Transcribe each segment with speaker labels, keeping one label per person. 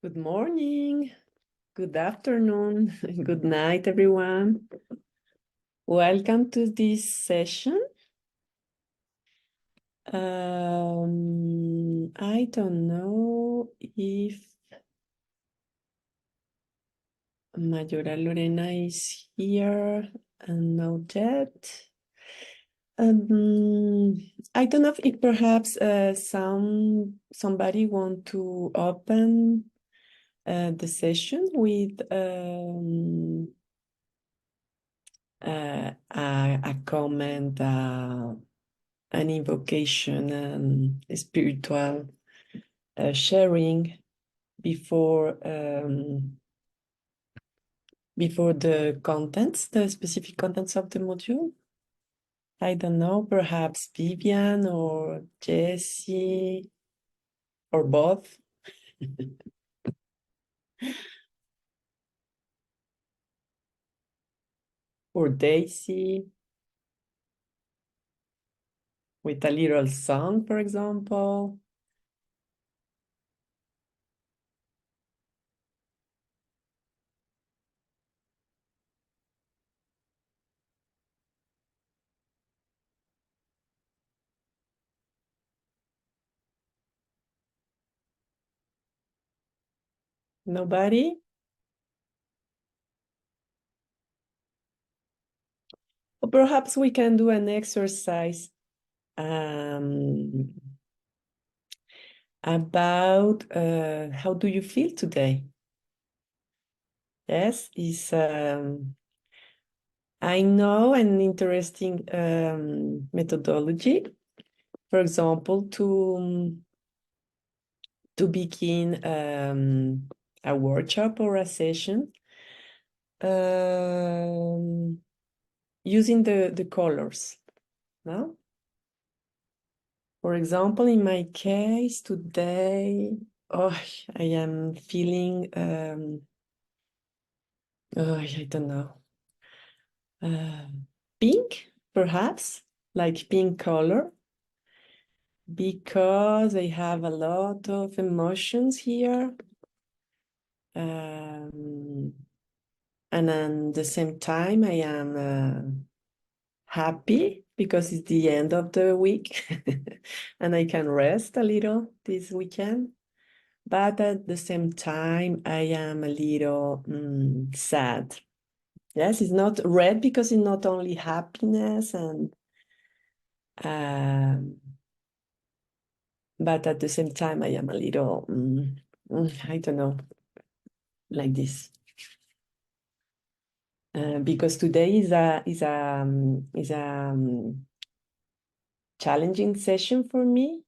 Speaker 1: Good morning, good afternoon, good night, everyone. Welcome to this session. I don't know if Mayora Lorena is here and not yet. I don't know if perhaps somebody want to open the session with a comment, an invocation, and spiritual sharing before the specific contents of the module. I don't know, perhaps Vivian or Jessie or both. Or Daisy with a little song, for example. Nobody? Or perhaps we can do an exercise about how do you feel today? Yes, is I know an interesting methodology. For example, to begin a workshop or a session using the colors. No? For example, in my case today, I am feeling I don't know. Pink, perhaps, like pink color, because I have a lot of emotions here. And at the same time, I am happy because it's the end of the week and I can rest a little this weekend. But at the same time, I am a little sad. Yes, it's not red because it's not only happiness um, but at the same time, I am a little, I don't know, like this. Because today is a challenging session for me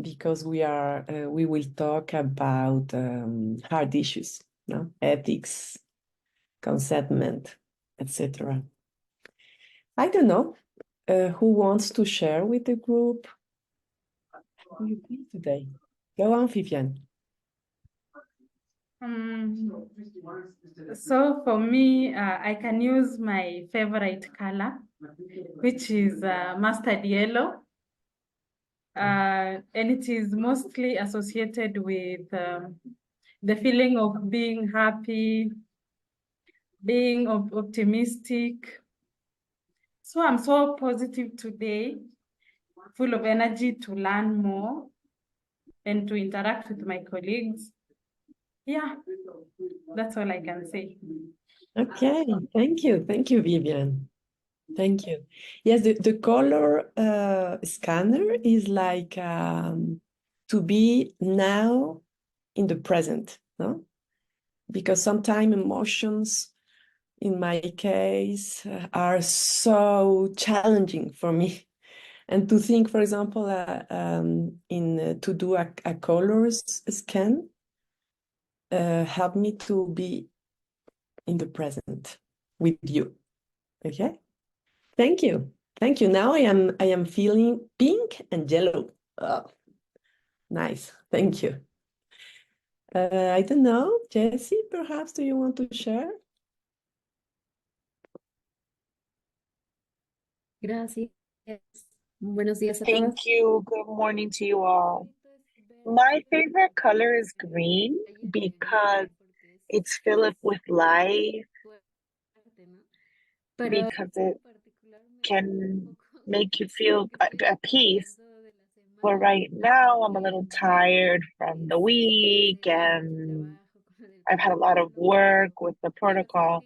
Speaker 1: because we will talk about hard issues, no? Ethics, consentment, etc. I don't know who wants to share with the group. How do you feel today? Go on, Vivian.
Speaker 2: So for me, I can use my favorite color, which is mustard yellow. And it is mostly associated with the feeling of being happy, being optimistic. So I'm so positive today, full of energy to learn more and to interact with my colleagues. Yeah, that's all I can say.
Speaker 1: Okay, thank you. Thank you, Vivian. Thank you. Yes, the color scanner is like to be now in the present, no? Because sometimes emotions, in my case, are so challenging for me. And to think, for example, to do a colors scan help me to be in the present with you. Okay? Thank you. Thank you. Now I am feeling pink and yellow. Oh, nice. Thank you. I don't know, Jessie, perhaps do you want to share?
Speaker 3: Gracias. Buenos días a todas.
Speaker 4: Thank you. Good morning to you all.
Speaker 3: My favorite color is green because it's filled with life, because it can make you feel at peace. But right now, I'm a little tired from the week and I've had a lot of work with the protocol.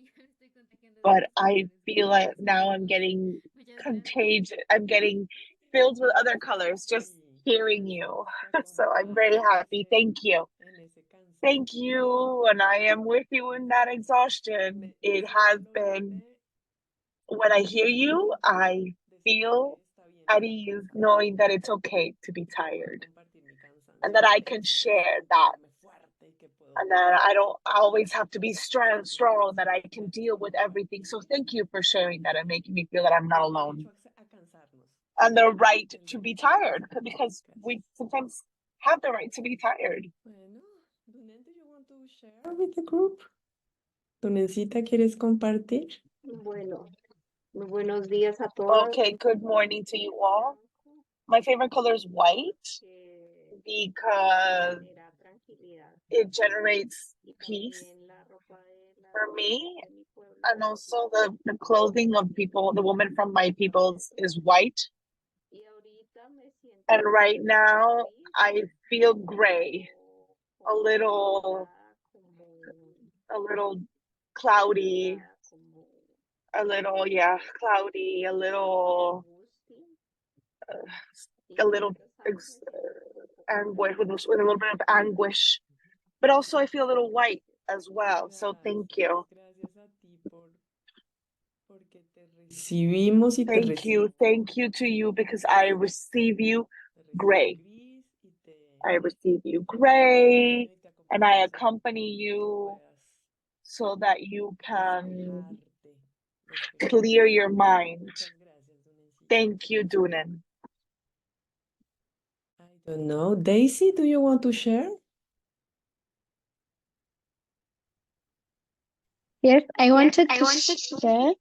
Speaker 3: But I feel like now I'm getting contagious. I'm getting filled with other colors just hearing you. So I'm very happy. Thank you. Thank you. And I am with you in that exhaustion. It has been, when I hear you, I feel at ease knowing that it's okay to be tired and that I can share that and that I don't always have to be strong, that I can deal with everything. So thank you for sharing that and making me feel that I'm not alone. And the right to be tired because we sometimes have the right to be tired.
Speaker 1: Bueno, Dunen, do you want to share with the group? Dunencita, ¿quieres compartir?
Speaker 4: Bueno, muy buenos días a todas.
Speaker 3: Okay, good morning to you all. My favorite color is white because it generates peace for me. And also the clothing of people, the woman from my peoples is white. And right now I feel gray, a little cloudy, cloudy, a little anguish with a little bit of anguish. But also I feel a little white as well. So thank you.
Speaker 1: Recibimos y te
Speaker 3: Thank you to you because I receive you gray. I receive you gray and I accompany you so that you can clear your mind. Thank you, Dunan.
Speaker 1: I don't know. Daisy, do you want to share?
Speaker 4: Yes, I wanted to share.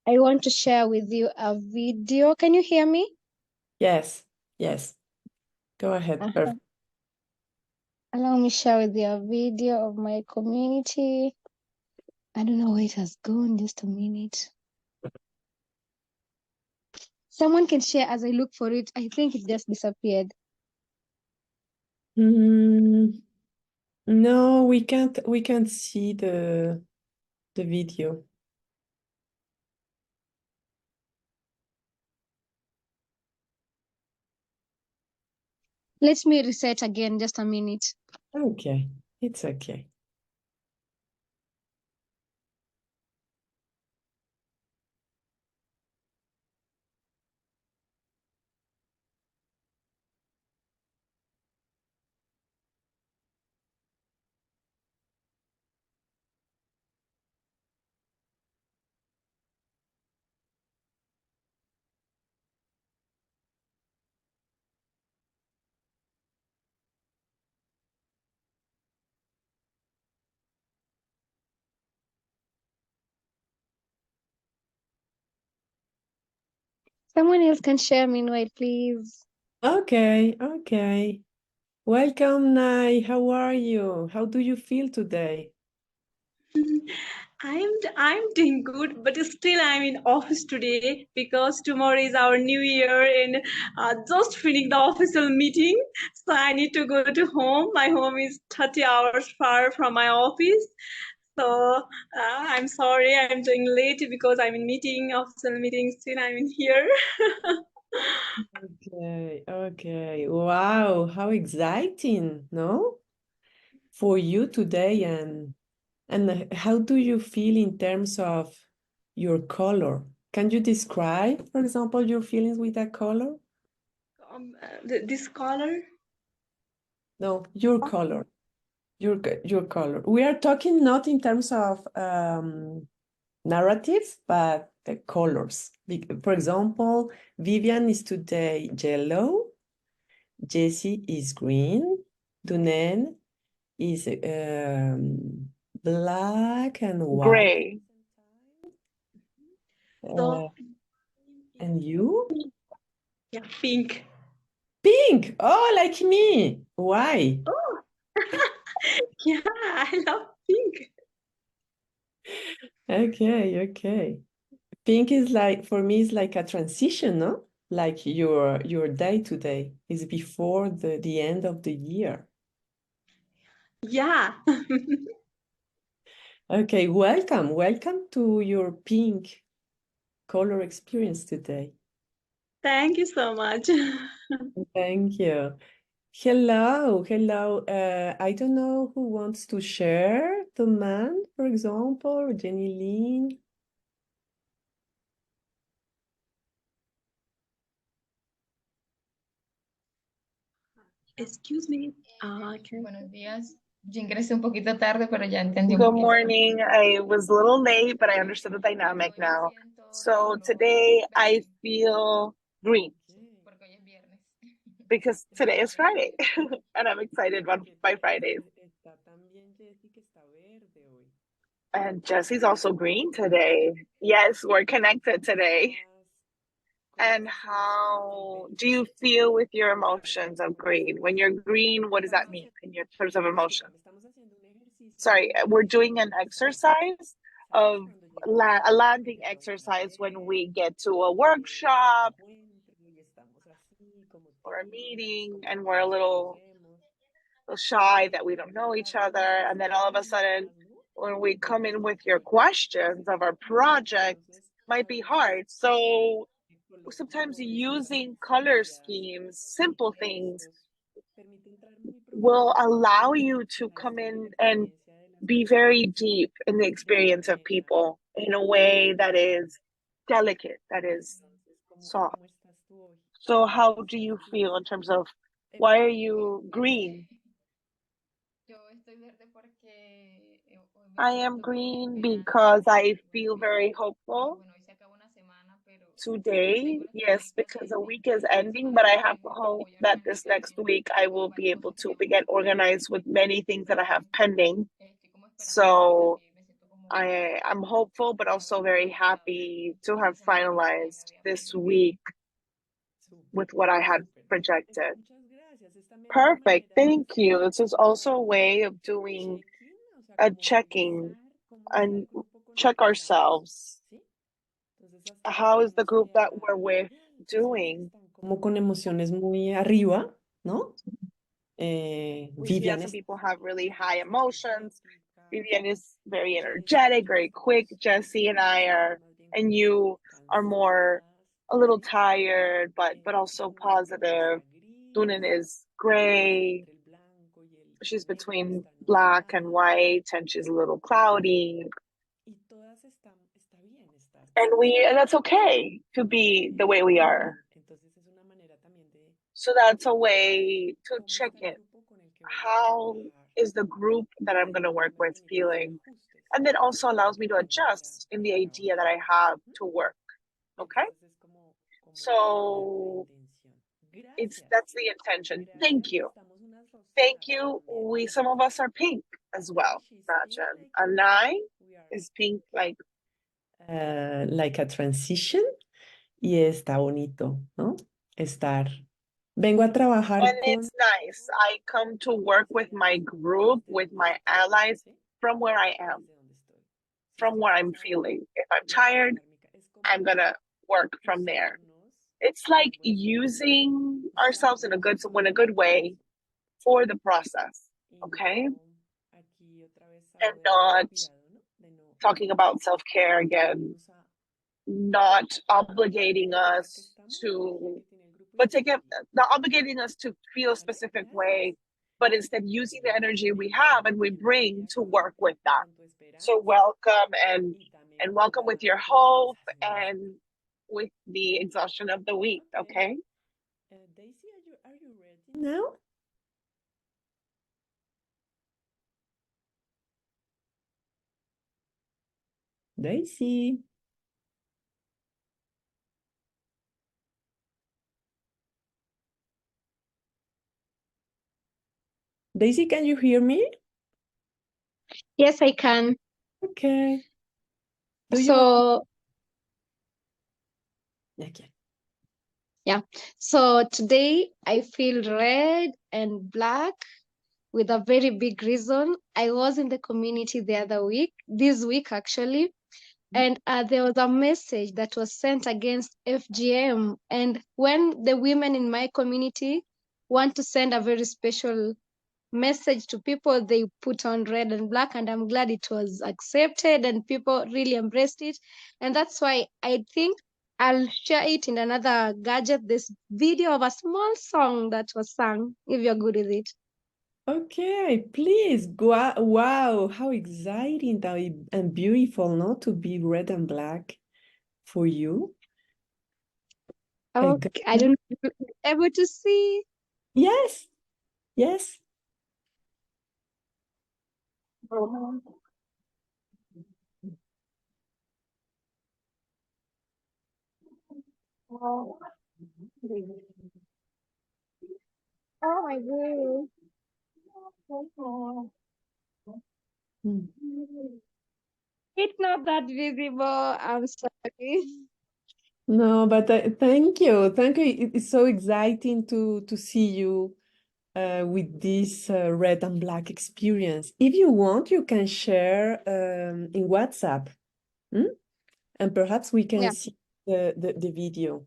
Speaker 4: I want to share with you a video. Can you hear me?
Speaker 1: Yes, yes. Go ahead. Perfect.
Speaker 4: Allow me share with you a video of my community. I don't know where it has gone. Just a minute. Someone can share as I look for it. I think it just disappeared.
Speaker 1: No, we can't see the video.
Speaker 4: Let me reset again, just a minute.
Speaker 1: Okay, it's okay.
Speaker 4: Someone else can share meanwhile, please.
Speaker 1: Okay, okay. Welcome, Nai. How are you? How do you feel today?
Speaker 5: I'm doing good, but still I'm in office today because tomorrow is our new year and just finished the official meeting. So I need to go to home. My home is 30 hours far from my office. So I'm sorry I'm doing late because I'm in official meeting. Still I'm in here.
Speaker 1: Okay, okay. Wow, how exciting, no? For you today and how do you feel in terms of your color? Can you describe, for example, your feelings with that color?
Speaker 5: This color?
Speaker 1: No, your color. Your color. We are talking not in terms of narratives, but the colors. For example, Vivian is today yellow, Jessie is green, Dunen is black and white.
Speaker 3: Gray.
Speaker 5: So
Speaker 1: And you?
Speaker 5: Yeah, pink.
Speaker 1: Pink. Oh, like me. Why?
Speaker 5: Oh, yeah, I love pink.
Speaker 1: Okay, okay. Pink is like, for me, is like a transition, no? Like your day to day is before the end of the year.
Speaker 5: Yeah.
Speaker 1: Okay, welcome. Welcome to your pink color experience today.
Speaker 5: Thank you so much.
Speaker 1: Thank you. Hello, hello. I don't know who wants to share the man, for example, or Jenny Lynn.
Speaker 5: Excuse me.
Speaker 4: Buenos días. Yo ingresé un poquito tarde, pero ya entendí un
Speaker 3: Good
Speaker 4: poquito.
Speaker 3: morning. I was a little late, but I understood the dynamic now. So today I feel green
Speaker 4: Porque hoy es viernes.
Speaker 3: because today is Friday and I'm excited by Fridays.
Speaker 1: Está también Jessie que está verde hoy.
Speaker 3: And Jesse's also green today. Yes, we're connected today. And how do you feel with your emotions of green? When you're green, what does that mean in your terms of emotion? Sorry, we're doing an exercise of a landing exercise when we get to a workshop or a meeting and we're a little shy that we don't know each other. And then all of a sudden, when we come in with your questions of our project, might be hard. So sometimes using color schemes, simple things, will allow you to come in and be very deep in the experience of people in a way that is delicate, that is soft. So how do you feel in terms of why are you green?
Speaker 4: Yo estoy verde porque
Speaker 3: I am green because I feel very hopeful
Speaker 4: bueno, hoy se acaba una semana, pero
Speaker 3: today. Yes, because a week is ending, but I have hope that this next week I will be able to get organized with many things that I have pending. So I'm hopeful, but also very happy to have finalized this week with what I had projected. Perfect. Thank you. This is also a way of doing a checking and check ourselves. How is the group that we're with doing?
Speaker 1: Como con emociones muy arriba, ¿no?
Speaker 3: We see
Speaker 1: Vivian
Speaker 3: that some people have really high emotions. Vivian is very energetic, very quick. Jessie and I are, and you are more a little tired, but also positive. Dunan is gray. She's between black and white, and she's a little cloudy. And that's okay to be the way we are. So that's a way to check in. How is the group that I'm going to work with feeling? And then also allows me to adjust in the idea that I have to work. Okay? So that's the intention. Thank you. Thank you. Some of us are pink as well. Imagine. Anai is pink like
Speaker 1: a transition y está bonito, ¿no? Estar. Vengo a trabajar
Speaker 3: and it's nice. I come to work with my group, with my allies from where I am, from what I'm feeling. If I'm tired, I'm gonna work from there. It's like using ourselves in a good way for the process, okay? And not talking about self-care again, not obligating us to, not obligating us to feel a specific way, but instead using the energy we have and we bring to work with that. So welcome and welcome with your hope and with the exhaustion of the week, okay?
Speaker 1: Daisy, are you ready now? Daisy. Daisy, can you hear me?
Speaker 6: Yes, I can.
Speaker 1: Okay. Do you
Speaker 6: So,
Speaker 1: Okay.
Speaker 4: Yeah. So today I feel red and black with a very big reason. I was in the community this week actually, and there was a message that was sent against FGM. And when the women in my community want to send a very special message to people, they put on red and black, and I'm glad it was accepted and people really embraced it. And that's why I think I'll share it in another gadget, this video of a small song that was sung, if you're good with it.
Speaker 1: Okay, please go out. Wow, how exciting and beautiful, no, to be red and black for you.
Speaker 4: Okay, I don't know if you're able to see.
Speaker 1: Yes, yes.
Speaker 4: Oh, oh my God.
Speaker 1: Mm.
Speaker 4: It's not that visible. I'm sorry.
Speaker 1: No, but thank you. Thank you. It's so exciting to see you with this red and black experience. If you want, you can share in WhatsApp, and perhaps we can
Speaker 4: Yeah,
Speaker 1: see the video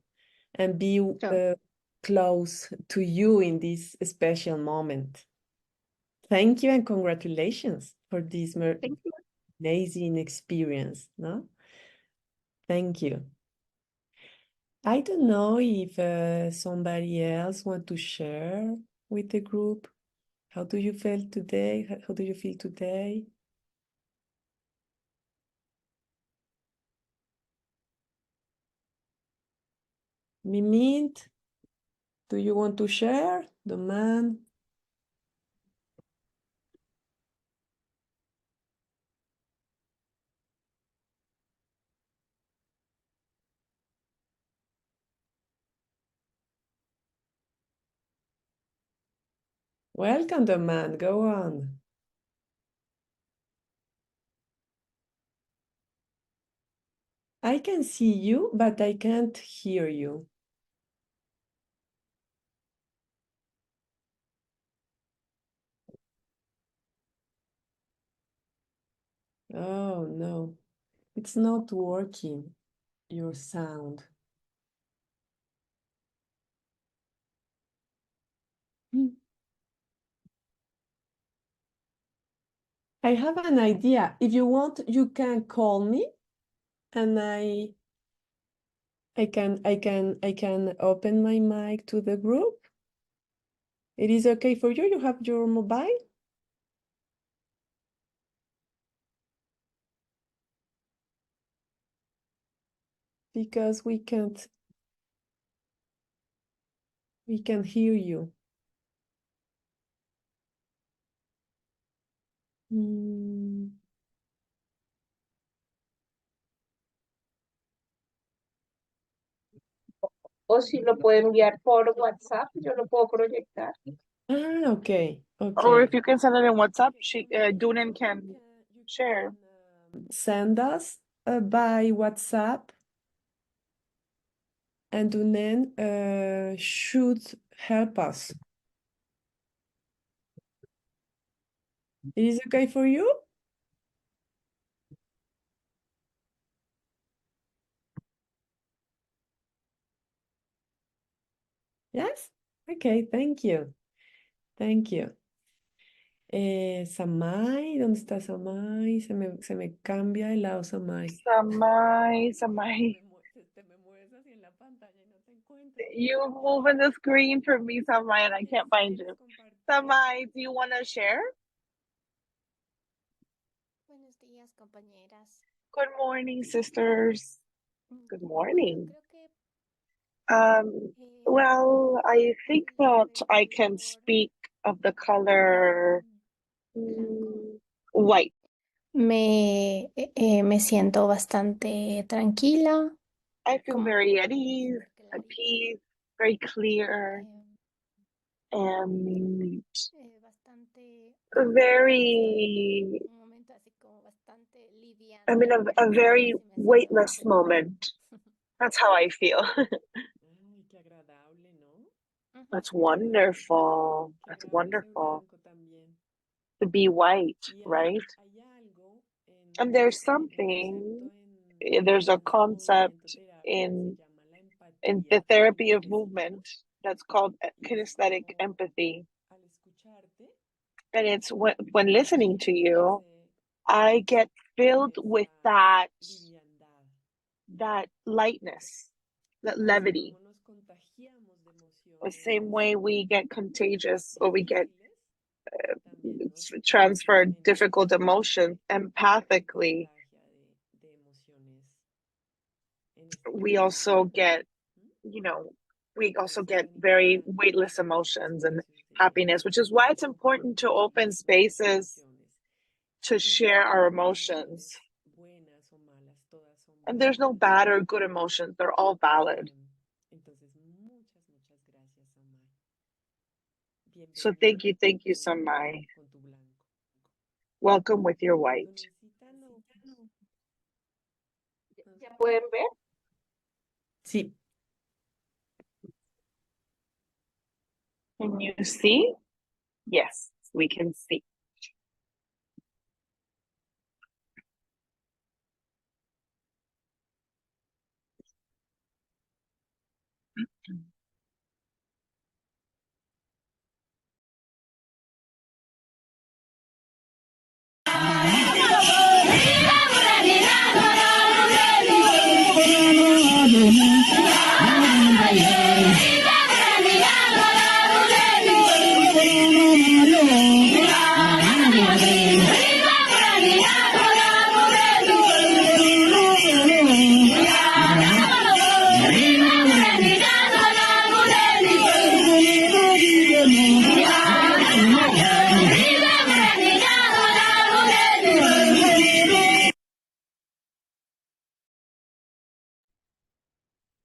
Speaker 1: and be
Speaker 4: sure.
Speaker 1: close to you in this special moment. Thank you and congratulations for this
Speaker 4: Thank you.
Speaker 1: amazing experience. No, thank you. I don't know if somebody else want to share with the group. How do you feel today? How do you feel today? Mimint, do you want to share? The man? Welcome, the man. Go on. I can see you, but I can't hear you. Oh, no. It's not working, your sound. Hmm. I have an idea. If you want, you can call me and I can open my mic to the group. It is okay for you? You have your mobile? Because we can hear you. Mm.
Speaker 6: O si lo puede enviar por WhatsApp, yo lo puedo proyectar.
Speaker 1: Ah, okay,
Speaker 3: Or if
Speaker 1: okay.
Speaker 3: you can send it in WhatsApp, Dunan can share.
Speaker 1: Send us by WhatsApp, and Dunen should help us. It is okay for you? Yes? Okay, thank you. Thank you. Samay, ¿dónde está Samay? Se me cambia el lado, Samay.
Speaker 3: Samai.
Speaker 1: Te me mueves así en la pantalla y no te encuentro.
Speaker 3: You move in the screen for me, Samai, and I can't find you.
Speaker 1: Compartir?
Speaker 3: Samai, do you want to share?
Speaker 7: Buenos días, compañeras.
Speaker 3: Good morning, sisters. Good morning.
Speaker 7: Creo que
Speaker 3: Well, I think that I can speak of the color white.
Speaker 7: me siento bastante tranquila,
Speaker 3: I feel
Speaker 7: como
Speaker 3: very at ease,
Speaker 7: igual que
Speaker 3: at
Speaker 7: Larissa.
Speaker 3: peace, very clear, and
Speaker 7: Bastante
Speaker 3: very,
Speaker 7: un momento así como bastante liviano.
Speaker 3: I'm in a very weightless moment. That's how I feel.
Speaker 1: Ay, qué agradable.
Speaker 3: That's wonderful. That's wonderful to be white, right? And there's something, there's a concept in the therapy of movement that's called kinesthetic empathy. And it's when listening to you, I get filled with that lightness, that levity. The same way we get contagious or we get transferred difficult emotions empathically, we also get, we also get very weightless emotions and happiness, which is why it's important to open spaces to share our emotions. And there's no bad or good emotions, they're all valid. So thank you, Samai. Welcome with your white.
Speaker 6: ¿Ya pueden ver?
Speaker 1: Sí.
Speaker 3: Can you see? Yes, we can see.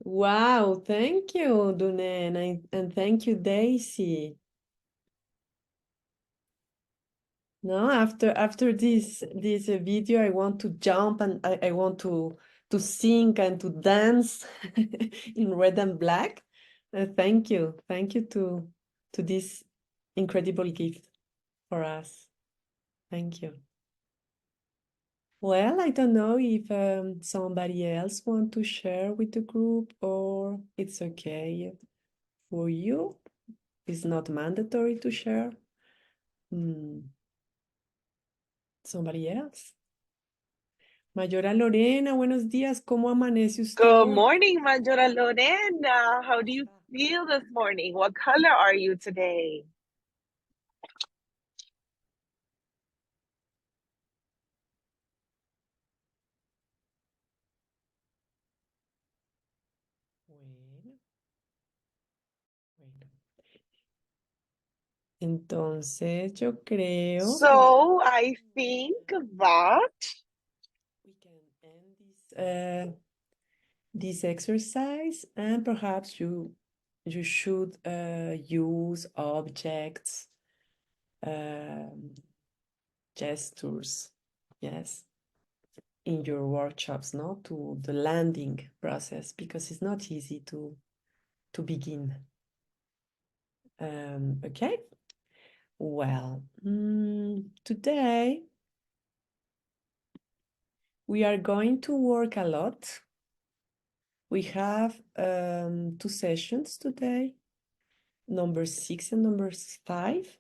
Speaker 1: Wow, thank you, Dunen, and thank you, Daisy. No, after this video, I want to jump and I want to sing and to dance in red and black. Thank you to this incredible gift for us. Thank you. Well, I don't know if somebody else want to share with the group, or it's okay for you. It's not mandatory to share. Somebody else. Mayora Lorena, buenos días. ¿Cómo amanece usted?
Speaker 3: Good morning, Mayora Lorena. How do you feel this morning? What color are you today?
Speaker 1: Bueno. Entonces, yo creo
Speaker 3: So I think that
Speaker 1: we can end this exercise, and perhaps you should use objects, gestures, yes, in your workshops, no, to the landing process, because it's not easy to begin. Okay. Well, today we are going to work a lot. We have 2 sessions today, number 6 and number 5.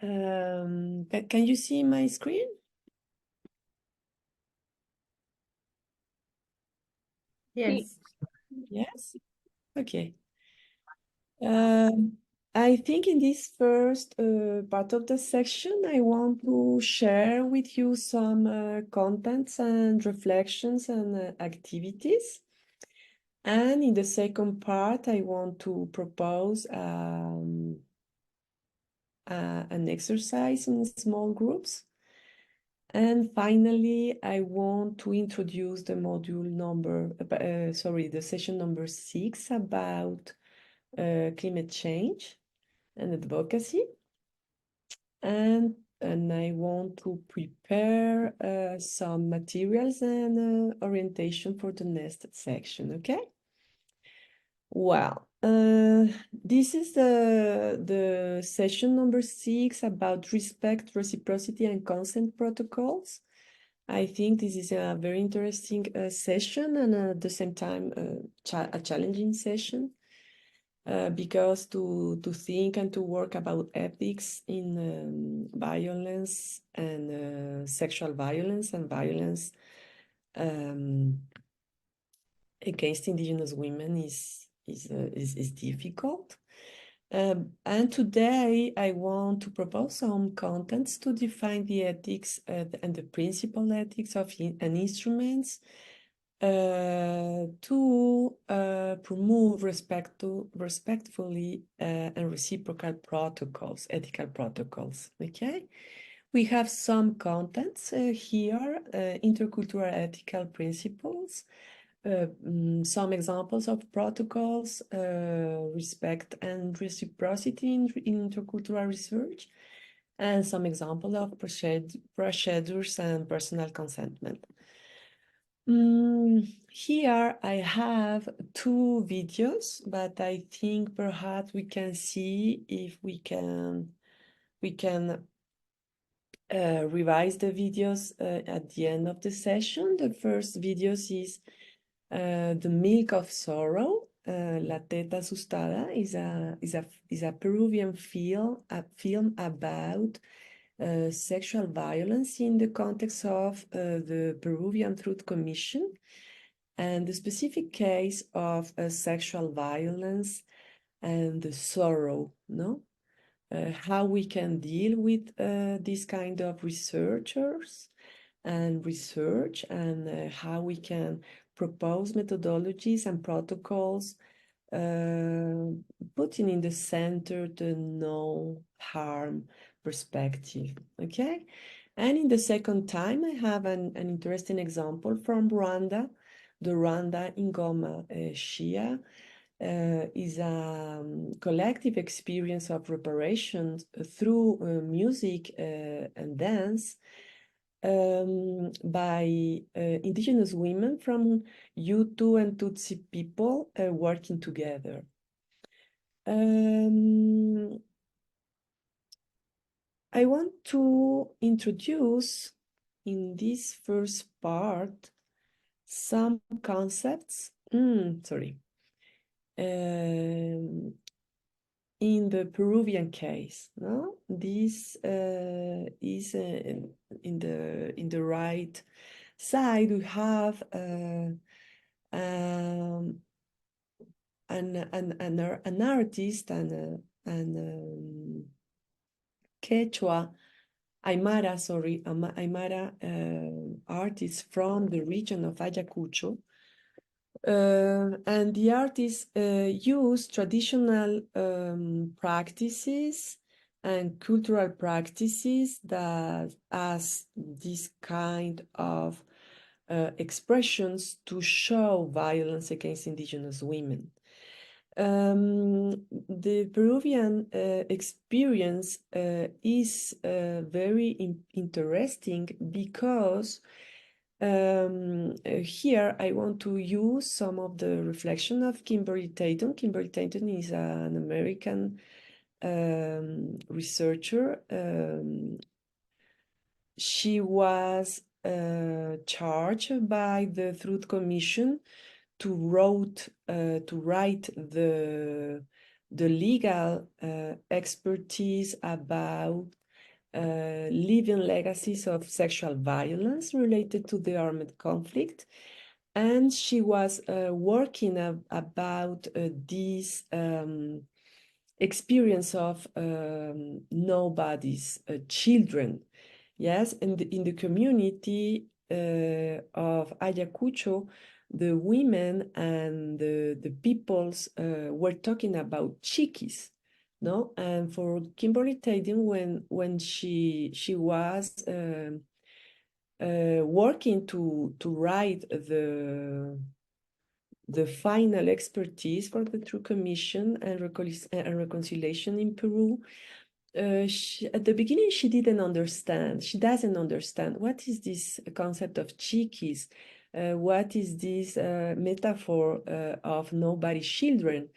Speaker 1: Can you see my screen?
Speaker 2: Yes.
Speaker 1: Yes? Okay. I think in this first part of the section, I want to share with you some contents and reflections and activities. And in the second part, I want to propose an exercise in small groups. And finally, I want to introduce the module number, the session number 6 about climate change and advocacy. And I want to prepare some materials and orientation for the next section, okay? Well, This is the session number 6 about respect, reciprocity, and consent protocols. I think this is a very interesting session, and at the same time a challenging session, because to think and to work about ethics in violence and sexual violence and violence against Indigenous women is difficult. And today I want to propose some contents to define the ethics and the principal ethics of and instruments to promote respectfully and reciprocal protocols, ethical protocols. Okay, we have some contents here: intercultural ethical principles. Some examples of protocols, respect and reciprocity in intercultural research, and some examples of procedures and personal consentment. Here I have 2 videos, but I think perhaps we can see if we can revise the videos at the end of the session. The first videos is The Milk of Sorrow, La Teta Asustada, is a Peruvian film about sexual violence in the context of the Peruvian Truth Commission and the specific case of sexual violence and the sorrow, no? How we can deal with this kind of researchers and research, and how we can propose methodologies and protocols, putting in the center the no harm perspective. Okay, and in the second time I have an interesting example from Rwanda. The Rwanda Ingoma Shia is a collective experience of reparations through music and dance by Indigenous women from Hutu and Tutsi people working together. I want to introduce in this first part some concepts. In the Peruvian case, no, this is in the right side. We have an artist and Quechua, Aymara artist from the region of Ayacucho. And the artists use traditional practices and cultural practices that as this kind of expressions to show violence against Indigenous women. The Peruvian experience is very interesting because here I want to use some of the reflection of Kimberly Tatum. Kimberly Tatum is an American researcher. She was charged by the Truth Commission to write the legal expertise about living legacies of sexual violence related to the armed conflict. And she was working about this experience of nobody's children. Yes, and in the community of Ayacucho, the women and the peoples were talking about chiquis. No, and for Kimberly Tatum, when she was working to write the final expertise for the Truth Commission and reconciliation in Peru, at the beginning she didn't understand. She doesn't understand what is this concept of chiquis, what is this metaphor of nobody's children.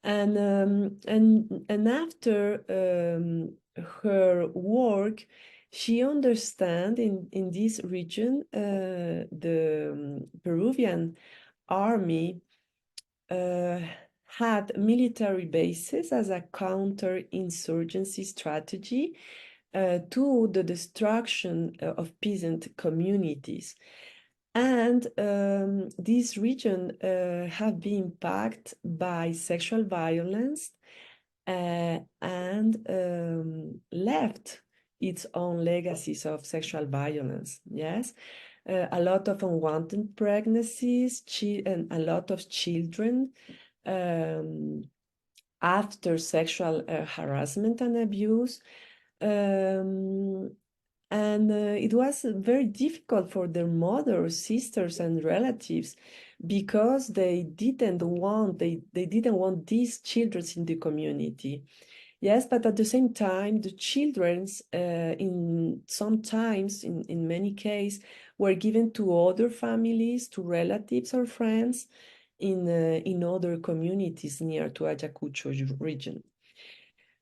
Speaker 1: And after her work, she understand in this region the Peruvian army had military bases as a counter-insurgency strategy to the destruction of peasant communities. And this region have been impacted by sexual violence and left its own legacies of sexual violence. Yes, a lot of unwanted pregnancies and a lot of children after sexual harassment and abuse. And it was very difficult for their mothers, sisters, and relatives because they didn't want these children in the community. Yes, but at the same time, the children's in many cases were given to other families, to relatives or friends in other communities near to Ayacucho region.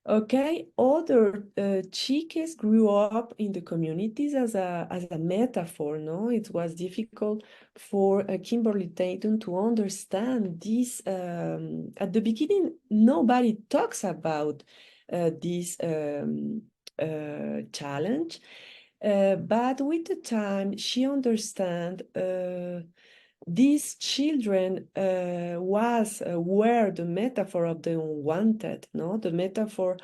Speaker 1: Okay, other chiques grew up in the communities as a metaphor, no? It was difficult for Kimberly Tatum to understand this. At the beginning, nobody talks about this challenge, but with the time, she understand these children were the metaphor of the unwanted, no? The metaphor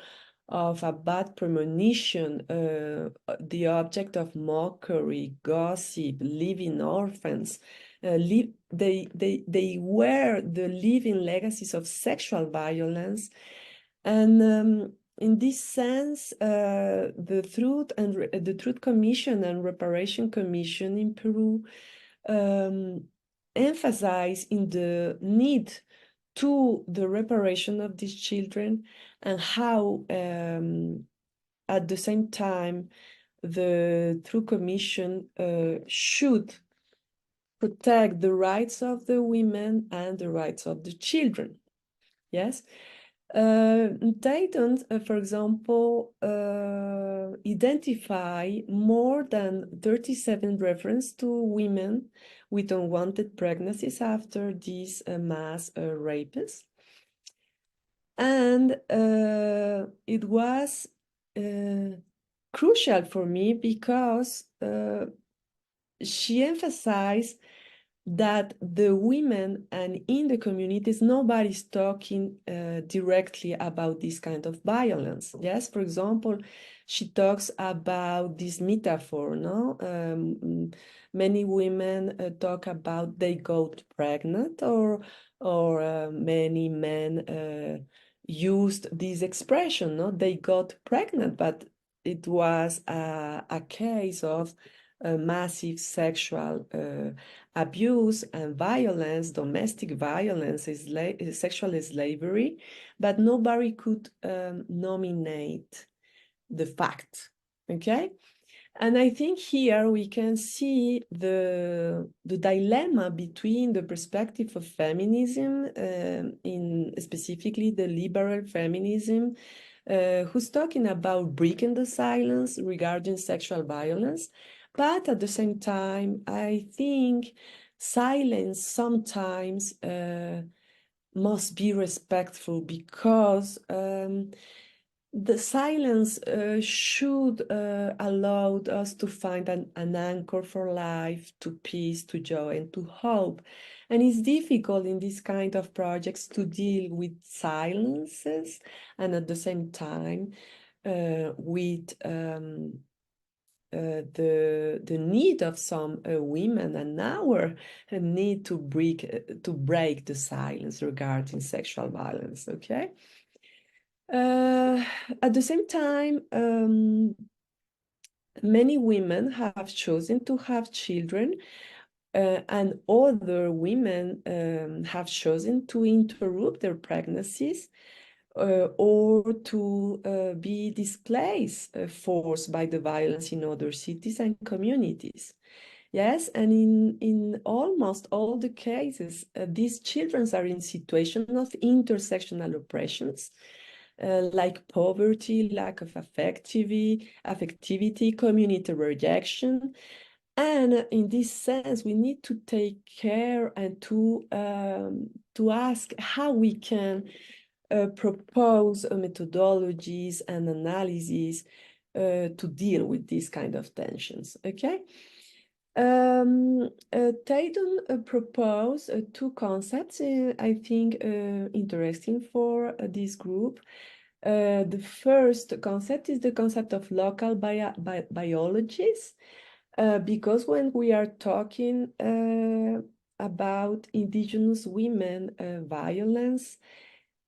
Speaker 1: of a bad premonition, the object of mockery, gossip, living orphans. They were the living legacies of sexual violence. And in this sense, the Truth Commission and Reparation Commission in Peru emphasize in the need to the reparation of these children and how at the same time the Truth Commission should protect the rights of the women and the rights of the children. Yes. Tatum, for example, identify more than 37 references to women with unwanted pregnancies after these mass rapes. And it was crucial for me because she emphasized that the women and in the communities, nobody's talking directly about this kind of violence. Yes, for example, she talks about this metaphor, no? Many women talk about they got pregnant or many men used this expression, no? They got pregnant, but it was a case of massive sexual abuse and violence, domestic violence, sexual slavery, but nobody could nominate the fact, okay? And I think here we can see the dilemma between the perspective of feminism, in specifically the liberal feminism, who's talking about breaking the silence regarding sexual violence. But at the same time, I think silence sometimes must be respectful because the silence should allow us to find an anchor for life, to peace, to joy, and to hope. And it's difficult in this kind of projects to deal with silences and at the same time with the need of some women and our need to break the silence regarding sexual violence. Okay. At the same time, many women have chosen to have children, and other women have chosen to interrupt their pregnancies or to be displaced, forced by the violence in other cities and communities. Yes, and in almost all the cases, these children are in situations of intersectional oppressions, like poverty, lack of affectivity, community rejection. And in this sense, we need to take care and to ask how we can propose methodologies and analyses to deal with these kind of tensions. Okay. Taydon proposed two concepts, I think, interesting for this group. The first concept is the concept of local biologies, because when we are talking about indigenous women violence,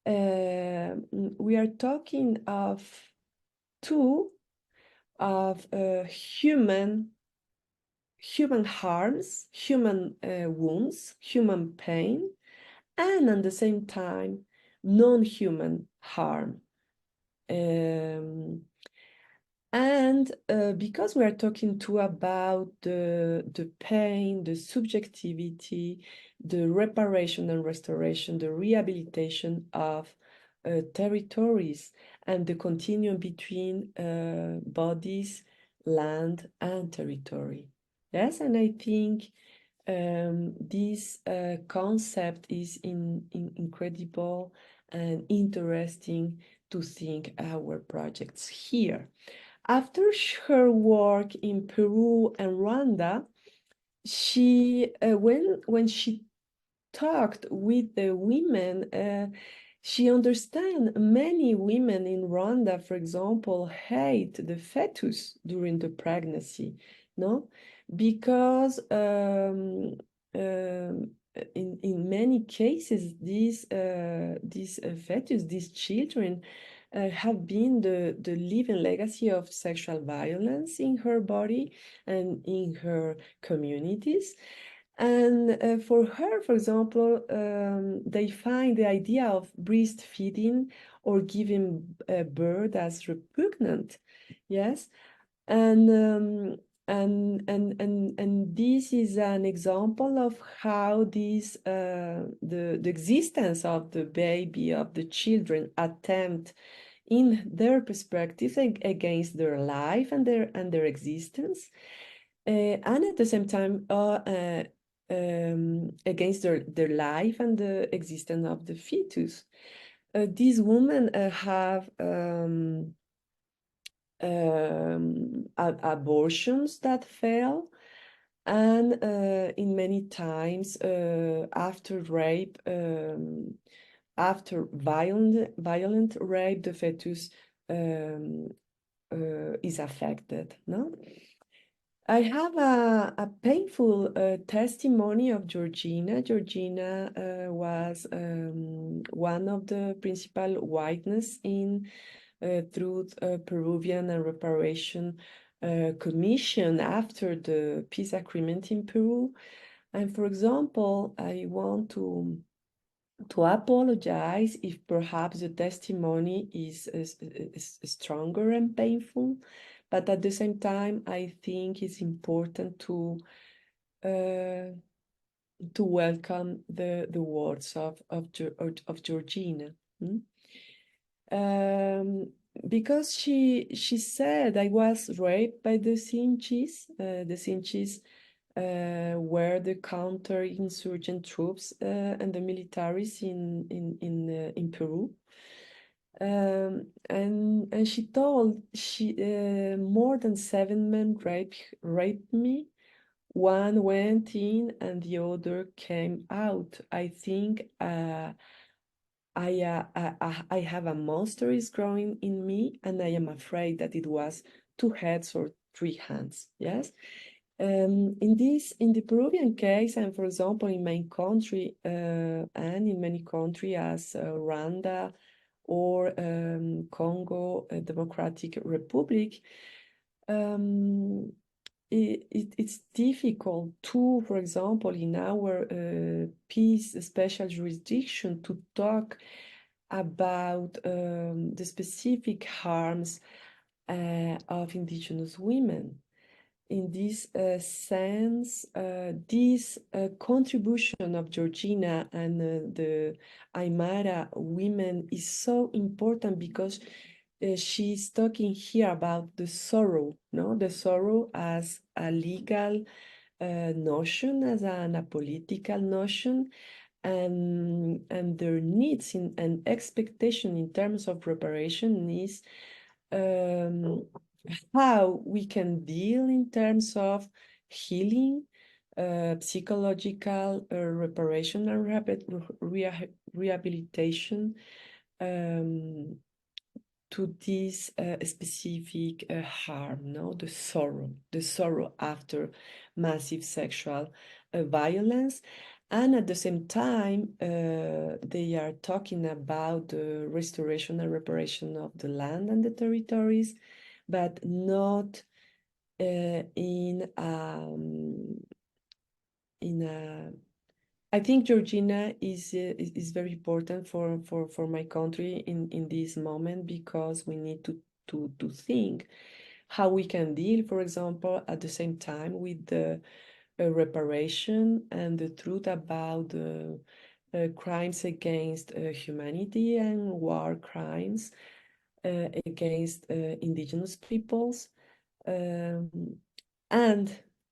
Speaker 1: we are talking of human harms, human wounds, human pain, and at the same time, non-human harm. And because we are talking too about the pain, the subjectivity, the reparation and restoration, the rehabilitation of territories, and the continuum between bodies, land, and territory. Yes, and I think this concept is incredible and interesting to think our projects here. After her work in Peru and Rwanda, she when she talked with the women, she understand many women in Rwanda, for example, hate the fetus during the pregnancy, no, because in many cases these fetus, these children, have been the living legacy of sexual violence in her body and in her communities. And for her, for example, they find the idea of breastfeeding or giving birth as repugnant. Yes, and this is an example of how this the existence of the baby, of the children, attempt in their perspective against their life and their existence, and at the same time against their life and the existence of the fetus. These women have abortions that fail, and in many times after rape, after violent rape, the fetus is affected. No, I have a painful testimony of Georgina. Georgina was one of the principal witnesses in Truth, Peruvian and Reparation Commission after the peace agreement in Peru. And for example, I want to apologize if perhaps the testimony is stronger and painful, but at the same time, I think it's important to welcome the words of Georgina. Because she said, I was raped by the Sinchis. The Sinchis were the counter-insurgent troops and the militaries in Peru. And she told more than 7 men raped me. One went in and the other came out. I think I have a monster is growing in me, and I am afraid that it was 2 heads or 3 hands. Yes. In the Peruvian case, and for example, in my country and in many countries as Rwanda or Congo Democratic Republic, it's difficult to, for example, in our peace special jurisdiction, to talk about the specific harms of indigenous women. in this sense, this contribution of Georgina and the Aymara women is so important because she's talking here about the sorrow, no? The sorrow as a legal notion, as a political notion, and their needs and expectation in terms of reparation is how we can deal in terms of healing, psychological reparation and rehabilitation to this specific harm, no? The sorrow after massive sexual violence. And at the same time, they are talking about the restoration and reparation of the land and the territories, but not in a. I think Georgina is very important for my country in this moment because we need to think how we can deal, for example, at the same time with the reparation and the truth about the crimes against humanity and war crimes against indigenous peoples and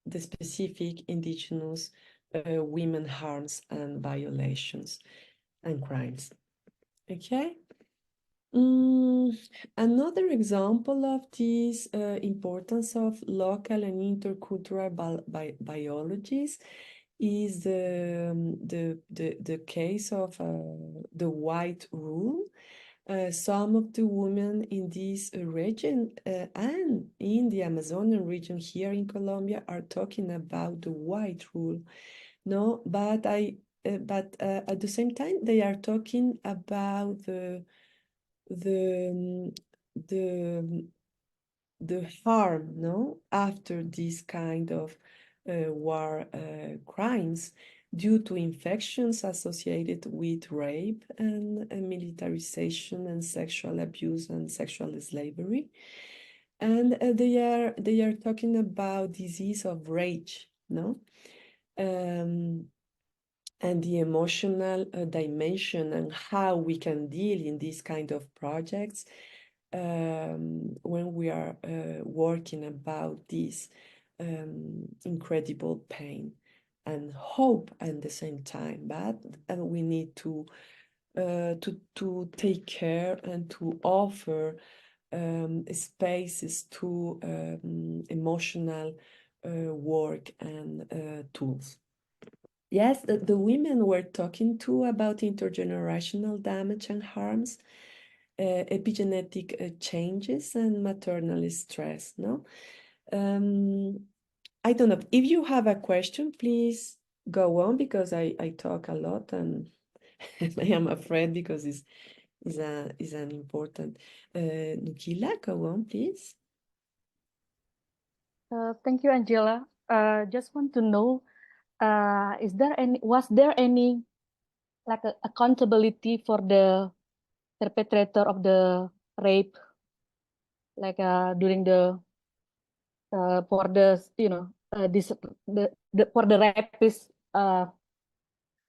Speaker 1: the specific indigenous women harms and violations and crimes. Okay. Another example of this importance of local and intercultural biologies is the case of the white rule. Some of the women in this region and in the Amazonian region here in Colombia are talking about the white rule. No, but at the same time they are talking about the harm, no, after this kind of war crimes due to infections associated with rape and militarization and sexual abuse and sexual slavery. And they are talking about disease of rage, no? And the emotional dimension and how we can deal in these kind of projects when we are working about this incredible pain and hope at the same time. But we need to take care and to offer spaces to emotional work and tools. Yes, the women were talking too about intergenerational damage and harms, epigenetic changes and maternal stress, no? I don't know. If you have a question, please go on because I talk a lot and I am afraid because it's an important. Nukila, go on, please.
Speaker 8: Thank you, Angela. Just want to know, was there any like accountability for the perpetrator of the rape, like during the for the for the rapist?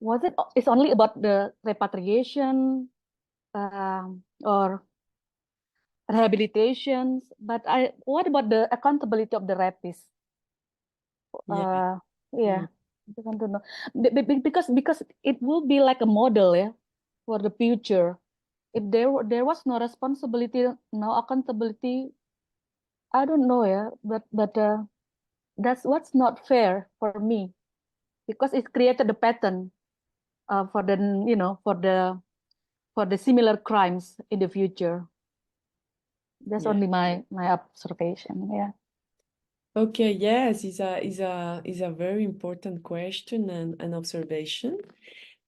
Speaker 8: Was it's only about the repatriation or rehabilitations? But what about the accountability of the rapist?
Speaker 1: Yeah.
Speaker 8: Yeah, I want to know because it will be like a model, yeah, for the future. If there was no responsibility, no accountability, I don't know, yeah, but that's what's not fair for me because it created a pattern for the for the similar crimes in the future. That's
Speaker 1: Yeah.
Speaker 8: only my observation. Yeah.
Speaker 1: Okay, yes, is a very important question and observation.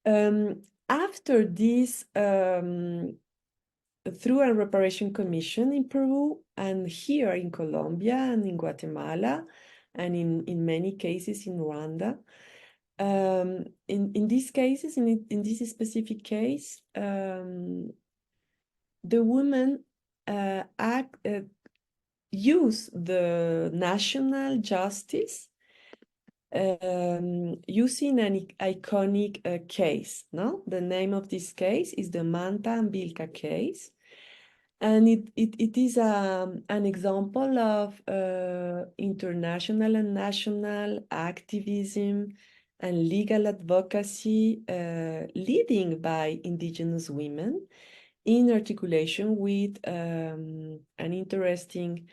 Speaker 1: After this through a reparation commission in Peru and here in Colombia and in Guatemala and in many cases in Rwanda, in these cases, in this specific case, the women use the national justice using an iconic case. No, the name of this case is the Manta and Vilca case, and it is an example of international and national activism and legal advocacy leading by Indigenous women in articulation with an interesting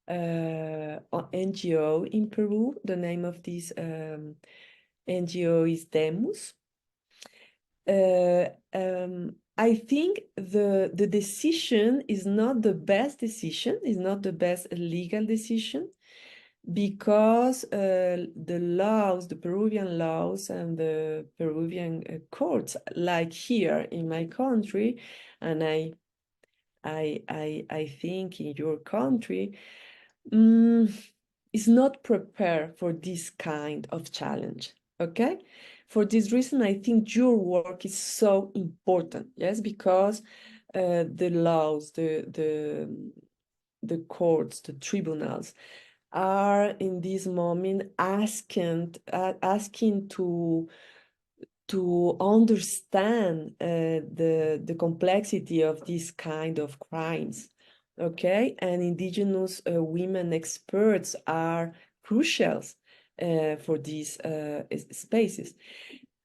Speaker 1: NGO in Peru. The name of this NGO is Demus. I think the decision is not the best decision, is not the best legal decision, because the laws, the Peruvian laws and the Peruvian courts, like here in my country, and I think in your country, is not prepared for this kind of challenge. Okay, for this reason, I think your work is so important. Yes, because the laws, the courts, the tribunals are in this moment asking to understand the complexity of this kind of crimes. Okay, and Indigenous women experts are crucial for these spaces.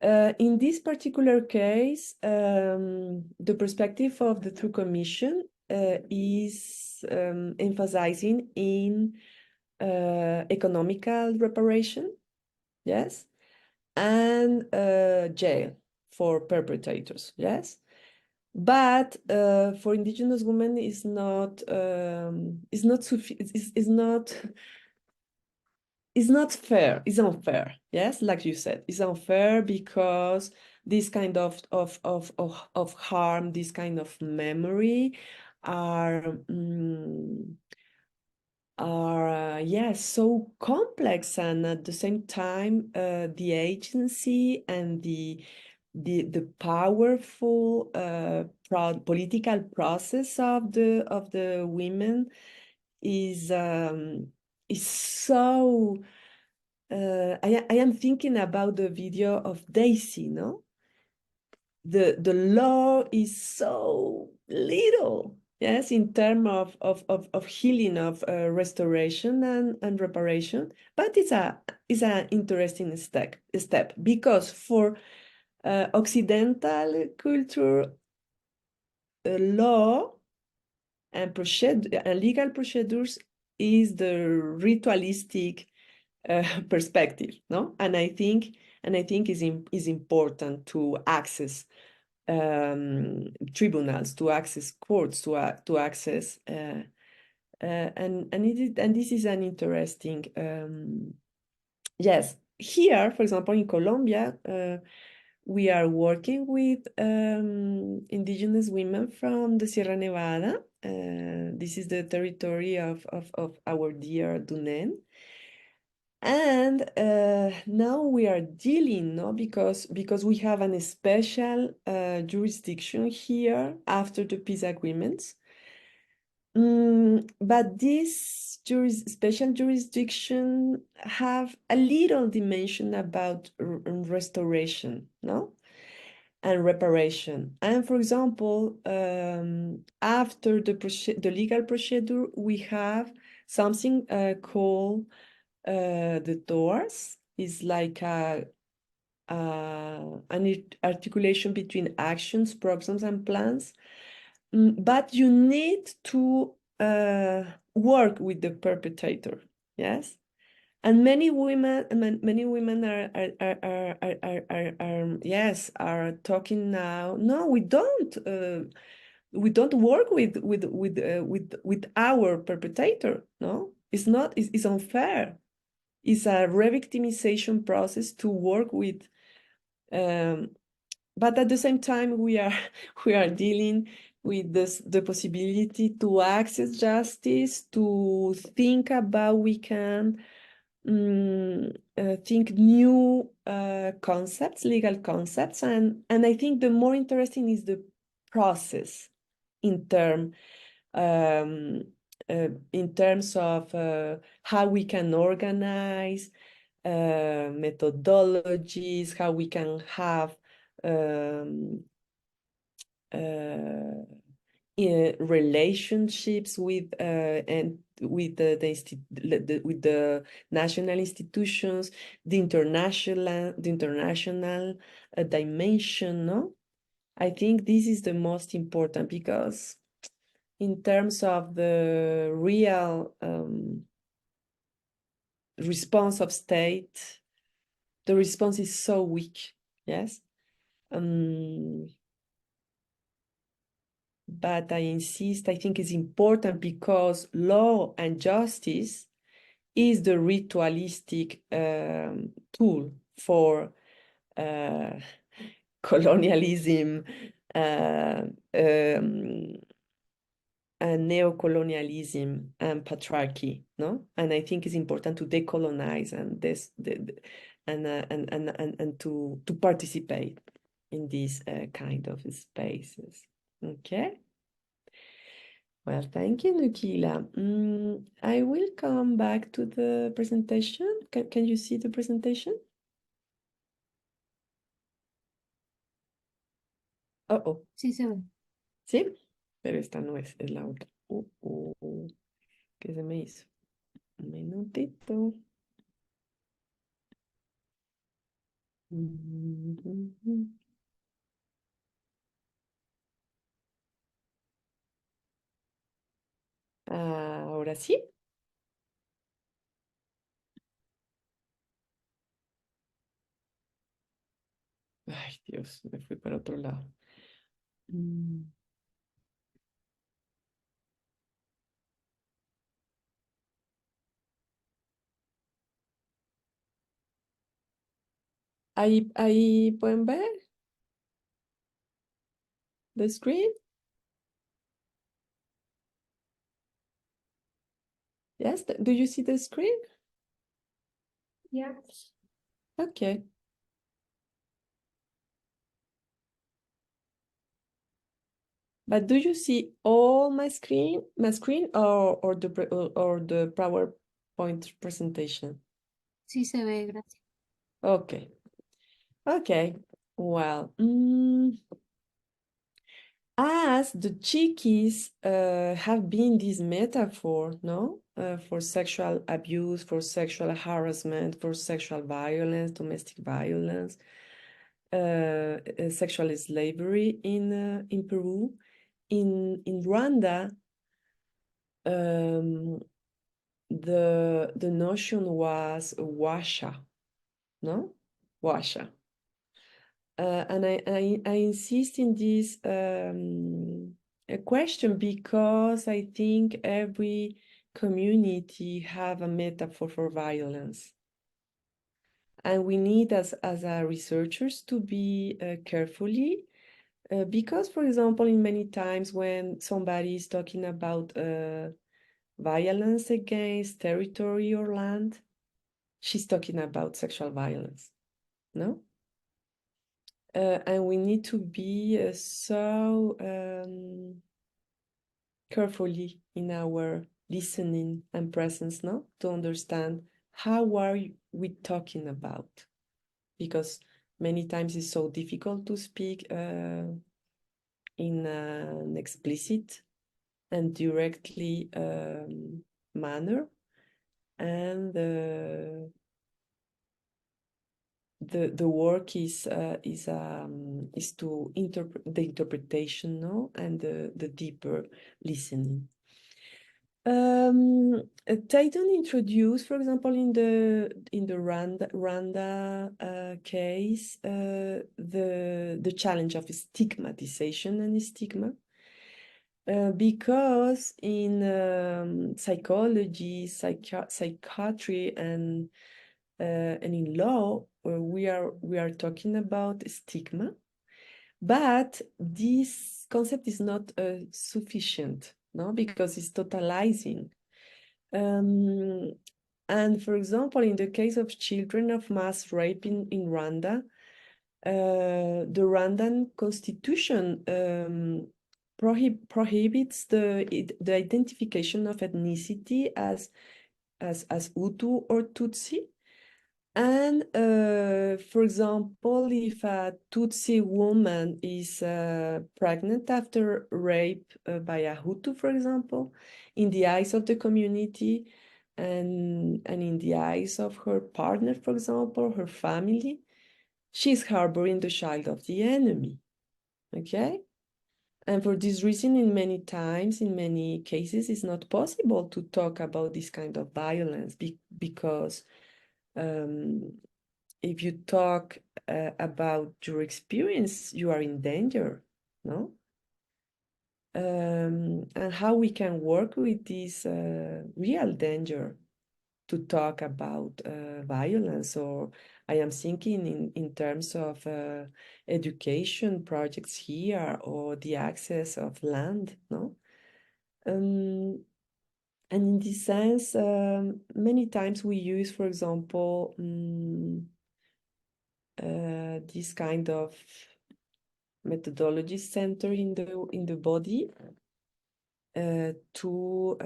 Speaker 1: In this particular case, the perspective of the True Commission is emphasizing in economical reparation, yes, and jail for perpetrators, yes. But for Indigenous women, is not fair. It's unfair. Yes, like you said, it's unfair because this kind of harm, this kind of memory are yes, so complex, and at the same time the agency and the powerful political process of the women is so I am thinking about the video of Daisy, no? The law is so little, yes, in terms of healing, of restoration and reparation, but it's an interesting step because for Occidental culture, law and legal procedures is the ritualistic perspective, no? And I think is important to access tribunals, to access courts, to access and this is an interesting yes. Here, for example, in Colombia, we are working with Indigenous women from the Sierra Nevada. This is the territory of our dear Dunen. And now we are dealing, no, because we have a special jurisdiction here after the peace agreements. But this special jurisdiction have a little dimension about restoration, no, and reparation. And for example, after the legal procedure, we have something called the doors. Is like an articulation between actions, programs, and plans. But you need to work with the perpetrator, yes. And many women are talking now. No, we don't work with our perpetrator. No, it's not. It's unfair. It's a re-victimization process to work with. But at the same time, we are dealing with the possibility to access justice, to think about we can think new concepts, legal concepts, and I think the more interesting is the process in term in terms of how we can organize, methodologies, how we can have relationships with and with with the national institutions, the international dimension. No, I think this is the most important, because in terms of the real response of state, the response is so weak. Yes. But I insist, I think it's important, because law and justice is the ritualistic tool for colonialism and neo-colonialism and patriarchy, no? And I think it's important to decolonize and to participate in these kind of spaces. Okay. Well, thank you, Nukila. I will come back to the presentation. Can you see the presentation? Oh.
Speaker 7: Sí se ve.
Speaker 1: ¿Sí? Pero esta no es la otra. ¿Qué se me hizo? Un minutito. Ahora sí. Ay, Dios, me fui para otro lado. Ahí pueden ver the screen. Yes, do you see the screen?
Speaker 6: Yeah.
Speaker 1: Okay. But do you see all my screen or the PowerPoint presentation?
Speaker 7: Sí se ve, gracias.
Speaker 1: Okay. Okay. Well, as the chickies have been this metaphor, no, for sexual abuse, for sexual harassment, for sexual violence, domestic violence, sexual slavery in Peru. In Rwanda, the notion was washa, no? Washa. And I insist in this question, because I think every community have a metaphor for violence. And we need, as researchers, to be carefully, because, for example, in many times when somebody is talking about violence against territory or land, she's talking about sexual violence, no? And we need to be so carefully in our listening and presence, no? To understand how are we talking about, because many times it's so difficult to speak in an explicit and directly manner, and the work is to interpret the interpretation, no, and the deeper listening. Tayton introduced, for example, in the Rwanda case, the challenge of stigmatization and stigma, because in psychology, psychiatry, and in law, we are talking about stigma, but this concept is not sufficient, no, because it's totalizing. And for example, in the case of children of mass rape in Rwanda, the Rwandan constitution prohibits the identification of ethnicity as Hutu or Tutsi. And for example, if a Tutsi woman is pregnant after rape by a Hutu, for example, in the eyes of the community and in the eyes of her partner, for example, her family, she's harboring the child of the enemy. Okay? And for this reason, in many cases, it's not possible to talk about this kind of violence because if you talk about your experience, you are in danger, no? And how we can work with this real danger to talk about violence, or I am thinking in terms of education projects here or the access of land, no? And in this sense, many times we use, for example, this kind of methodology center in the body to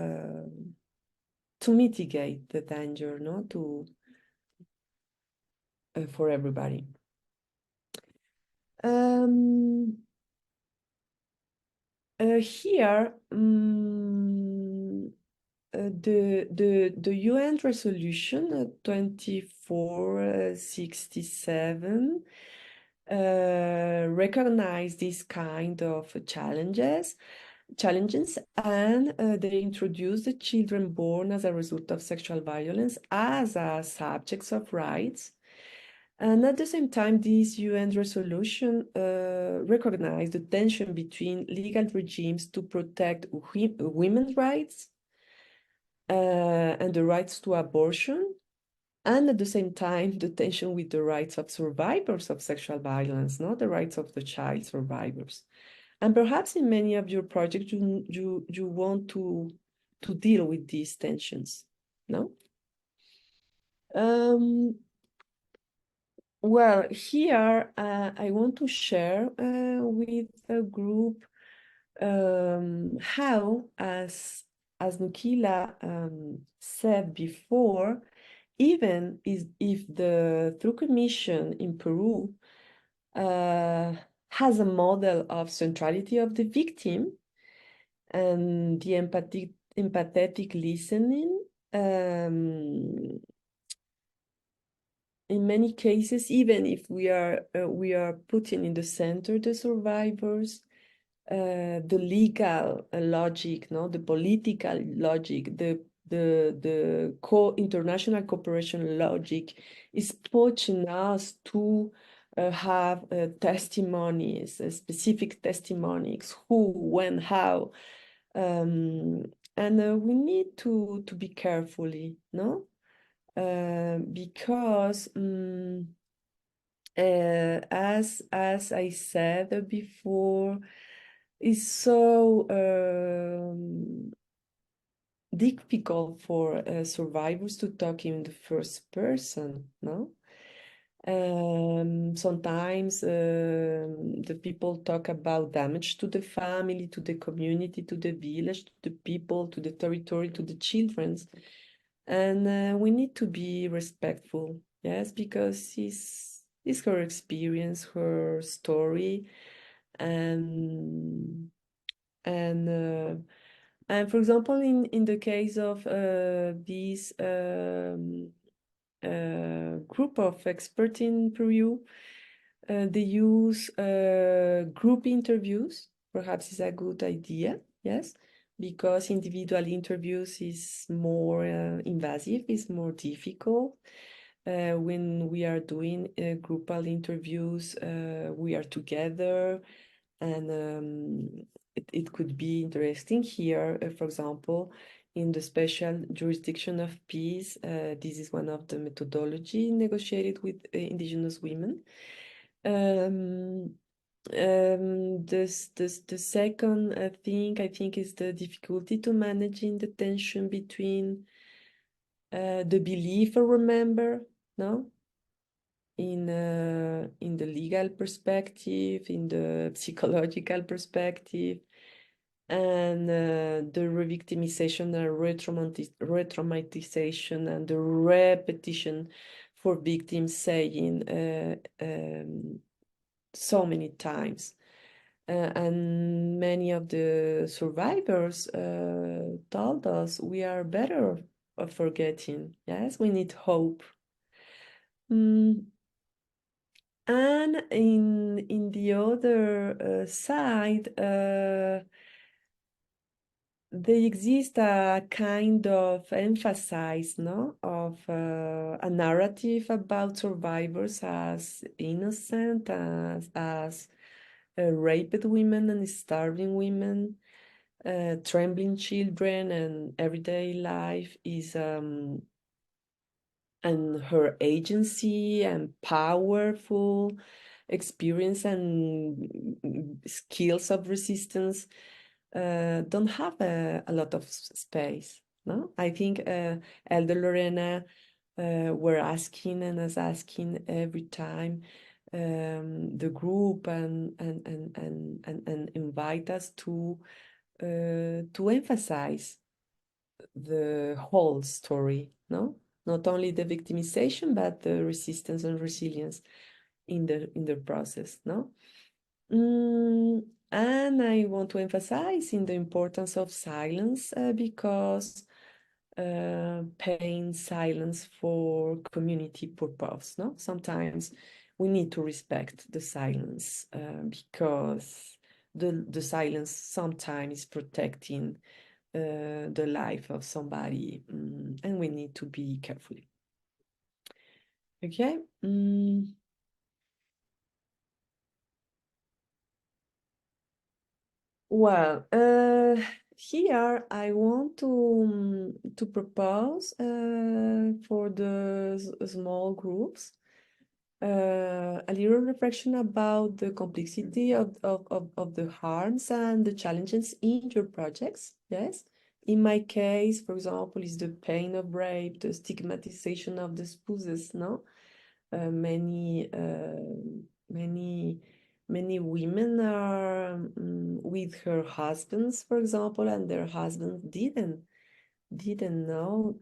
Speaker 1: mitigate the danger, no, for everybody. Here, the UN resolution 2467 recognize this kind of challenges, and they introduce the children born as a result of sexual violence as subjects of rights. And at the same time, this UN resolution recognized the tension between legal regimes to protect women's rights and the rights to abortion, and at the same time, the tension with the rights of survivors of sexual violence, not the rights of the child survivors. And perhaps in many of your projects, you want to deal with these tensions, no? Well, here I want to share with the group how, as Nukila said before, even if the Through Commission in Peru has a model of centrality of the victim and the empathetic listening, in many cases, even if we are putting in the center the survivors, the legal logic, no, the political logic, the international cooperation logic is pushing us to have testimonies, specific testimonies, who, when, how, and we need to be carefully, no. Because as I said before, it's so difficult for survivors to talk in the first person, no? Sometimes the people talk about damage to the family, to the community, to the village, to the people, to the territory, to the children. And we need to be respectful, yes, because it's her experience, her story, and for example, in the case of this group of experts in Peru, they use group interviews. Perhaps is a good idea, yes, because individual interviews is more invasive, is more difficult. When we are doing groupal interviews, we are together, and it could be interesting here, for example, in the special jurisdiction of peace. This is one of the methodology negotiated with Indigenous women. The second thing I think is the difficulty to managing the tension between the believer, remember, no? In the legal perspective, in the psychological perspective, and the re-victimization and re-traumatization and the repetition for victims saying so many times. And many of the survivors told us we are better of forgetting. Yes, we need hope. And in the other side, there exists a kind of emphasis, no, of a narrative about survivors as innocent, as raped women and starving women, trembling children, and everyday life is and her agency and powerful experience and skills of resistance don't have a lot of space. No, I think Elder Lorena were asking and is asking every time the group and invite us to emphasize the whole story, no? Not only the victimization, but the resistance and resilience in the process, no? And I want to emphasize in the importance of silence because pain silence for community purpose, no? Sometimes we need to respect the silence because the silence sometimes is protecting the life of somebody, and we need to be careful. Okay. Well, here I want to propose for the small groups a little reflection about the complexity of the harms and the challenges in your projects. Yes. In my case, for example, is the pain of rape, the stigmatization of the spouses, no? Many women are with her husbands, for example, and their husbands didn't know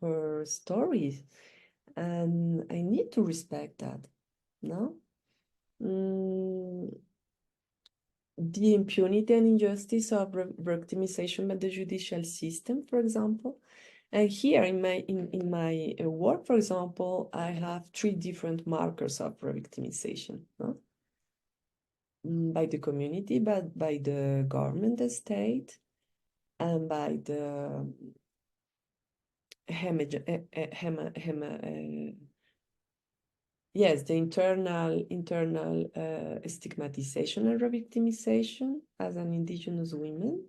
Speaker 1: her stories, and I need to respect that, no? The impunity and injustice of victimization by the judicial system, for example. And here in my work, for example, I have 3 different markers of victimization, no? By the community, but by the government, the state, and by the yes, the internal stigmatization and re-victimization as an indigenous woman,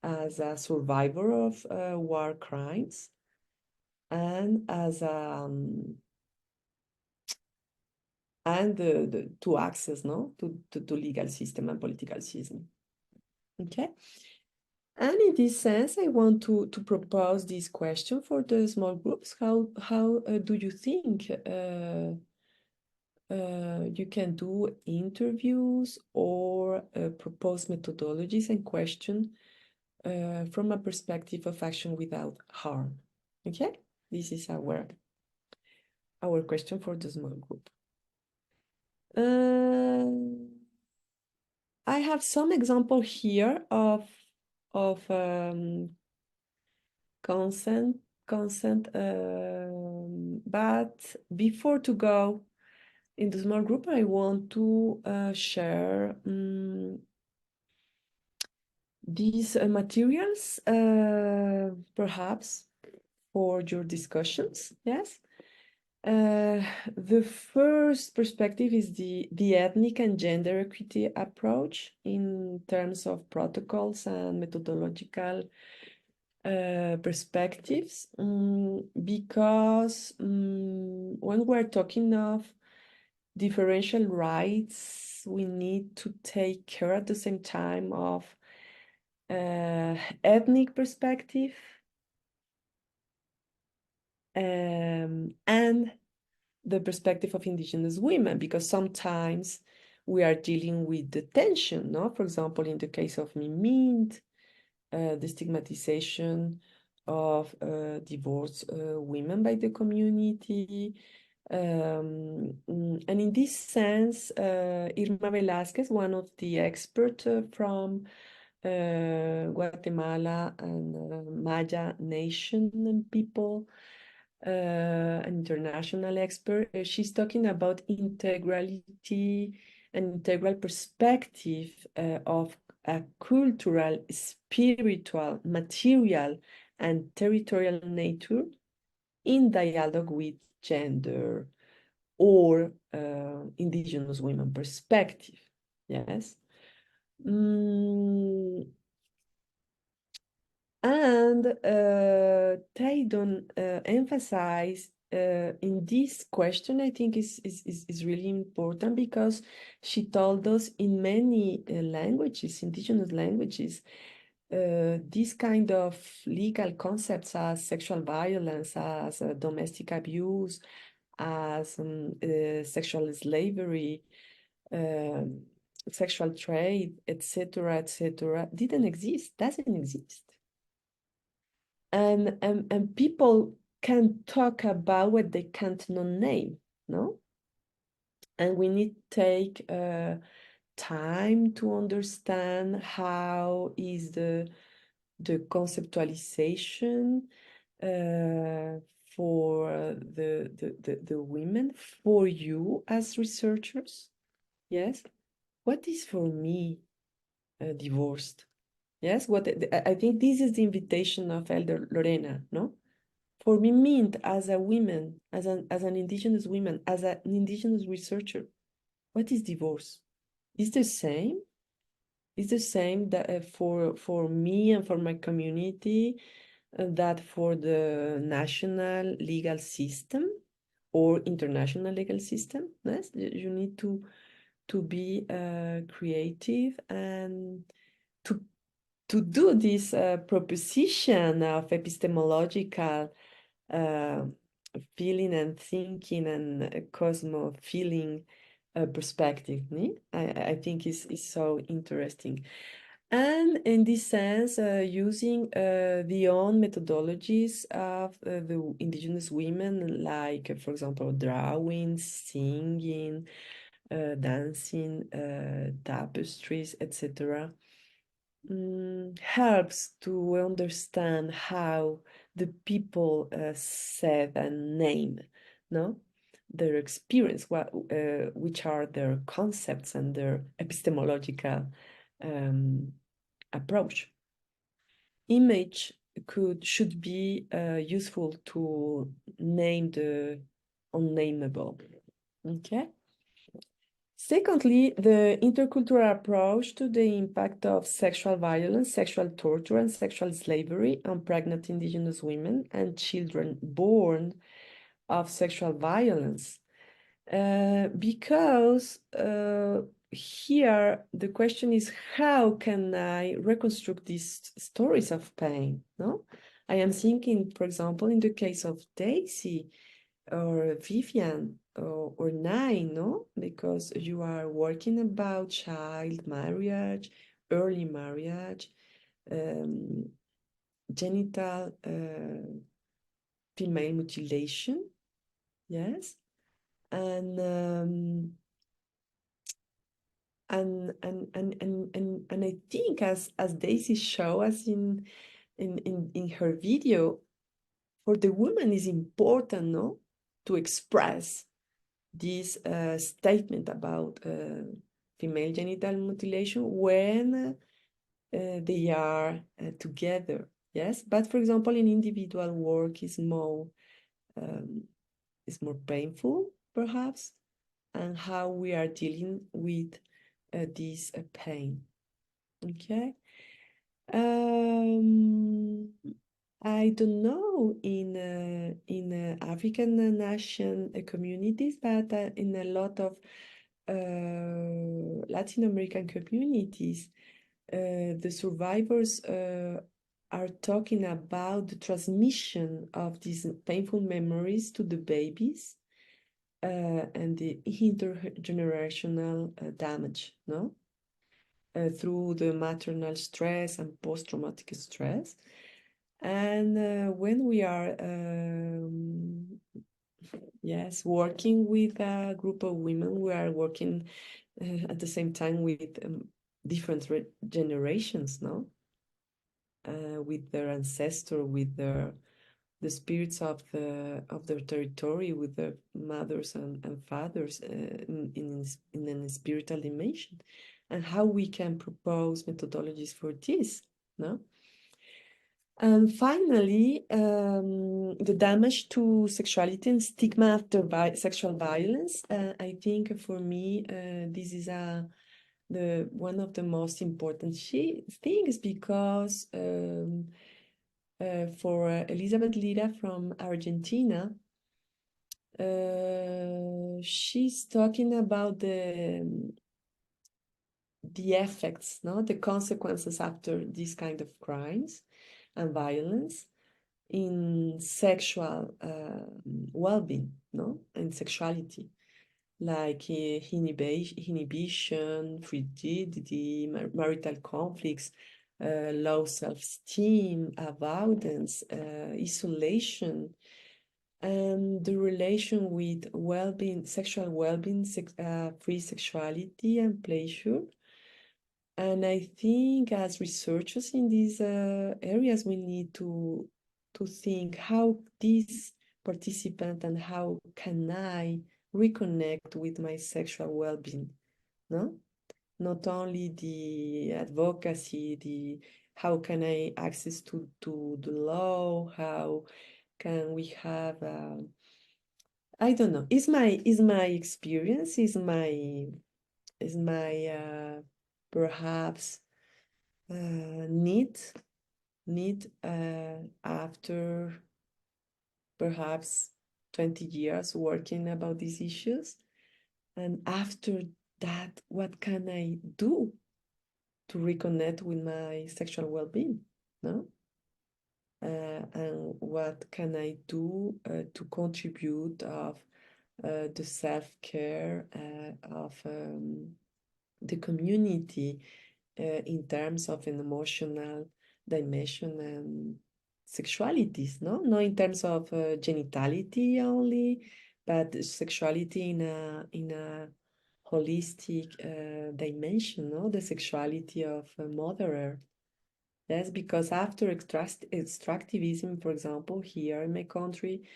Speaker 1: as a survivor of war crimes, and as and the to access, no, to legal system and political system. Okay. And in this sense, I want to propose this question for the small groups. How do you think you can do interviews or propose methodologies and question from a perspective of action without harm? Okay, this is our question for the small group. I have some example here of consent, but before to go in the small group, I want to share these materials, perhaps for your discussions. Yes. The first perspective is the ethnic and gender equity approach in terms of protocols and methodological perspectives, because when we're talking of differential rights, we need to take care at the same time of ethnic perspective and the perspective of indigenous women, because sometimes we are dealing with the tension, no? For example, in the case of Mimint, the stigmatization of divorced women by the community. And in this sense, Irma Velázquez, one of the experts from Guatemala and Maya nation and people, an international expert, she's talking about integrality and integral perspective of a cultural, spiritual, material, and territorial nature in dialogue with gender or indigenous women perspective. Yes. And Taidon emphasized in this question, I think is really important because she told us in many languages, indigenous languages, these kind of legal concepts as sexual violence, as domestic abuse, as sexual slavery, sexual trade, etc., didn't exist, doesn't exist. And people can talk about what they can't not name, no? And we need to take time to understand how is the conceptualization for the women, for you as researchers. Yes, what is for me divorced? Yes, what I think this is the invitation of Elder Lorena, no? For me, Mint as a woman, as an indigenous woman, as an indigenous researcher, what is divorce? It's the same. It's the same that for me and for my community that for the national legal system or international legal system. Yes, you need to be creative and to do this proposition of epistemological feeling and thinking and cosmo feeling perspective. I think is so interesting. And in this sense, using the own methodologies of the indigenous women, like, for example, drawing, singing, dancing, tapestries, etc., helps to understand how the people said and name, no, their experience, which are their concepts and their epistemological approach. Image should be useful to name the unnameable. Okay. Secondly, the intercultural approach to the impact of sexual violence, sexual torture, and sexual slavery on pregnant indigenous women and children born of sexual violence. Because here the question is, how can I reconstruct these stories of pain? No, I am thinking, for example, in the case of Daisy or Vivian or Nine, no, because you are working about child marriage, early marriage, genital female mutilation, yes. And I think as Daisy showed us in her video, for the woman is important, no, to express this statement about female genital mutilation when they are together, yes. But for example, in individual work is more painful, perhaps, and how we are dealing with this pain. Okay. I don't know in African nation communities, but in a lot of Latin American communities, the survivors are talking about the transmission of these painful memories to the babies and the intergenerational damage, no? Through the maternal stress and post-traumatic stress. And when we are, yes, working with a group of women, we are working at the same time with different generations, no? With their ancestor, with the spirits of their territory, with their mothers and fathers in a spiritual dimension, and how we can propose methodologies for this, no? And finally, the damage to sexuality and stigma after sexual violence. I think for me, this is one of the most important things, because for Elizabeth Lira from Argentina, she's talking about the effects, no, the consequences after these kind of crimes and violence in sexual well-being, no, and sexuality, like inhibition, frigidity, marital conflicts, low self-esteem, avoidance, isolation, and the relation with well-being, sexual well-being, free sexuality and pleasure. And I think as researchers in these areas, we need to think how this participant and how can I reconnect with my sexual well-being, no? Not only the advocacy, how can I access to the law, how can we have I don't know, is my experience, is my perhaps need after perhaps 20 years working about these issues, and after that, what can I do to reconnect with my sexual well-being, no? And what can I do to contribute of the self-care of the community in terms of an emotional dimension and sexualities, no? Not in terms of genitality only, but sexuality in a holistic dimension, no? The sexuality of Mother Earth. Yes, because after extractivism, for example, here in my country,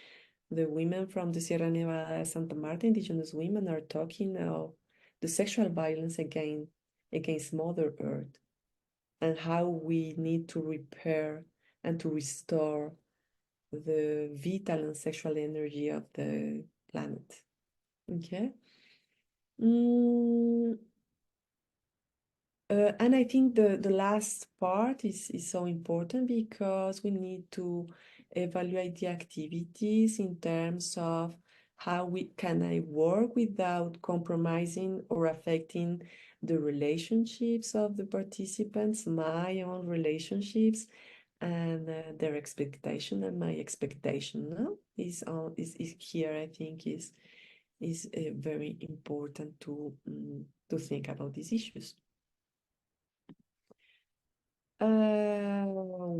Speaker 1: the women from the Sierra Nevada, Santa Marta, indigenous women are talking of the sexual violence against Mother Earth, and how we need to repair and to restore the vital and sexual energy of the planet. Okay. And I think the last part is so important, because we need to evaluate the activities in terms of how can I work without compromising or affecting the relationships of the participants, my own relationships, and their expectation and my expectation. No, is here. I think is very important to think about these issues.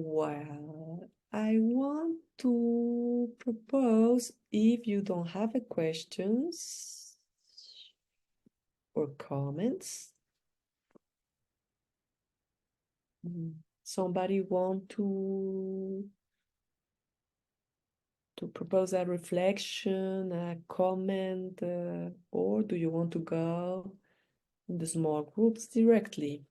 Speaker 1: Well, I want to propose, if you don't have a questions or comments, somebody want to propose a reflection, a comment, or do you want to go in the small groups directly?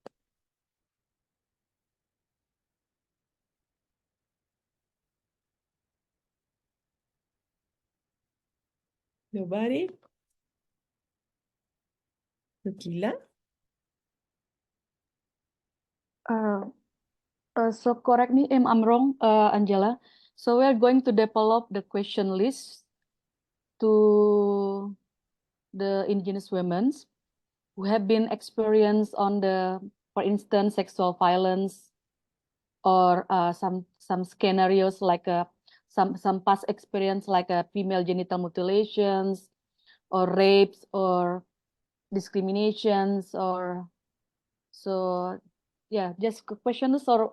Speaker 1: Nobody? Nukila?
Speaker 8: So correct me if I'm wrong, Angela. So we're going to develop the question list to the indigenous women who have been experienced on the, for instance, sexual violence, or some scenarios like some past experience like female genital mutilations, or rapes or discriminations or so yeah, just questions or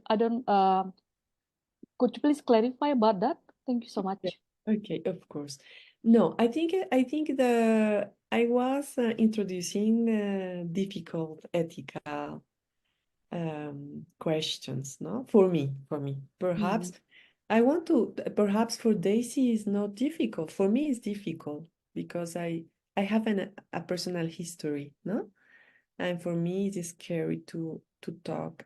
Speaker 8: I don't could you please clarify about that? Thank you so much.
Speaker 1: Okay, of course. No, I think I was introducing difficult ethical questions, no? For me. Perhaps I want to, perhaps for Daisy is not difficult. For me it's difficult because I have a personal history, no? And for me it is scary to talk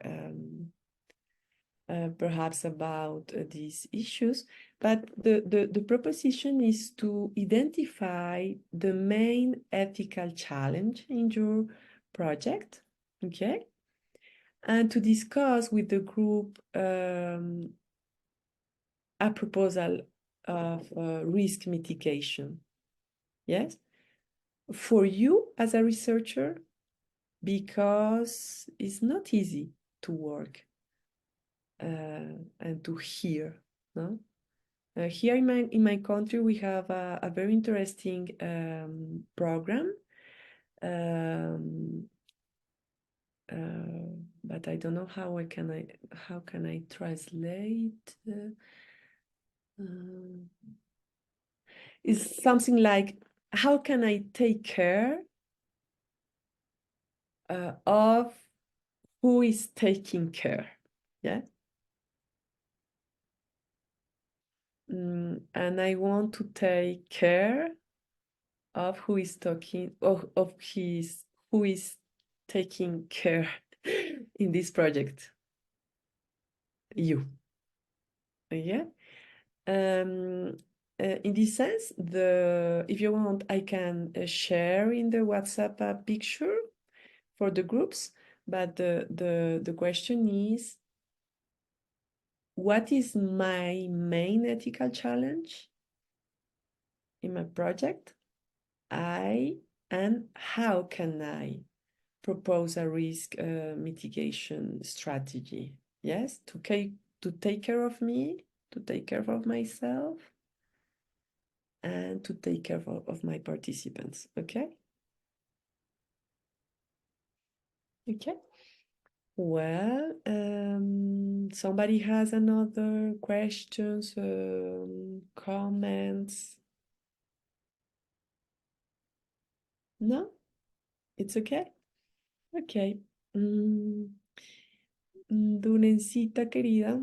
Speaker 1: perhaps about these issues, but the proposition is to identify the main ethical challenge in your project, okay? And to discuss with the group a proposal of risk mitigation, yes? For you as a researcher, because it's not easy to work and to hear, no? Here in my country, we have a very interesting program, but I don't know how can I translate. It's something like, how can I take care of who is taking care? Yeah. And I want to take care of who is talking of who is taking care in this project. You. Yeah. In this sense, if you want, I can share in the WhatsApp a picture for the groups, but the question is, what is my main ethical challenge in my project? And how can I propose a risk mitigation strategy? Yes, to take care of me, to take care of myself, and to take care of my participants. Okay. Okay. Well, somebody has another questions, comments? No? It's okay? Okay. Dunencita querida.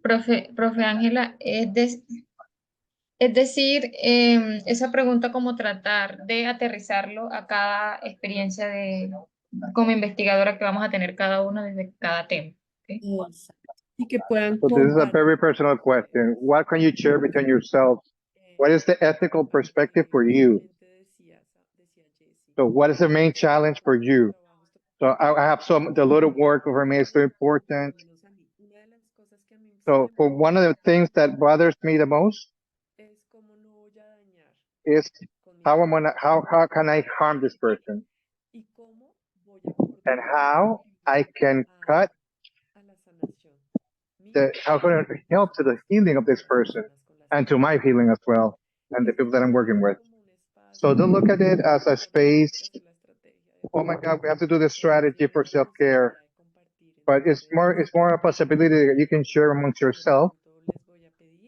Speaker 9: Profe Ángela, es decir, esa pregunta como tratar de aterrizarlo a cada experiencia como investigadora que vamos a tener cada uno desde cada tema. ¿Okay?
Speaker 1: Y que puedan
Speaker 10: So this is a
Speaker 1: compartir.
Speaker 10: very personal question. What can you share between yourselves? What is the ethical perspective for you? So what is the main challenge for you? So I have the load of work over me is so important. So for one of the things that bothers me the most is how can I harm this person? And how I can cut how can I help to the healing of this person and to my healing as well, and the people that I'm working with. So don't look at it as a space. Oh my God, we have to do this strategy for self-care. But it's more a possibility that you can share amongst yourself.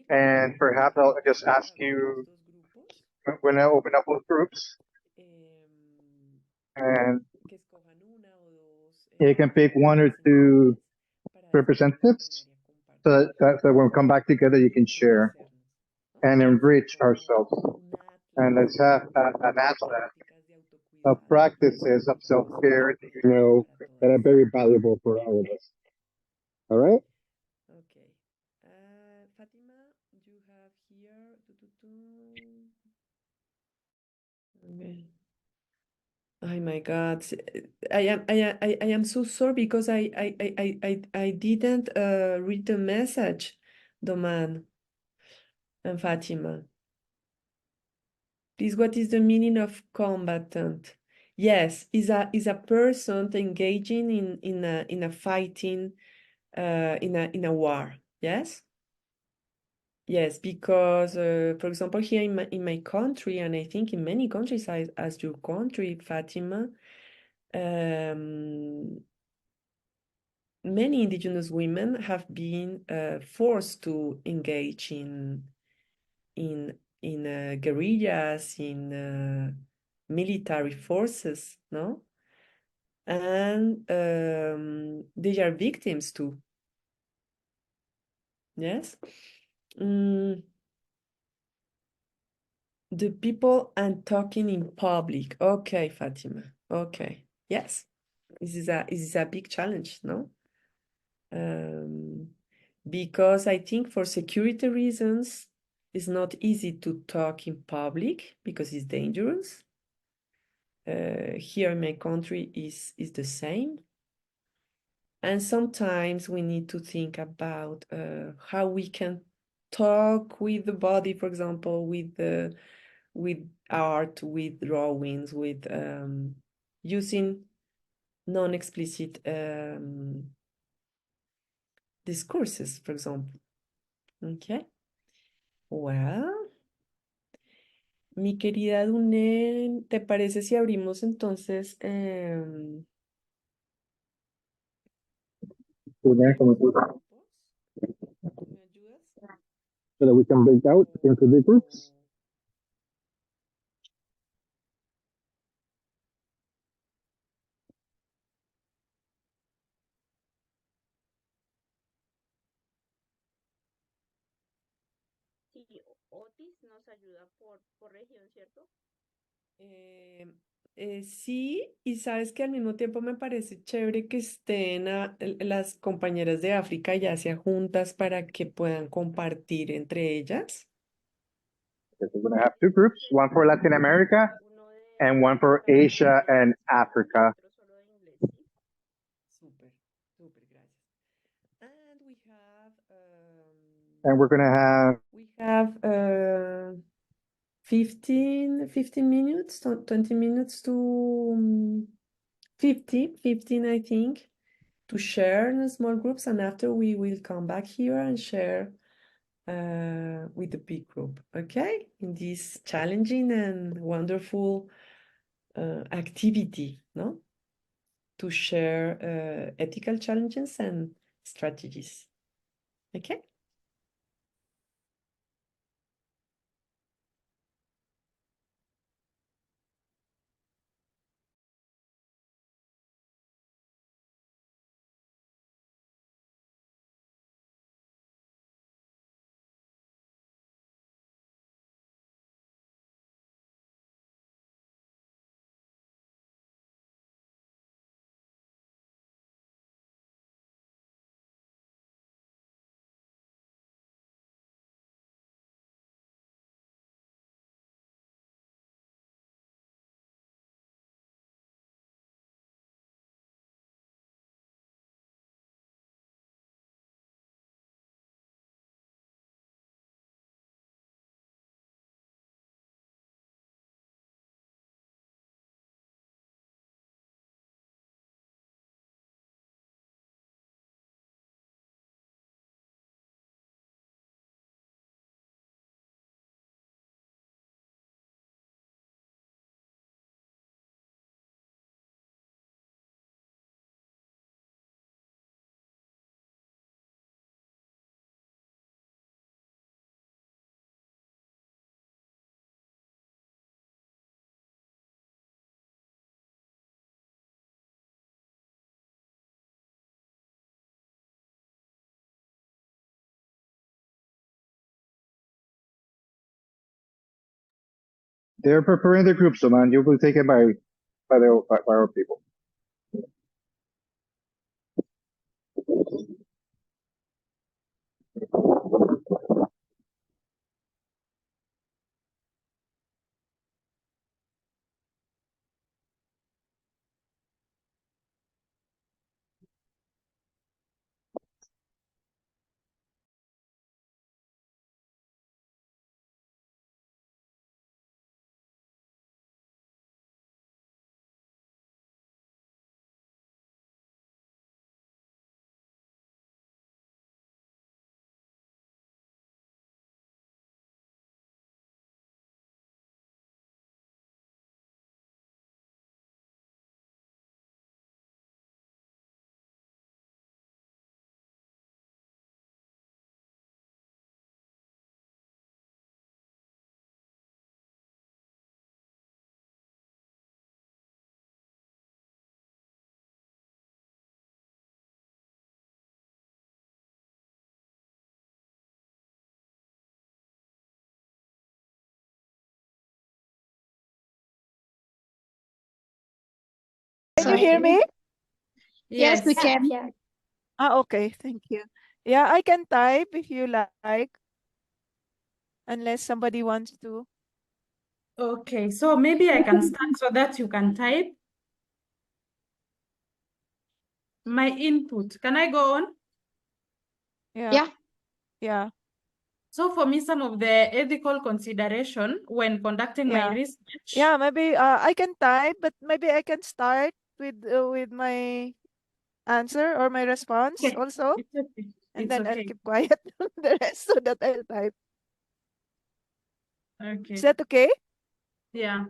Speaker 10: And perhaps I'll just ask you when I open up those groups, and you can pick one or two representatives, so that when we come back together, you can share and enrich ourselves. And let's have an aspect of practices of self-care, that are very valuable for all of us. All right?
Speaker 1: Okay. Fatima, you have here. Okay. Oh my God, I am so sorry because I didn't read the message, Doman and Fatima. Please, what is the meaning of combatant? Yes, is a person engaging in a fighting in a war. Yes. Yes, because for example, here in my country, and I think in many countries as your country, Fatima, many indigenous women have been forced to engage in guerrillas, in military forces, no? And they are victims too. Yes. The people and talking in public. Okay, Fatima. Okay. Yes. This is a big challenge, no? Because I think for security reasons, it's not easy to talk in public because it's dangerous. Here in my country is the same. And sometimes we need to think about how we can talk with the body, for example, with art, with drawings, with using non-explicit discourses, for example. Okay. Well, mi querida Dunen, ¿te parece si abrimos entonces ¿Me ayudas?
Speaker 10: So that we can break out into the groups.
Speaker 6: Sí, Otis nos ayuda por región, ¿cierto?
Speaker 1: Sí, y sabes que al mismo tiempo me parece chévere que estén las compañeras de África y Asia juntas para que puedan compartir entre ellas.
Speaker 10: Okay, so we're going to have two groups, one for Latin America and one for Asia and Africa.
Speaker 1: Súper, súper, gracias. And
Speaker 10: And we're going to have
Speaker 1: we have 15 minutes, 20 minutes to 15, I think, to share in small groups, and after we will come back here and share with the big group, okay? In this challenging and wonderful activity, no? To share ethical challenges and strategies, okay?
Speaker 10: they're preparing the group, so man, you'll be taken by our people.
Speaker 11: Can you hear me?
Speaker 4: Yes, we can.
Speaker 11: Okay, thank you. Yeah, I can type if you like, unless somebody wants to.
Speaker 2: Okay, so maybe I can start so that you can type. My input. Can I go on?
Speaker 11: Yeah. Yeah.
Speaker 2: So for me, some of the ethical consideration when conducting my
Speaker 11: Yeah.
Speaker 2: research.
Speaker 11: Yeah, maybe I can type, but maybe I can start with my answer or my response
Speaker 2: Okay,
Speaker 11: also,
Speaker 2: it's okay.
Speaker 11: and
Speaker 2: It's
Speaker 11: then I'll
Speaker 2: okay.
Speaker 11: keep quiet the rest so that I'll type.
Speaker 2: Okay.
Speaker 11: Is that okay?
Speaker 2: Yeah.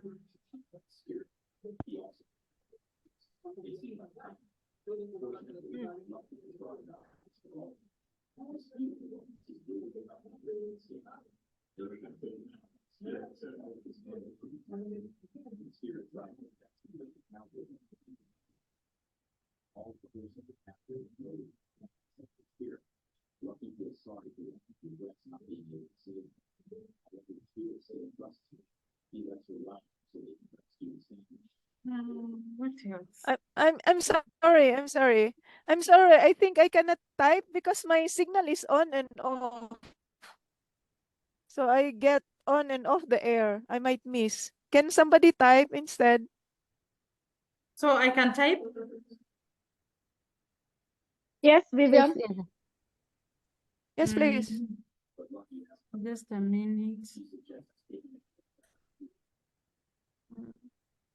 Speaker 2: What else?
Speaker 11: I'm sorry. I'm sorry. I'm sorry. I think I cannot type because my signal is on and off. So I get on and off the air. I might miss. Can somebody type instead?
Speaker 2: So I can type?
Speaker 4: Yes, Vivian.
Speaker 11: Yes, please.
Speaker 2: Just a minute.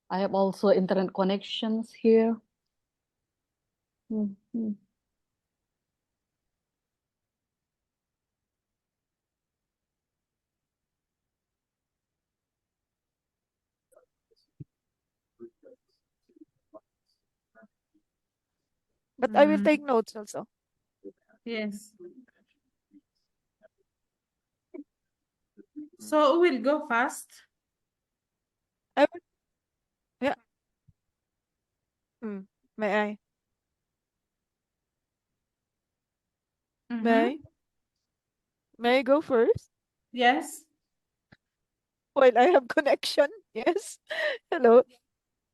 Speaker 8: I have also internet connections here.
Speaker 11: But I will take notes also.
Speaker 2: Yes. So who will go first?
Speaker 11: Yeah. May I? May I go first?
Speaker 2: Yes.
Speaker 11: While I have connection. Yes. Hello.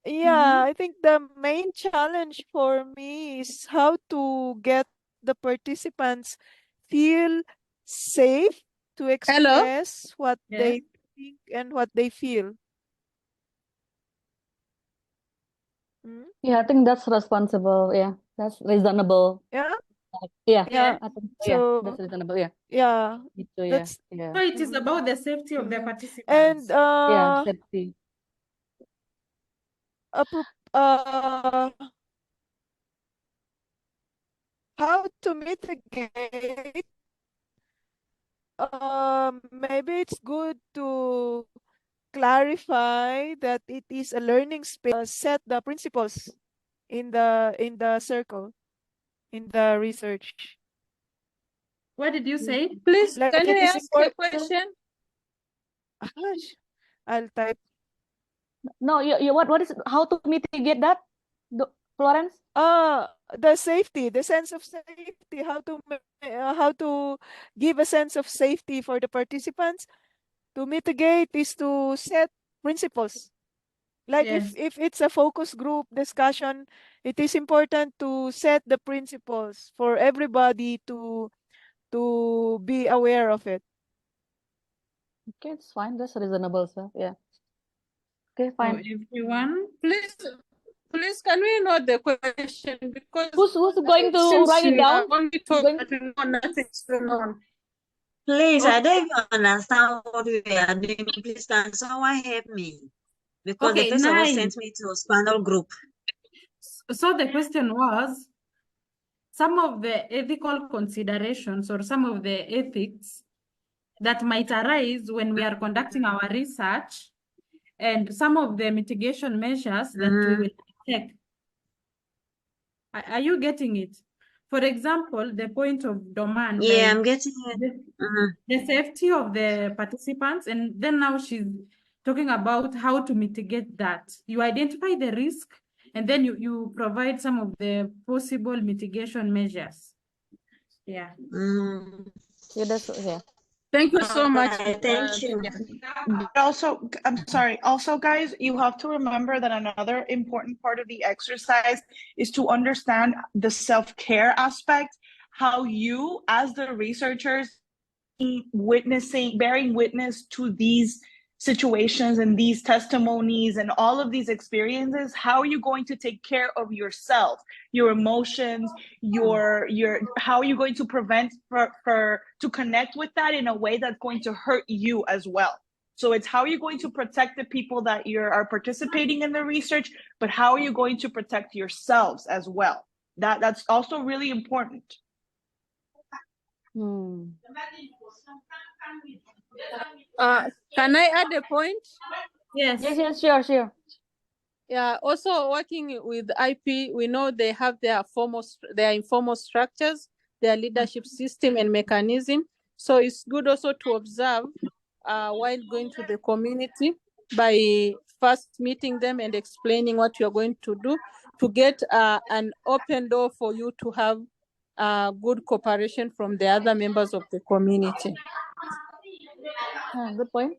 Speaker 11: Yeah, I think the main challenge for me is how to get the participants feel safe to express what they think and what they feel.
Speaker 8: Yeah, I think that's responsible. Yeah, that's reasonable.
Speaker 11: Yeah.
Speaker 8: Yeah.
Speaker 11: Yeah.
Speaker 8: I think so. Yeah,
Speaker 11: So
Speaker 8: that's reasonable. Yeah.
Speaker 11: yeah,
Speaker 8: Gitu, yeah.
Speaker 11: that's
Speaker 8: Yeah.
Speaker 2: So it is about the safety of the
Speaker 11: and
Speaker 2: participants.
Speaker 8: Yeah, safety.
Speaker 11: How to mitigate? Maybe it's good to clarify that it is a learning space. Set the principles in the circle, in the research.
Speaker 2: What did you say?
Speaker 6: Please,
Speaker 11: Like
Speaker 6: can
Speaker 11: it
Speaker 6: I
Speaker 11: is
Speaker 6: ask a
Speaker 11: important.
Speaker 6: question?
Speaker 11: I'll type.
Speaker 8: No, what is how to mitigate that, Florence?
Speaker 11: The safety, the sense of safety. How to give a sense of safety for the participants. To mitigate is to set principles. Like if it's a focus group discussion, it is important to set the principles for everybody to be aware of it.
Speaker 8: Okay, it's fine. That's reasonable, sir. Yeah. Okay,
Speaker 2: So
Speaker 8: fine.
Speaker 2: everyone,
Speaker 6: Please, can we know the question? Because
Speaker 8: Who's going to
Speaker 6: since
Speaker 8: write it
Speaker 6: we
Speaker 8: down?
Speaker 6: are only told that we know nothing is going on.
Speaker 12: Please, I don't even understand what we are doing. Please, can someone help me? Because the first of all sent me to a panel group.
Speaker 2: So the question was, some of the ethical considerations or some of the ethics that might arise when we are conducting our research and some of the mitigation measures that we will take. Are you getting it? For example, the point of demand.
Speaker 12: Yeah,
Speaker 2: like
Speaker 12: I'm getting it.
Speaker 2: the safety of the participants, and then now she's talking about how to mitigate that. You identify the risk, and then you provide some of the possible mitigation measures. Yeah.
Speaker 8: Yeah, that's yeah.
Speaker 2: Thank you so much.
Speaker 12: Thank you.
Speaker 3: But also, I'm sorry, also, guys, you have to remember that another important part of the exercise is to understand the self-care aspect, how you, as the researchers, bearing witness to these situations and these testimonies and all of these experiences. How are you going to take care of yourself, your emotions, your how are you going to prevent to connect with that in a way that's going to hurt you as well? So it's how you're going to protect the people that are participating in the research, but how are you going to protect yourselves as well? That's also really important.
Speaker 13: Can I add a point?
Speaker 2: Yes.
Speaker 8: Yes, sure.
Speaker 13: Yeah, also working with IP, we know they have their informal structures, their leadership system and mechanism. So it's good also to observe while going to the community by first meeting them and explaining what you're going to do to get an open door for you to have good cooperation from the other members of the community.
Speaker 8: Good point.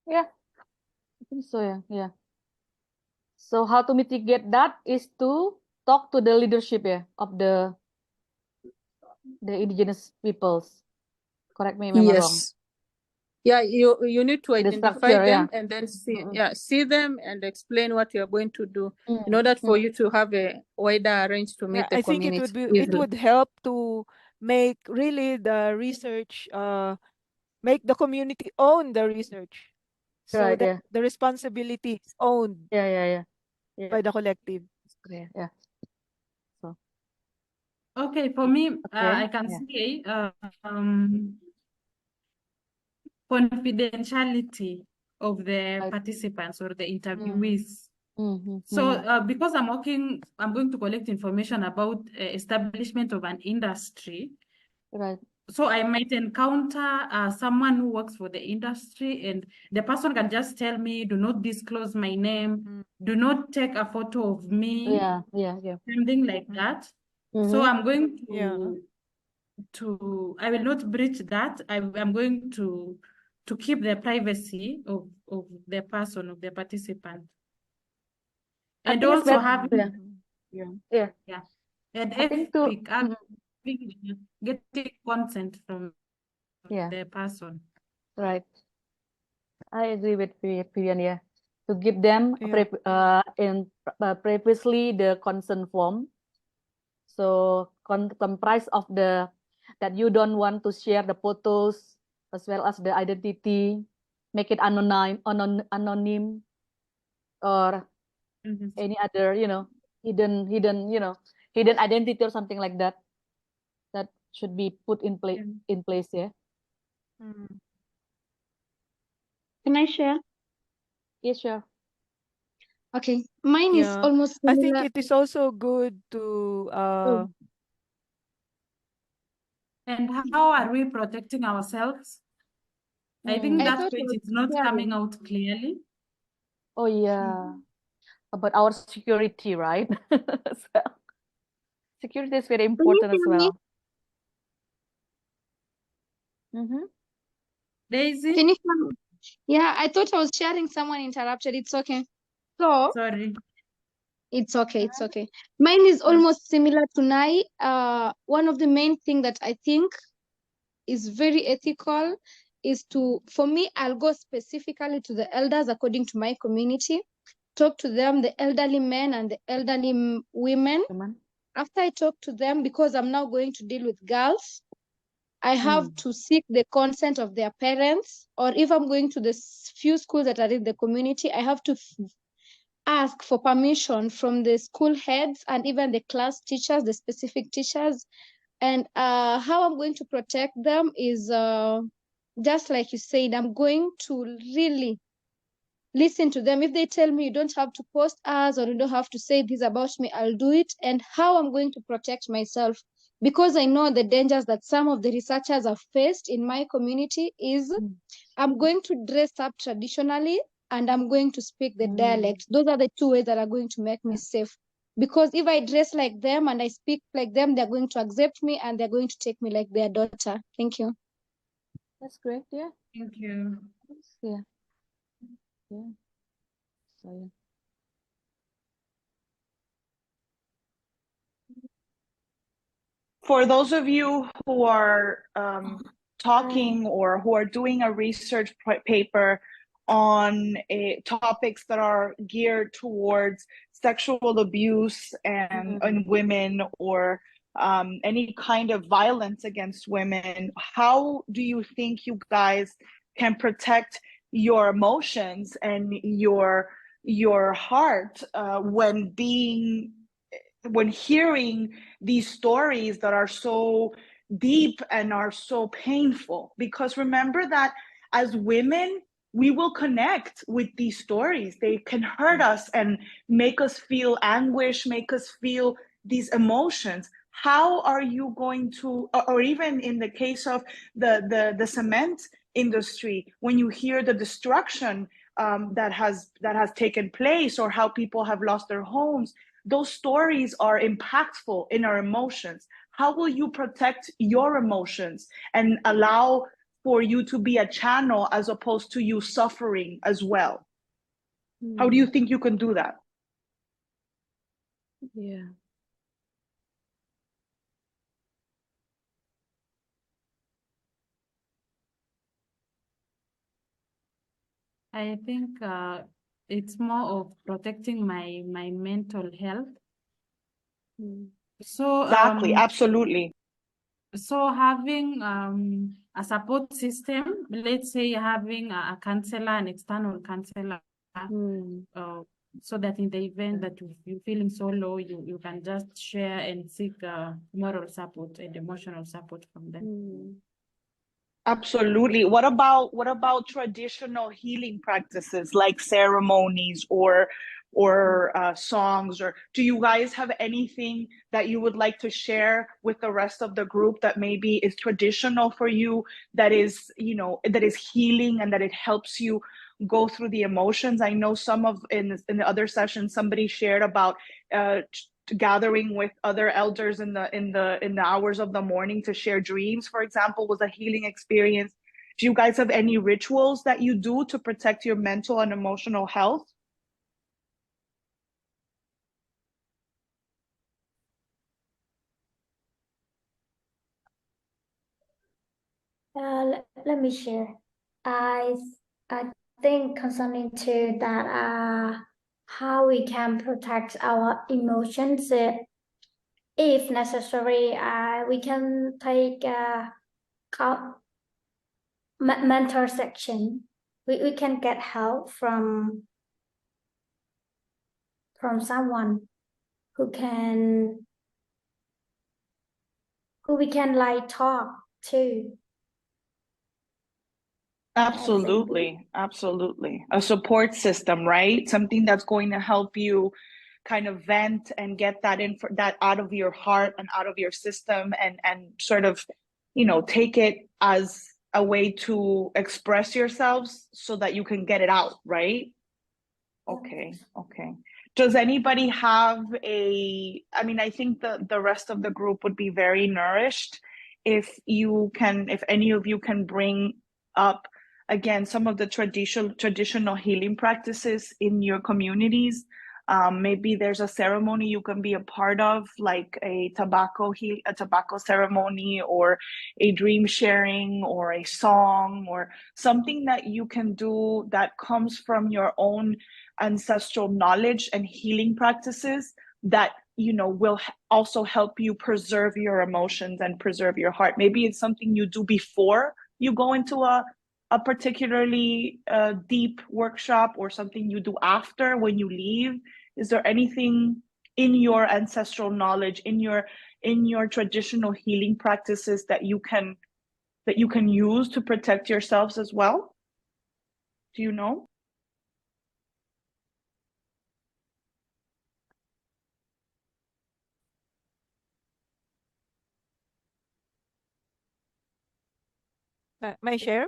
Speaker 8: Yeah. I think so. Yeah. So how to mitigate that is to talk to the leadership of the indigenous peoples. Correct me if I'm wrong.
Speaker 13: Yeah, you need to identify
Speaker 8: structure,
Speaker 13: them and then see them and explain what you are going to do in order for you to have a wider range to meet the
Speaker 11: I think
Speaker 13: community.
Speaker 11: it would help to make really the research make the community own the research, so
Speaker 8: Right,
Speaker 11: that the responsibility is owned by the collective.
Speaker 8: Yeah. So
Speaker 2: Okay, for me, I can say confidentiality of the participants or the interviewees. So because I'm going to collect information about establishment of an industry.
Speaker 8: Right.
Speaker 2: So I might encounter someone who works for the industry, and the person can just tell me, do not disclose my name, do not take a photo of me, something like that. So I'm going I will not breach that. I'm going to keep the privacy of the person, of the participant. And also have and getting consent from the person.
Speaker 8: Right. I agree with Vivian. To give them previously the consent form. So comprise of that you don't want to share the photos as well as the identity, make it anonymous or any other hidden identity or something like that. That should be put in place.
Speaker 4: Can I share?
Speaker 8: Yes, sure.
Speaker 4: Okay, mine is almost
Speaker 11: I think
Speaker 4: similar.
Speaker 11: it is also good to
Speaker 2: And how are we protecting ourselves? I think that point is not coming out clearly.
Speaker 8: Oh yeah, about our security, right? So, security is very important as well.
Speaker 2: Daisy?
Speaker 4: Can you hear me? Yeah, I thought I was sharing. Someone interrupted. It's okay. So
Speaker 2: sorry.
Speaker 4: It's okay. Mine is almost similar to Nai. One of the main thing that I think is very ethical is for me, I'll go specifically to the elders according to my community, talk to them, the elderly men and the elderly women. After I talk to them, because I'm now going to deal with girls, I have to seek the consent of their parents, or if I'm going to the few schools that are in the community, I have to ask for permission from the school heads and even the class teachers, the specific teachers. And how I'm going to protect them is just like you said, I'm going to really listen to them. If they tell me you don't have to post us or you don't have to say this about me, I'll do it. And how I'm going to protect myself, because I know the dangers that some of the researchers have faced in my community, is I'm going to dress up traditionally and I'm going to speak the dialect. Those are the two ways that are going to make me safe. Because if I dress like them and I speak like them, they're going to accept me and they're going to take me like their daughter. Thank you.
Speaker 8: That's great. Yeah.
Speaker 2: Thank you.
Speaker 8: Yeah. Yeah. So yeah.
Speaker 3: For those of you who are talking or who are doing a research paper on topics that are geared towards sexual abuse and women, or any kind of violence against women, how do you think you guys can protect your emotions and your heart when hearing these stories that are so deep and are so painful? Because remember that as women, we will connect with these stories. They can hurt us and make us feel anguish, make us feel these emotions. How are you going to, or even in the case of the cement industry, when you hear the destruction that has taken place, or how people have lost their homes, those stories are impactful in our emotions. How will you protect your emotions and allow for you to be a channel as opposed to you suffering as well? How do you think you can do that?
Speaker 8: Yeah.
Speaker 2: I think it's more of protecting my mental health. So
Speaker 3: Exactly, absolutely.
Speaker 2: So having a support system, let's say having a counselor, an external counselor, so that in the event that you're feeling so low, you can just share and seek moral support and emotional support from them.
Speaker 3: Absolutely. What about traditional healing practices like ceremonies or songs? Or do you guys have anything that you would like to share with the rest of the group that maybe is traditional for you, that is, that is healing and that it helps you go through the emotions? I know in the other session, somebody shared about gathering with other elders in the hours of the morning to share dreams, for example, was a healing experience. Do you guys have any rituals that you do to protect your mental and emotional health?
Speaker 14: Let me share. I I think concerning to that how we can protect our emotions, if necessary, we can take mentor section. We can get help from someone who we can like talk to.
Speaker 3: Absolutely, absolutely. A support system, right? Something that's going to help you kind of vent and get that out of your heart and out of your system, and sort of, take it as a way to express yourselves so that you can get it out, right? Okay. Does anybody have I think the rest of the group would be very nourished if any of you can bring up again some of the traditional healing practices in your communities. Maybe there's a ceremony you can be a part of, like a tobacco ceremony, or a dream sharing, or a song, or something that you can do that comes from your own ancestral knowledge and healing practices that will also help you preserve your emotions and preserve your heart. Maybe it's something you do before you go into a particularly deep workshop, or something you do after when you leave. Is there anything in your ancestral knowledge, in your traditional healing practices that you can use to protect yourselves as well? Do you know?
Speaker 11: May I share?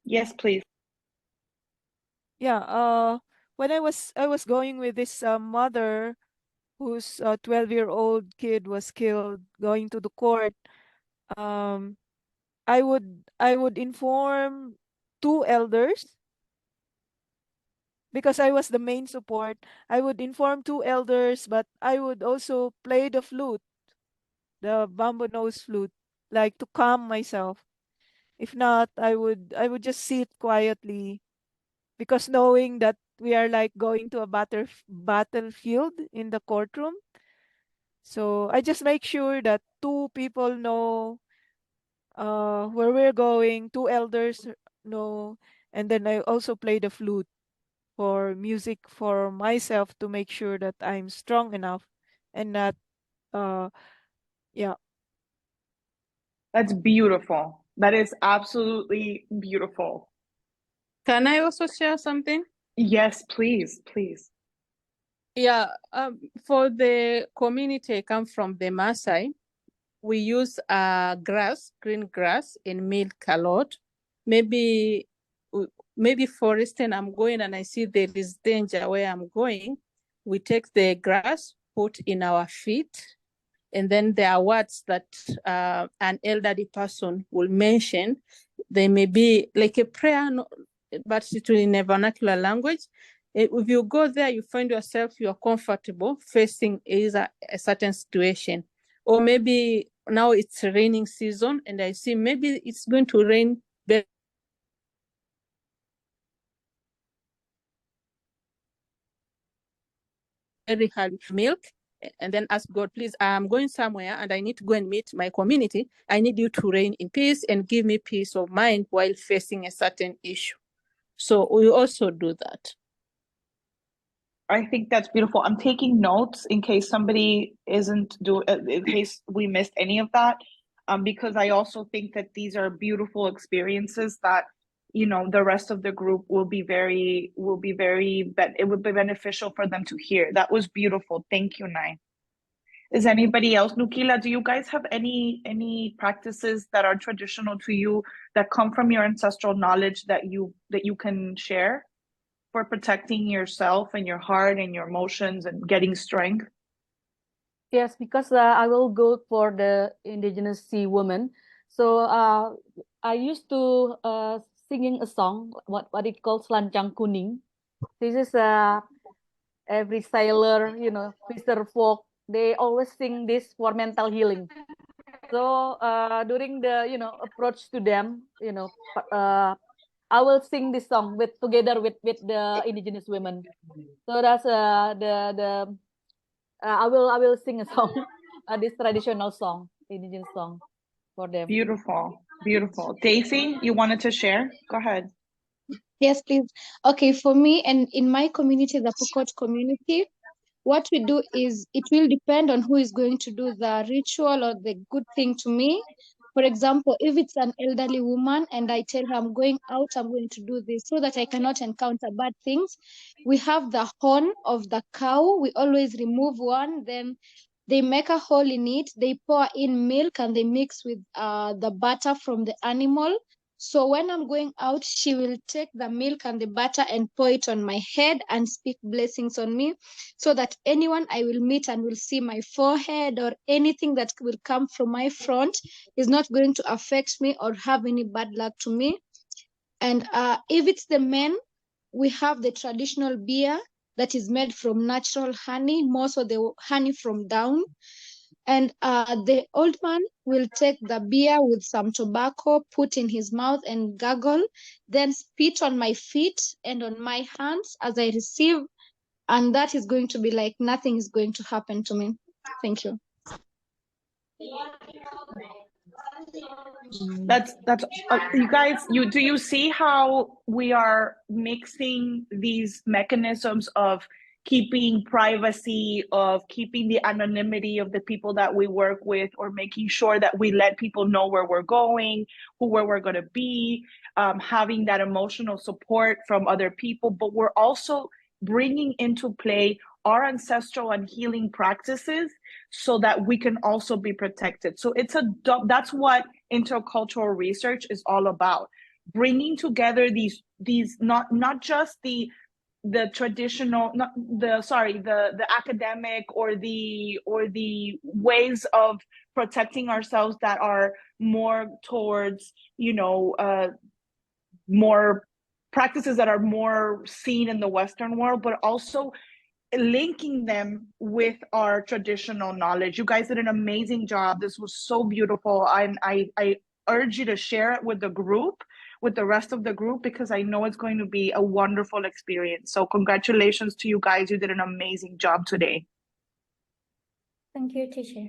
Speaker 3: Yes, please.
Speaker 11: Yeah, when I was going with this mother whose 12-year-old kid was killed, going to the court. Um, I would inform two elders because I was the main support. I would inform two elders, but I would also play the flute, the bamboo nose flute, like to calm myself. If not, I would just sit quietly because knowing that we are like going to a battlefield in the courtroom. So I just make sure that two people know where we're going, two elders know, and then I also play the flute for music for myself to make sure that I'm strong enough and not yeah.
Speaker 3: That's beautiful. That is absolutely beautiful.
Speaker 13: Can I also share something?
Speaker 3: Yes, please, please.
Speaker 13: Yeah, for the community I come from, the Maasai, we use grass, green grass, in milk a lot. Maybe, for instance, I'm going and I see there is danger where I'm going. We take the grass, put in our feet, and then there are words that an elderly person will mention. They may be like a prayer, but it's in a vernacular language. If you go there, you find yourself, you're comfortable facing either a certain situation. Or maybe now it's raining season and I see maybe it's going to rain very hard milk, and then ask God, please, I'm going somewhere and I need to go and meet my community. I need you to reign in peace and give me peace of mind while facing a certain issue. So we also do that.
Speaker 3: I think that's beautiful. I'm taking notes in case somebody isn't in case we missed any of that, because I also think that these are beautiful experiences that, you know, the rest of the group it would be beneficial for them to hear. That was beautiful. Thank you, Nai. Is anybody else? Nukila, do you guys have any practices that are traditional to you that come from your ancestral knowledge that you can share for protecting yourself and your heart and your emotions and getting strength?
Speaker 8: Yes, because I will go for the Indigenous Sea woman. So I used to singing a song, what it calls Lancang Kuning. This is every sailor, you know, fisher folk, they always sing this for mental healing. So during the, you know, approach to them, you know, I will sing this song together with the Indigenous women. So that's the I will sing a song, this traditional song, Indigenous song for them.
Speaker 3: Beautiful, beautiful. Daisy, you wanted to share? Go ahead.
Speaker 4: Yes, please. Okay, for me and in my community, the Pokot community, what we do is it will depend on who is going to do the ritual or the good thing to me. For example, if it's an elderly woman and I tell her I'm going out, I'm going to do this so that I cannot encounter bad things, we have the horn of the cow. We always remove one, then they make a hole in it, they pour in milk and they mix with the butter from the animal. So when I'm going out, she will take the milk and the butter and pour it on my head and speak blessings on me, so that anyone I will meet and will see my forehead or anything that will come from my front is not going to affect me or have any bad luck to me. And if it's the men, we have the traditional beer that is made from natural honey, most of the honey from down. And the old man will take the beer with some tobacco, put in his mouth and gargle, then spit on my feet and on my hands as I receive. And that is going to be like nothing is going to happen to me. Thank you.
Speaker 3: That's you guys, do you see how we are mixing these mechanisms of keeping privacy, of keeping the anonymity of the people that we work with, or making sure that we let people know where we're going, where we're going to be, having that emotional support from other people, but we're also bringing into play our ancestral and healing practices so that we can also be protected. So that's what intercultural research is all about, bringing together these not just the the traditional, not the, sorry, the academic or the ways of protecting ourselves that are more towards, you know, more practices that are more seen in the Western world, but also linking them with our traditional knowledge. You guys did an amazing job. This was so beautiful. I urge you to share it with the group, with the rest of the group, because I know it's going to be a wonderful experience. So congratulations to you guys. You did an amazing job today.
Speaker 14: Thank you, teacher.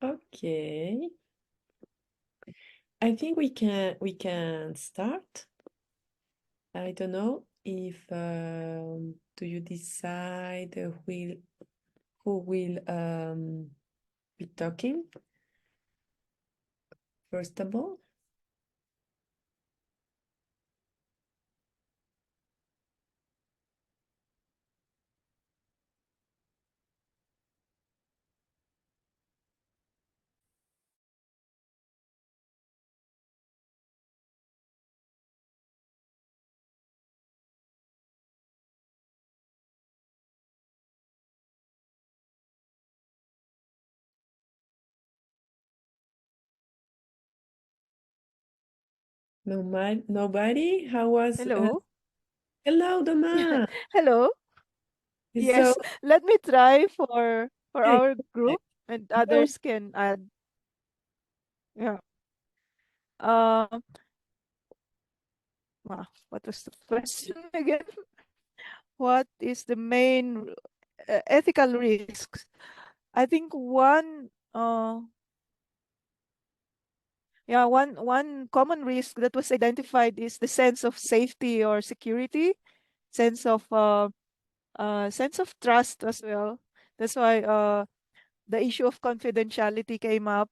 Speaker 1: Okay. I think we can start. I don't know if do you decide who will be talking first of all? Nobody? How was
Speaker 11: Hello?
Speaker 1: hello, Doma.
Speaker 11: Hello?
Speaker 1: It's
Speaker 11: Yes,
Speaker 1: so
Speaker 11: let me try for
Speaker 1: hey,
Speaker 11: our group and
Speaker 1: hello.
Speaker 11: others can add. Yeah. Uh, what was the question again? What is the main ethical risks? I think one common risk that was identified is the sense of safety or security, sense of sense of trust as well. That's why the issue of confidentiality came up.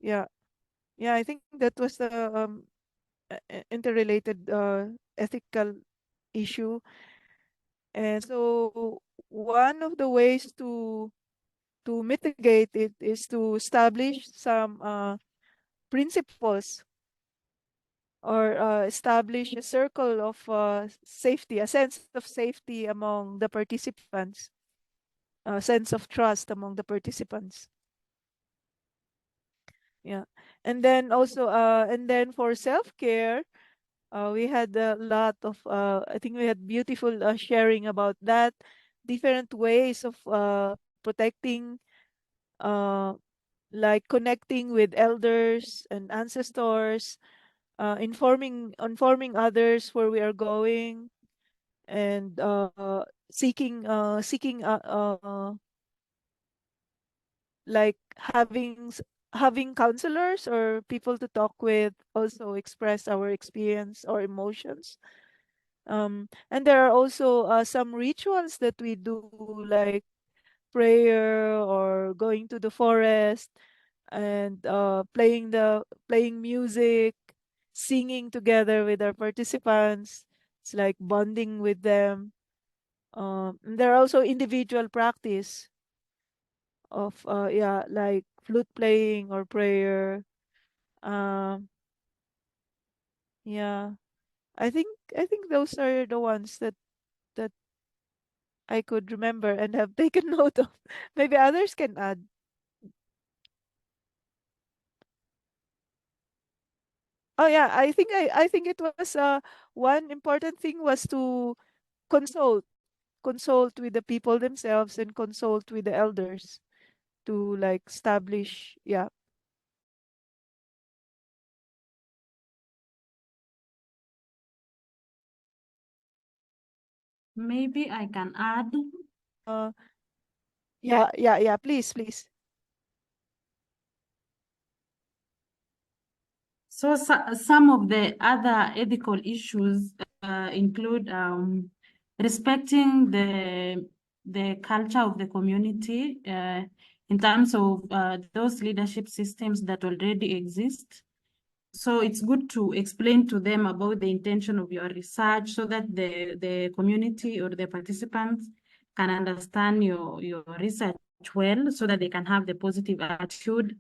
Speaker 11: Yeah. Yeah, I think that was the interrelated ethical issue. And so one of the ways to mitigate it is to establish some principles or establish a circle of safety, a sense of safety among the participants, a sense of trust among the participants. Yeah. And then also, and then for self-care, we had a lot of, I think we had beautiful sharing about that, different ways of protecting, uh, like connecting with elders and ancestors, informing others where we are going, and seeking like having counselors or people to talk with, also express our experience or emotions. And there are also some rituals that we do, like prayer or going to the forest and playing music, singing together with our participants. It's like bonding with them. And there are also individual practice of yeah, like flute playing or prayer. Um, yeah, I think those are the ones that I could remember and have taken note of. Maybe others can add. Oh yeah, I think it was one important thing was to consult consult with the people themselves and consult with the elders to like establish, yeah.
Speaker 2: Maybe I can add.
Speaker 11: Yeah, please.
Speaker 2: So, some of the other ethical issues include respecting the culture of the community in terms of those leadership systems that already exist. So it's good to explain to them about the intention of your research so that the community or the participants can understand your research well so that they can have the positive attitude.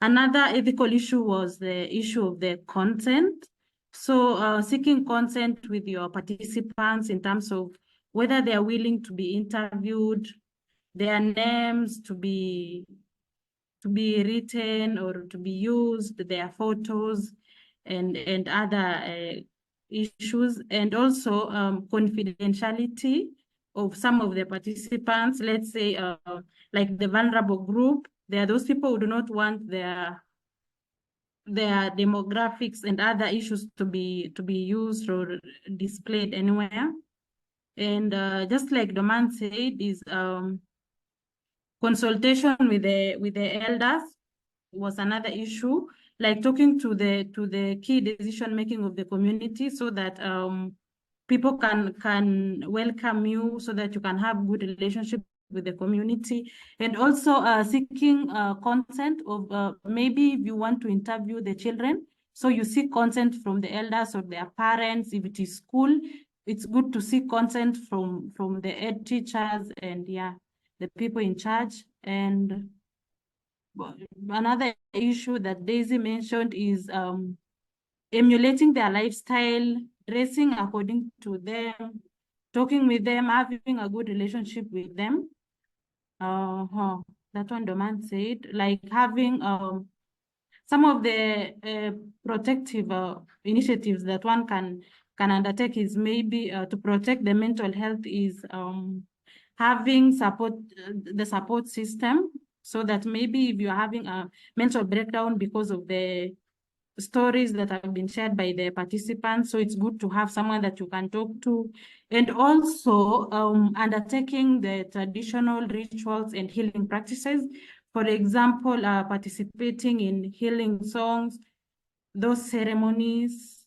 Speaker 2: Another ethical issue was the issue of the consent. So seeking consent with your participants in terms of whether they are willing to be interviewed, their names to be written or to be used, their photos, and other issues, and also confidentiality of some of the participants. Let's say like the vulnerable group, there are those people who do not want their demographics and other issues to be used or displayed anywhere. And just like the man said, is consultation with the elders was another issue, like talking to the key decision making of the community so that people can welcome you, so that you can have good relationship with the community. And also seeking consent of maybe if you want to interview the children, so you seek consent from the elders or their parents. If it is school, it's good to seek consent from the head teachers and the people in charge. And another issue that Daisy mentioned is emulating their lifestyle, dressing according to them, talking with them, having a good relationship with them. That one the man said, like having some of the protective initiatives that one can undertake is maybe to protect the mental health is having support, the support system, so that maybe if you're having a mental breakdown because of the stories that have been shared by the participants, so it's good to have someone that you can talk to. And also undertaking the traditional rituals and healing practices. For example, participating in healing songs, those ceremonies.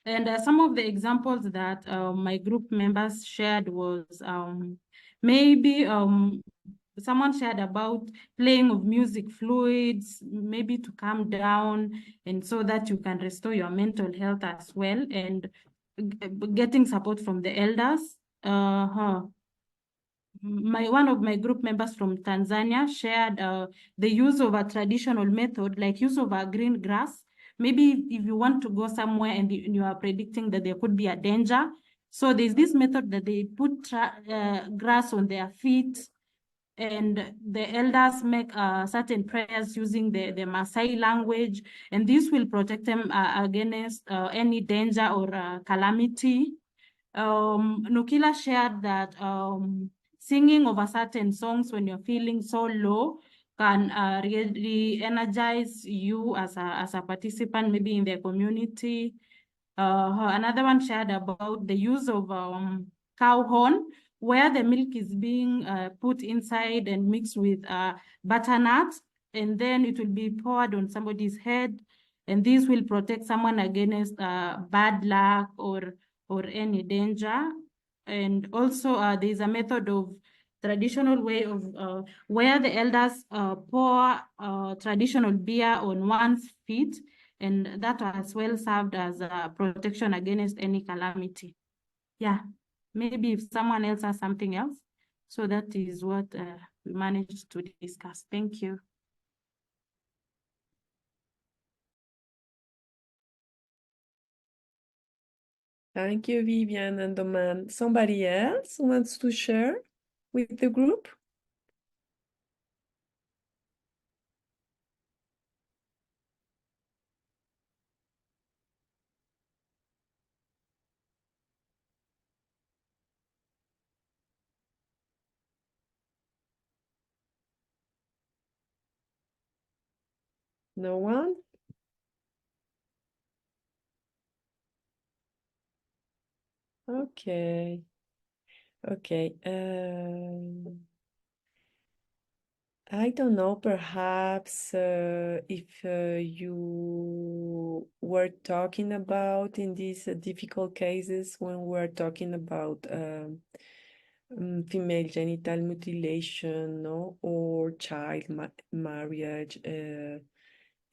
Speaker 2: And some of the examples that my group members shared was maybe someone shared about playing of music fluids, maybe to calm down, and so that you can restore your mental health as well, and getting support from the elders. One of my group members from Tanzania shared the use of a traditional method, like use of a green grass. Maybe if you want to go somewhere and you are predicting that there could be a danger, so there's this method that they put grass on their feet, and the elders make certain prayers using the Maasai language, and this will protect them against any danger or calamity. Nukila shared that singing over certain songs when you're feeling so low can really energize you as a participant, maybe in the community. Another one shared about the use of cow horn, where the milk is being put inside and mixed with butternut, and then it will be poured on somebody's head, and this will protect someone against bad luck or any danger. And also there's a method of traditional way of where the elders pour traditional beer on one's feet, and that as well served as a protection against any calamity. Maybe if someone else has something else. So that is what we managed to discuss. Thank you.
Speaker 1: Thank you, Vivian and Doman. Somebody else wants to share with the group? No one? Okay. Okay. I don't know, perhaps if you were talking about in these difficult cases when we're talking about female genital mutilation, no, or child marriage,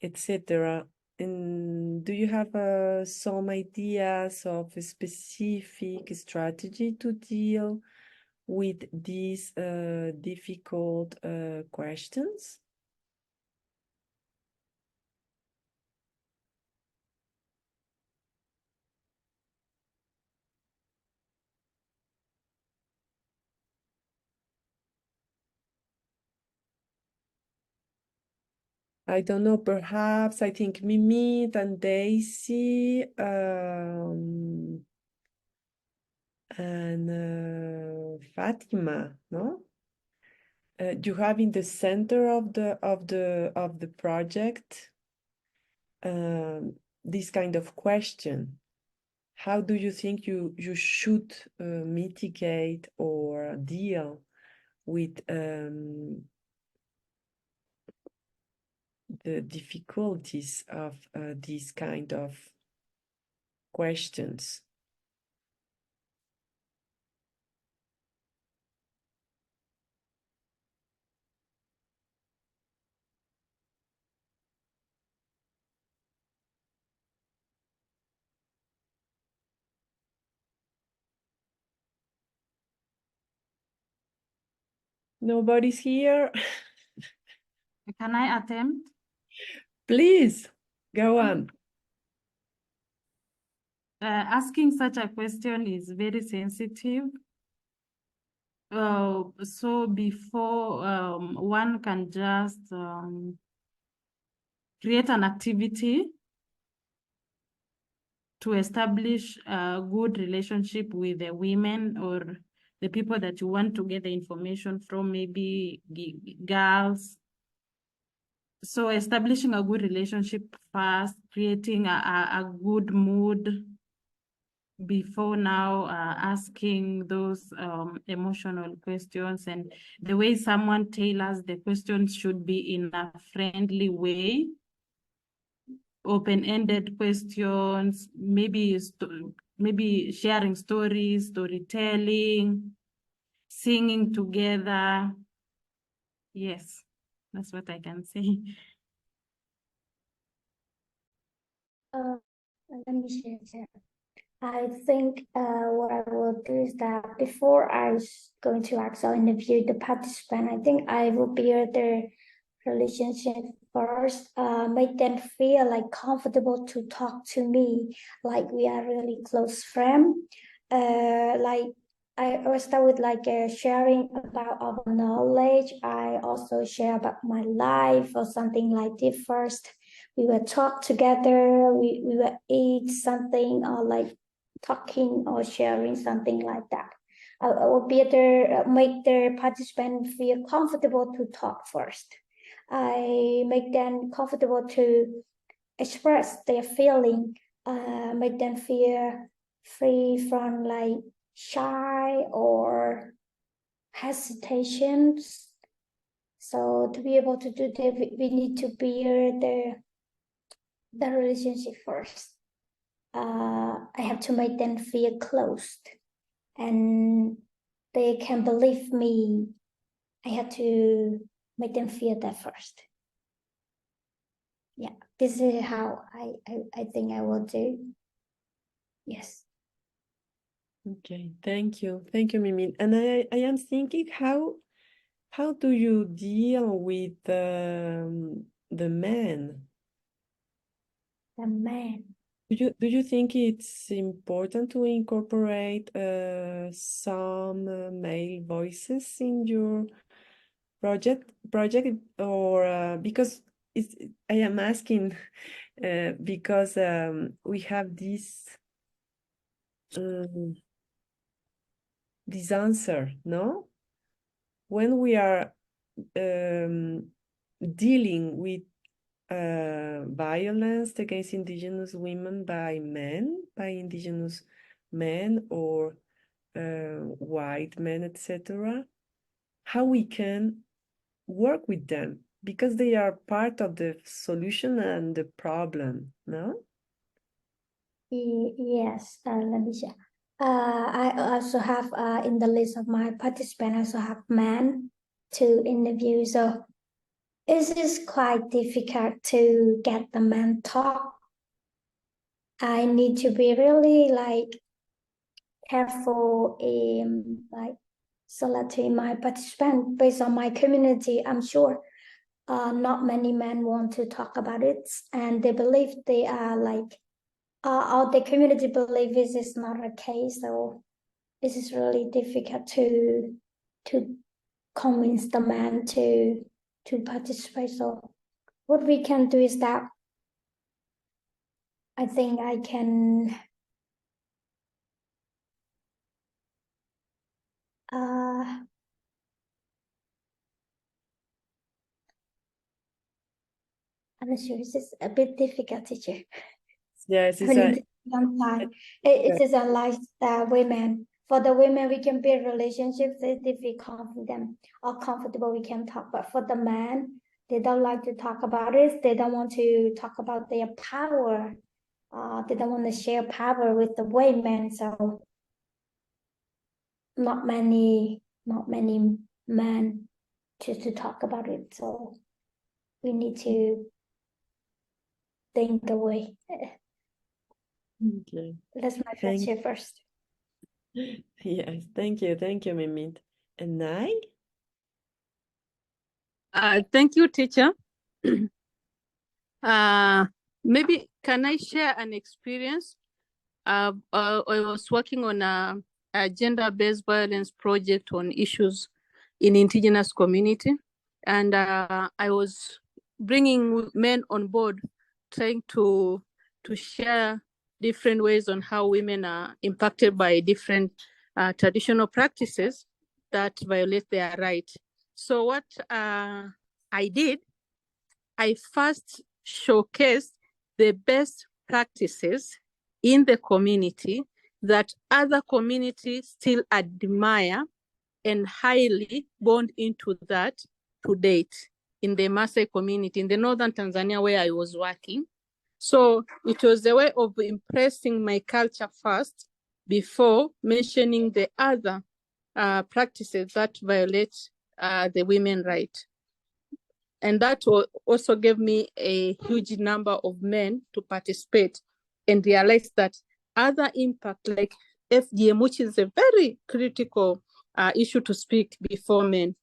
Speaker 1: etc. And do you have some ideas of a specific strategy to deal with these difficult questions? I don't know, perhaps I think Mimi and Daisy and Fatima, no? You have in the center of the project this kind of question. How do you think you should mitigate or deal with the difficulties of these kind of questions? Nobody's here.
Speaker 2: Can I attempt?
Speaker 1: Please, go on.
Speaker 2: Asking such a question is very sensitive. So before one can just create an activity to establish a good relationship with the women or the people that you want to get the information from, maybe girls. So establishing a good relationship first, creating a good mood before now asking those emotional questions, and the way someone tailors the questions should be in a friendly way, open-ended questions, maybe sharing stories, storytelling, singing together. Yes, that's what I can say.
Speaker 14: Let me share. I think what I will do is that before I going to actually interview the participant, I think I will build the relationship first, make them feel like comfortable to talk to me, like we are really close friend. Like I will start with like sharing about our knowledge. I also share about my life or something like this first. We will talk together, we will eat something or like talking or sharing something like that. I will better make the participant feel comfortable to talk first. I make them comfortable to express their feeling, make them feel free from like shy or hesitations. So to be able to do that, we need to build the relationship first. I have to make them feel closed and they can believe me. I have to make them feel that first. Yeah, this is how I think I will do. Yes.
Speaker 1: Okay, thank you. Thank you, Mimi. And I am thinking how do you deal with the men?
Speaker 14: The man.
Speaker 1: Do you think it's important to incorporate some male voices in your project or because I am asking because we have this answer, no? When we are dealing with violence against Indigenous women by men, by Indigenous men or white men, etc., how we can work with them, because they are part of the solution and the problem, no?
Speaker 14: Yes, let me share. I also have in the list of my participants, I also have men to interview. So it is quite difficult to get the men talk. I need to be really like careful in like selecting my participant based on my community. I'm sure not many men want to talk about it, and they believe they are like or the community believe this is not a case. So this is really difficult to convince the man to participate. So what we can do is that I think I can I'm not sure, this is a bit difficult, teacher.
Speaker 1: Yes,
Speaker 14: I need to some time. It is unlike women. For the women, we can build relationships if we confident or comfortable, we can talk. But for the men, they don't like to talk about it. They don't want to talk about their power. They don't want to share power with the women. So not many men choose to talk about it. So we need to think a way.
Speaker 1: Okay.
Speaker 14: That's my first year first.
Speaker 1: Yes, thank you, Mimit. And Nai?
Speaker 13: Thank you, teacher. Maybe can I share an experience? I was working on a gender-based violence project on issues in Indigenous community, and I was bringing men on board, trying to share different ways on how women are impacted by different traditional practices that violate their rights. So what I did, I first showcased the best practices in the community that other communities still admire and highly bond into that to date in the Maasai community in the northern Tanzania where I was working. So it was a way of impressing my culture first before mentioning the other practices that violate the women's right. And that also gave me a huge number of men to participate and realize that other impact like FGM, which is a very critical issue to speak before men,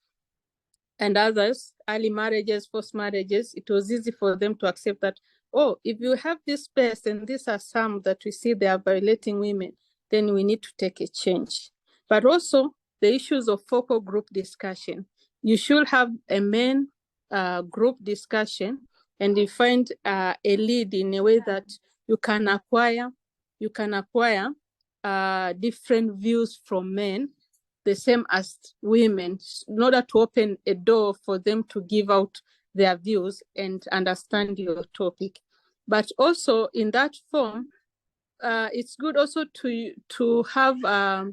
Speaker 13: and others, early marriages, forced marriages, it was easy for them to accept that, oh, if you have this space and these are some that we see they are violating women, then we need to take a change. But also the issues of focal group discussion. You should have a men group discussion and you find a lead in a way that you can acquire different views from men, the same as women, in order to open a door for them to give out their views and understand your topic. But also in that form, it's good also to have a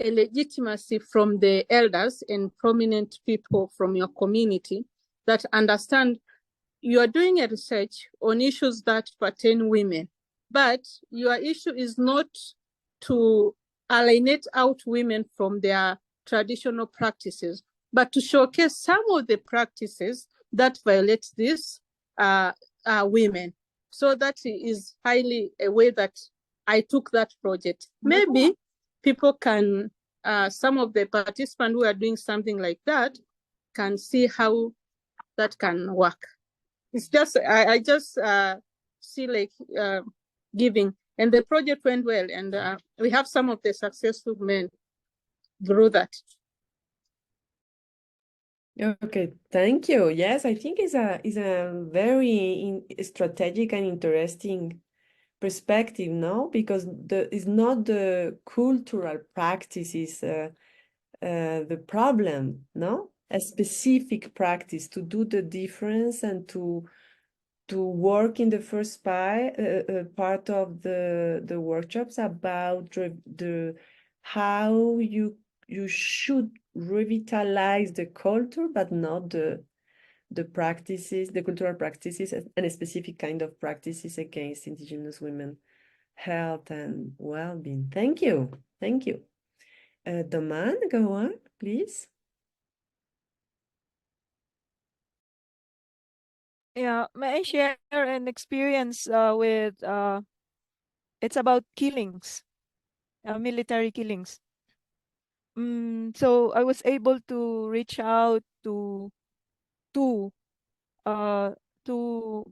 Speaker 13: legitimacy from the elders and prominent people from your community that understand you are doing a research on issues that pertain women, but your issue is not to alienate out women from their traditional practices, but to showcase some of the practices that violate these women. So that is highly a way that I took that project. Maybe people can, some of the participants who are doing something like that can see how that can work. It's just, I just see like giving, and the project went well, and we have some of the successful men through that.
Speaker 1: Okay, thank you. Yes, I think it's a very strategic and interesting perspective, no? Because it's not the cultural practices the problem, no? A specific practice to do the difference and to work in the first part of the workshops about the how you should revitalize the culture, but not the practices, the cultural practices, and a specific kind of practices against Indigenous women health and well-being. Thank you. Thank you. Doman, go on, please.
Speaker 11: Yeah, may I share an experience with it's about killings, military killings. So I was able to reach out to two uh two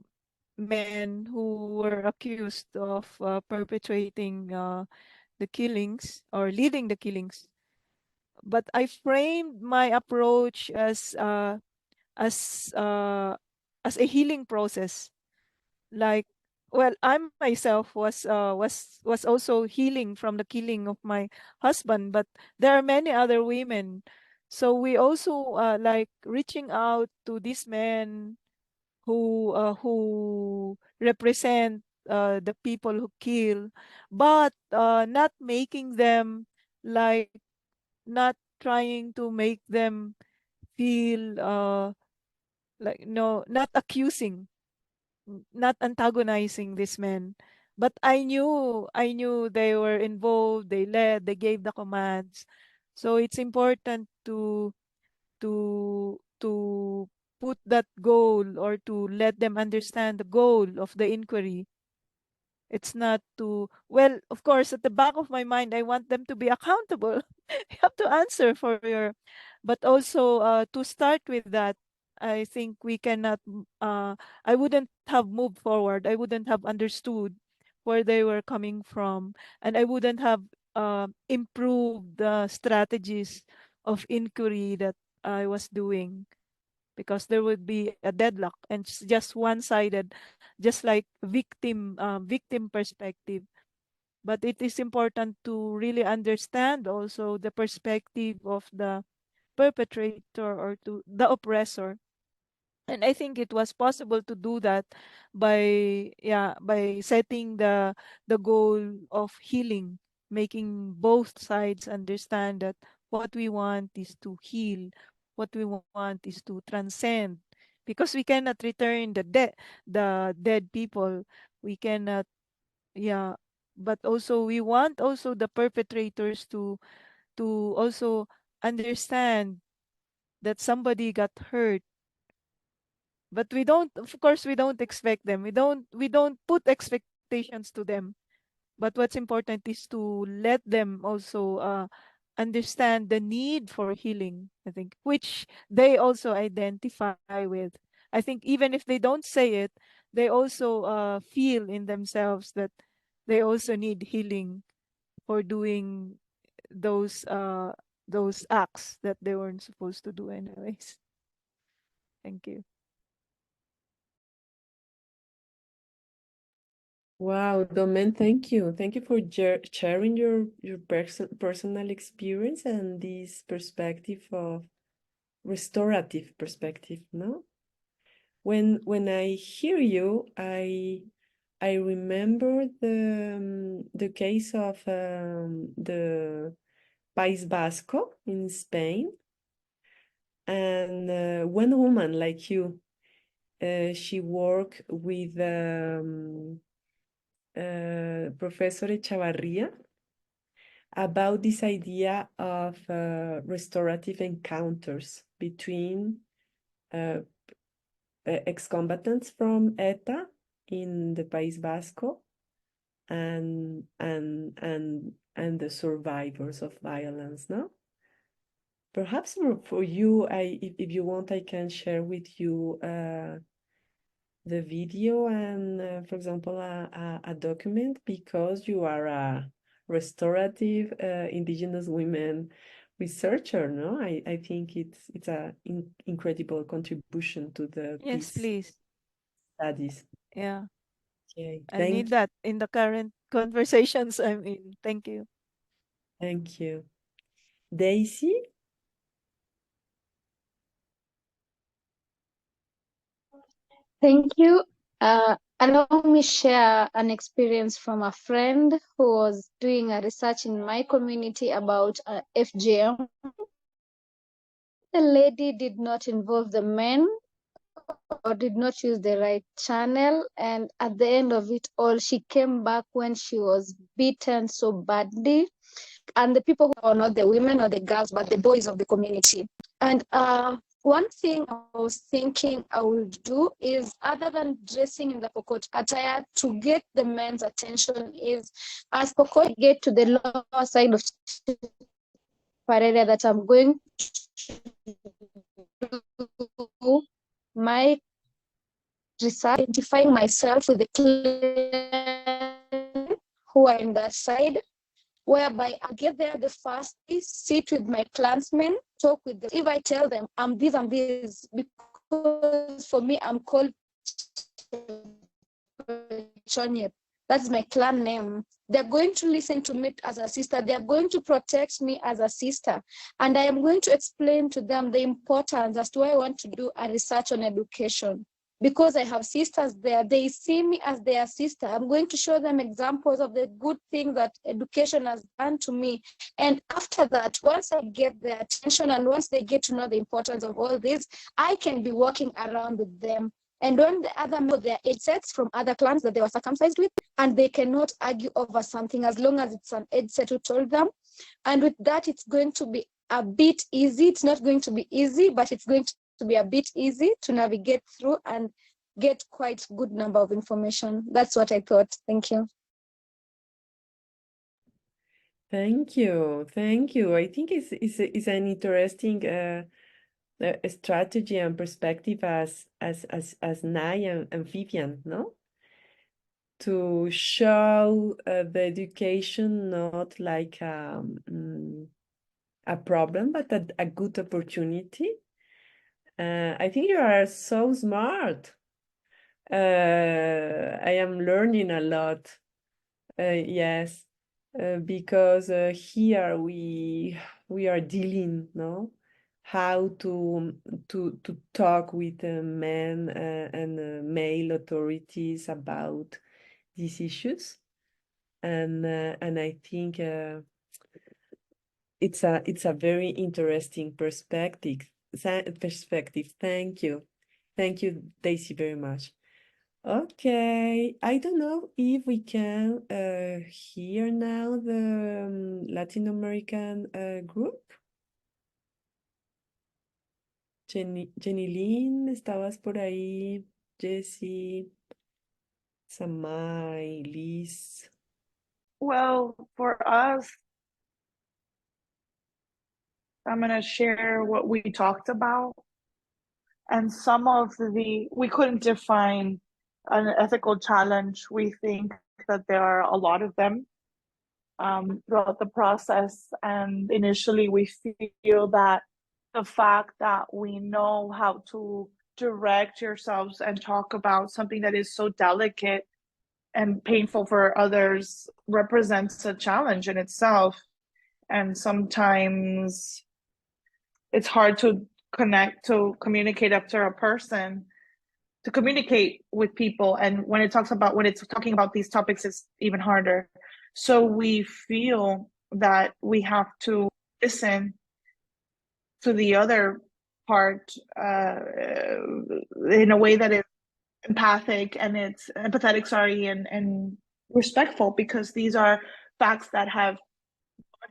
Speaker 11: men who were accused of perpetrating the killings or leading the killings. But I framed my approach as uh, as a healing process. Like, well, I myself was also healing from the killing of my husband, but there are many other women. So we also like reaching out to these men who represent the people who kill, but not making them like not trying to make them feel like no, not accusing, not antagonizing these men. But I knew they were involved, they led, they gave the commands. So it's important to put that goal or to let them understand the goal of the inquiry. It's not to, well, of course, at the back of my mind, I want them to be accountable. You have to answer for your, but also to start with that, I think we cannot, I wouldn't have moved forward. I wouldn't have understood where they were coming from. And I wouldn't have improved the strategies of inquiry that I was doing, because there would be a deadlock and it's just one-sided, just like victim perspective. But it is important to really understand also the perspective of the perpetrator or to the oppressor. And I think it was possible to do that by setting the goal of healing, making both sides understand that what we want is to heal, what we want is to transcend, because we cannot return the dead people. We cannot, yeah, but also we want also the perpetrators to also understand that somebody got hurt. But we don't, of course, we don't expect them. We don't put expectations to them. But what's important is to let them also understand the need for healing, I think, which they also identify with. I think even if they don't say it, they also feel in themselves that they also need healing for doing those uh those acts that they weren't supposed to do anyways. Thank you.
Speaker 1: Wow, Domen, thank you. Thank you for sharing your personal experience and this perspective of restorative perspective, no? When I hear you, I remember the case of the País Vasco in Spain, and one woman like you, she worked with Professor Echavarria about this idea of restorative encounters between ex-combatants from ETA in the País Vasco and the survivors of violence, no? Perhaps for you, if you want, I can share with you the video and, for example, a document, because you are a restorative Indigenous women researcher, no? I think it's a incredible contribution to
Speaker 11: Yes,
Speaker 1: these
Speaker 11: please.
Speaker 1: studies.
Speaker 11: Yeah.
Speaker 1: Okay,
Speaker 11: I need that in the current conversations I'm in. Thank you.
Speaker 1: thank you. Daisy?
Speaker 4: Thank you. Allow me share an experience from a friend who was doing a research in my community about FGM. The lady did not involve the men or did not use the right channel, and at the end of it all, she came back when she was beaten so badly, and the people who are not the women or the girls but the boys of the community. And one thing I was thinking I would do is, other than dressing in the Pokot attire to get the men's attention, is as Pokot get to the lower side of Parera, that I'm going to do my research, identifying myself with the clients who are in that side, whereby I get there the first, sit with my clansmen, talk with them. If I tell them I'm this and this, because for me I'm called Chonyet, that's my clan name, they're going to listen to me as a sister. They're going to protect me as a sister. And I am going to explain to them the importance as to why I want to do a research on education. Because I have sisters there, they see me as their sister. I'm going to show them examples of the good things that education has done to me. And after that, once I get their attention and once they get to know the importance of all this, I can be walking around with them. And when the other know their age sets from other clans that they were circumcised with, and they cannot argue over something as long as it's an age set who told them. And with that, it's going to be a bit easy. It's not going to be easy, but it's going to be a bit easy to navigate through and get quite good number of information. That's what I thought. Thank you.
Speaker 1: Thank you. Thank you. I think it's an interesting strategy and perspective as Nai and Vivian, no? To show the education not like a problem, but a good opportunity. I think you are so smart. I am learning a lot. Yes, because here we are dealing, no, how to talk with men and male authorities about these issues, and I think it's a very interesting perspective. Thank you, Daisy, very much. Okay, I don't know if we can hear now the Latin American group. Jenny Lynn, estabas por ahí. Jessie, Samay, Liz.
Speaker 3: Well, for us, I'm going to share what we talked about. And some of we couldn't define an ethical challenge. We think that there are a lot of them throughout the process. And initially, we feel that the fact that we know how to direct yourselves and talk about something that is so delicate and painful for others represents a challenge in itself. And sometimes it's hard to communicate after a person, to communicate with people. And when it's talking about these topics, it's even harder. So we feel that we have to listen to the other part in a way that is empathic and it's empathetic, and respectful, because these are facts that have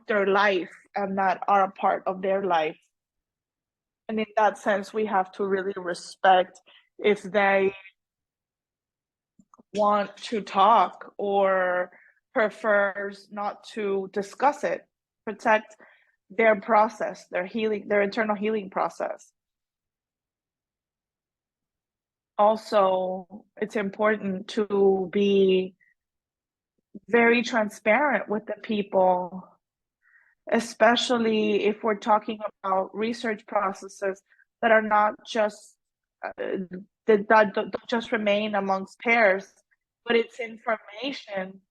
Speaker 3: their life and that are a part of their life. And in that sense, we have to really respect if they want to talk or prefers not to discuss it. Protect their process, their healing, their internal healing process. Also, it's important to be very transparent with the people, especially if we're talking about research processes that are not just that don't just remain amongst pairs, but it's information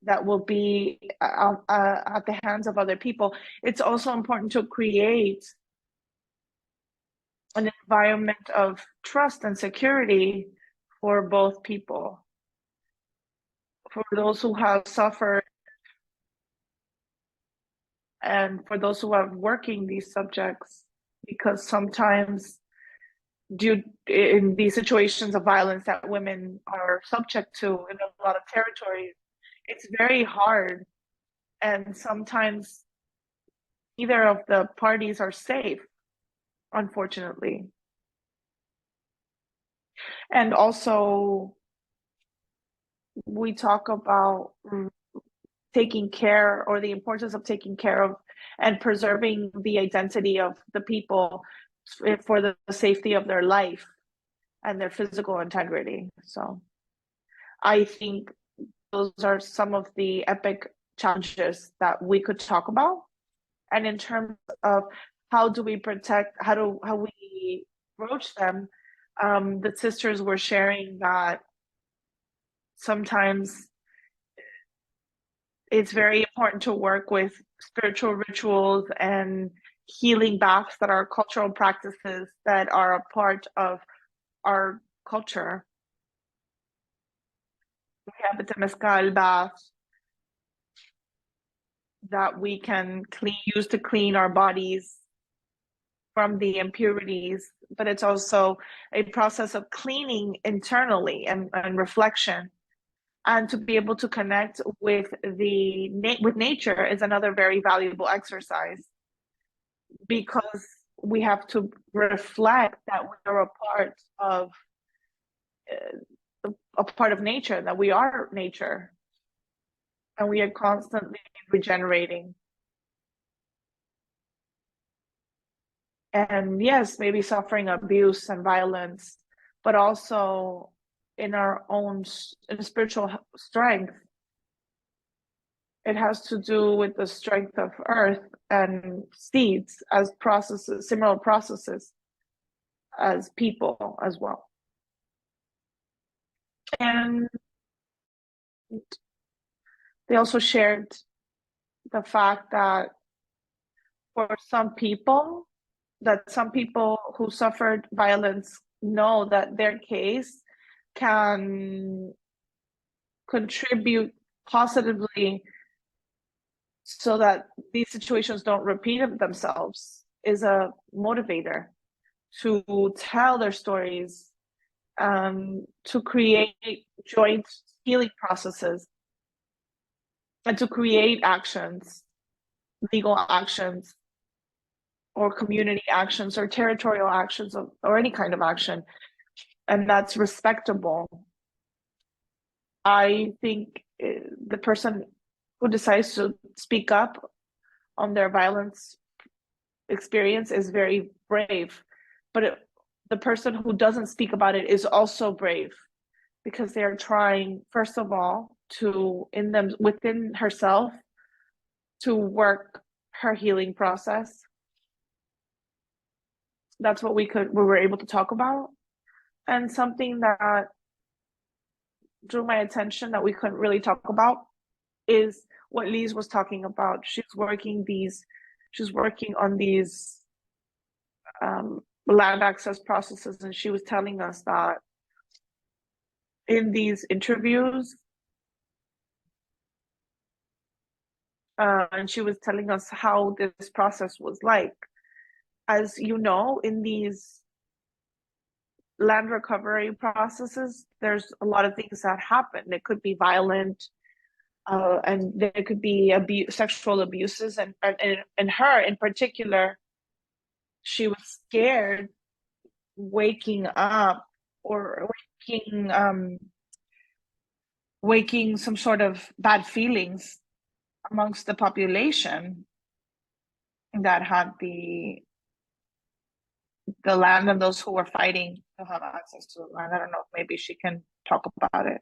Speaker 3: that will be at the hands of other people. It's also important to create an environment of trust and security for both people, for those who have suffered and for those who are working these subjects, because sometimes due in these situations of violence that women are subject to in a lot of territories, it's very hard, and sometimes neither of the parties are safe, unfortunately. And also, we talk about taking care, or the importance of taking care of and preserving the identity of the people for the safety of their life and their physical integrity. So I think those are some of the epic challenges that we could talk about. And in terms of how do we protect, how we broach them, the sisters were sharing that sometimes it's very important to work with spiritual rituals and healing baths that are cultural practices that are a part of our culture. We have the Temescal bath that we can use to clean our bodies from the impurities, but it's also a process of cleaning internally and reflection. And to be able to connect with nature is another very valuable exercise, because we have to reflect that we are a part of nature, that we are nature, and we are constantly regenerating. And yes, maybe suffering abuse and violence, but also in our own spiritual strength. It has to do with the strength of earth and seeds as processes, similar processes as people as well. And they also shared the fact that for some people who suffered violence know that their case can contribute positively so that these situations don't repeat themselves, is a motivator to tell their stories, to create joint healing processes, and to create actions, legal actions, or community actions, or territorial actions, or any kind of action. And that's respectable. I think the person who decides to speak up on their violence experience is very brave, but the person who doesn't speak about it is also brave, because they're trying, first of all, within herself, to work her healing process. That's what we were able to talk about. And something that drew my attention that we couldn't really talk about is what Lise was talking about. She's working on these land access processes, and she was telling us that in these interviews, and she was telling us how this process was like. As you know, in these land recovery processes, there's a lot of things that happen. It could be violent, and there could be sexual abuses, and her in particular, she was scared waking up or waking some sort of bad feelings amongst the population that had the land, and those who were fighting to have access to the land. I don't know if maybe she can talk about it.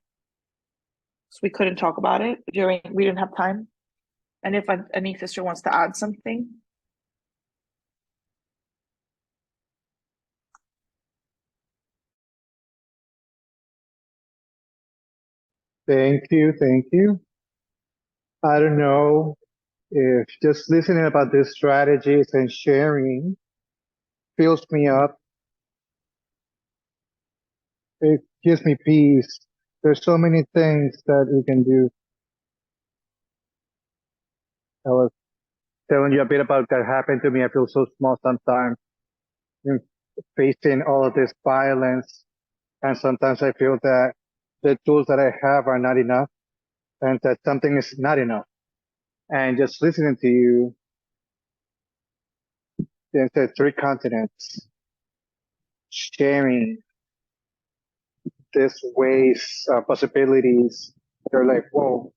Speaker 3: So we couldn't talk about it we didn't have time. And if any sister wants to add something.
Speaker 10: Thank you, thank you. I don't know if just listening about these strategies and sharing fills me up it gives me peace. There's so many things that we can do. I was telling you a bit about that happened to me. I feel so small sometimes, facing all of this violence. And sometimes I feel that the tools that I have are not enough and that something is not enough. And just listening to you, there's the three continents sharing these ways, possibilities. They're like, whoa,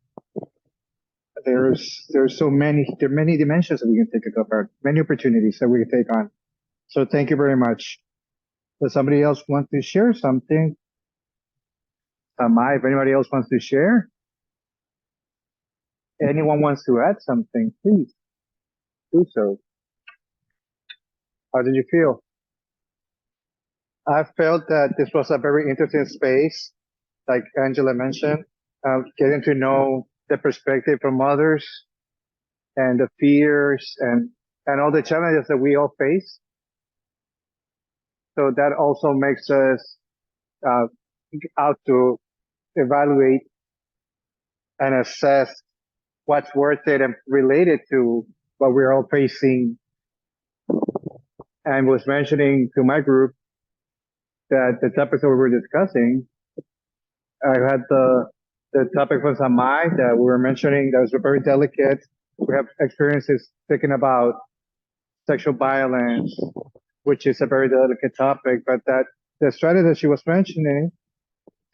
Speaker 10: there's so many, there are many dimensions that we can take about, many opportunities that we can take on. So thank you very much. Does somebody else want to share something? If anybody else wants to share, anyone wants to add something, please do so. How did you feel? I felt that this was a very interesting space, like Angela mentioned, getting to know the perspective from others and the fears and all the challenges that we all face. So that also makes us out to evaluate and assess what's worth it and related to what we're all facing. And was mentioning to my group that the topics that we were discussing, I had the topic from Samai that we were mentioning that was very delicate. We have experiences thinking about sexual violence, which is a very delicate topic, but that the strategy that she was mentioning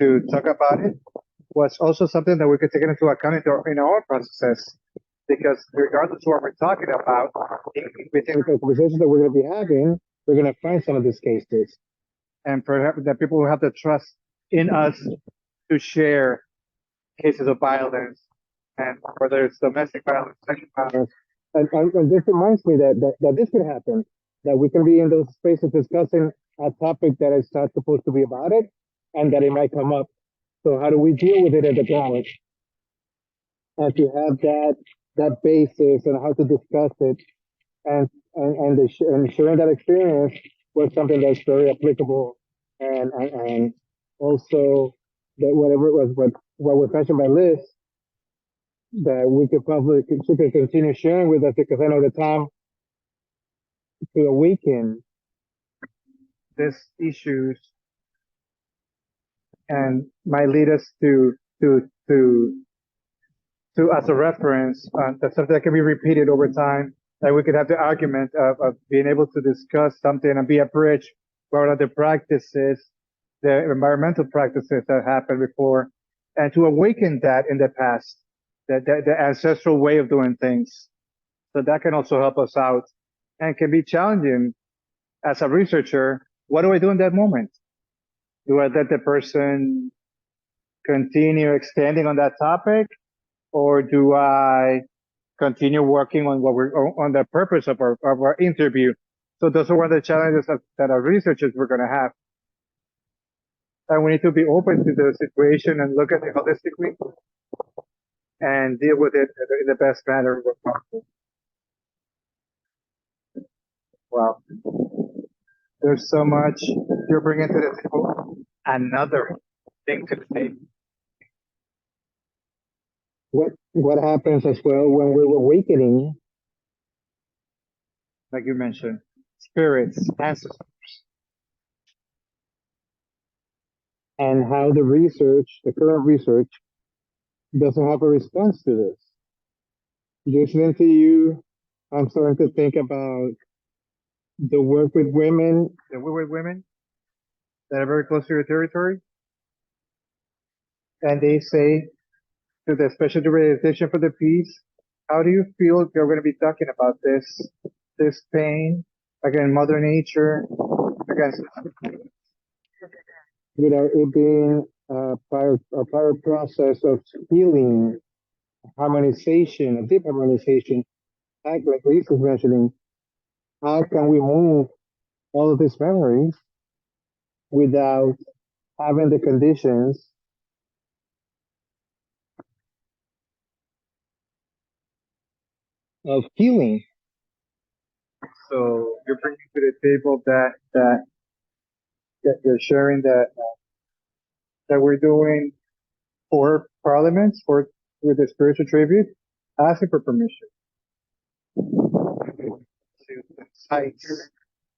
Speaker 10: to talk about it was also something that we could take into account in our processes. Because regardless of what we're talking about, within the conversations that we're going to be having, we're going to find some of these cases. And perhaps that people will have the trust in us to share cases of violence, and whether it's domestic violence, sexual violence. And this reminds me that this could happen, that we can be in those spaces discussing a topic that is not supposed to be about it, and that it might come up. So how do we deal with it at the ground? And to have that basis and how to discuss it, and sharing that experience was something that's very applicable, and also that whatever it was what was mentioned by Liz, that we could probably she could continue sharing with us, because I know the time to awaken these issues and might lead us to as a reference, that's something that can be repeated over time. That we could have the argument of being able to discuss something and be a bridge for other practices, the environmental practices that happened before, and to awaken that in the past, the ancestral way of doing things. So that can also help us out and can be challenging as a researcher. What do I do in that moment? Do I let the person continue extending on that topic? Or do I continue working on on the purpose of our interview? So those are one of the challenges that our researchers were going to have. And we need to be open to the situation and look at it holistically and deal with it in the best manner possible. Wow. There's so much you're bringing to the table. Another thing to the table. What happens as well when we're awakening, like you mentioned, spirits, ancestors, and how the current research doesn't have a response to this. Listening to you, I'm starting to think about the work with women that are very close to your territory. And they say to the Special Jurisdiction for the Peace, how do you feel you're going to be talking about this pain against Mother Nature, against without it being a prior process of healing, harmonization, a deep harmonization, like Lisa was mentioning, how can we move all of these memories without having the conditions of healing? So you're bringing to the table that you're sharing that that we're doing for parliaments, with the spiritual tribute, asking for permission to the sites,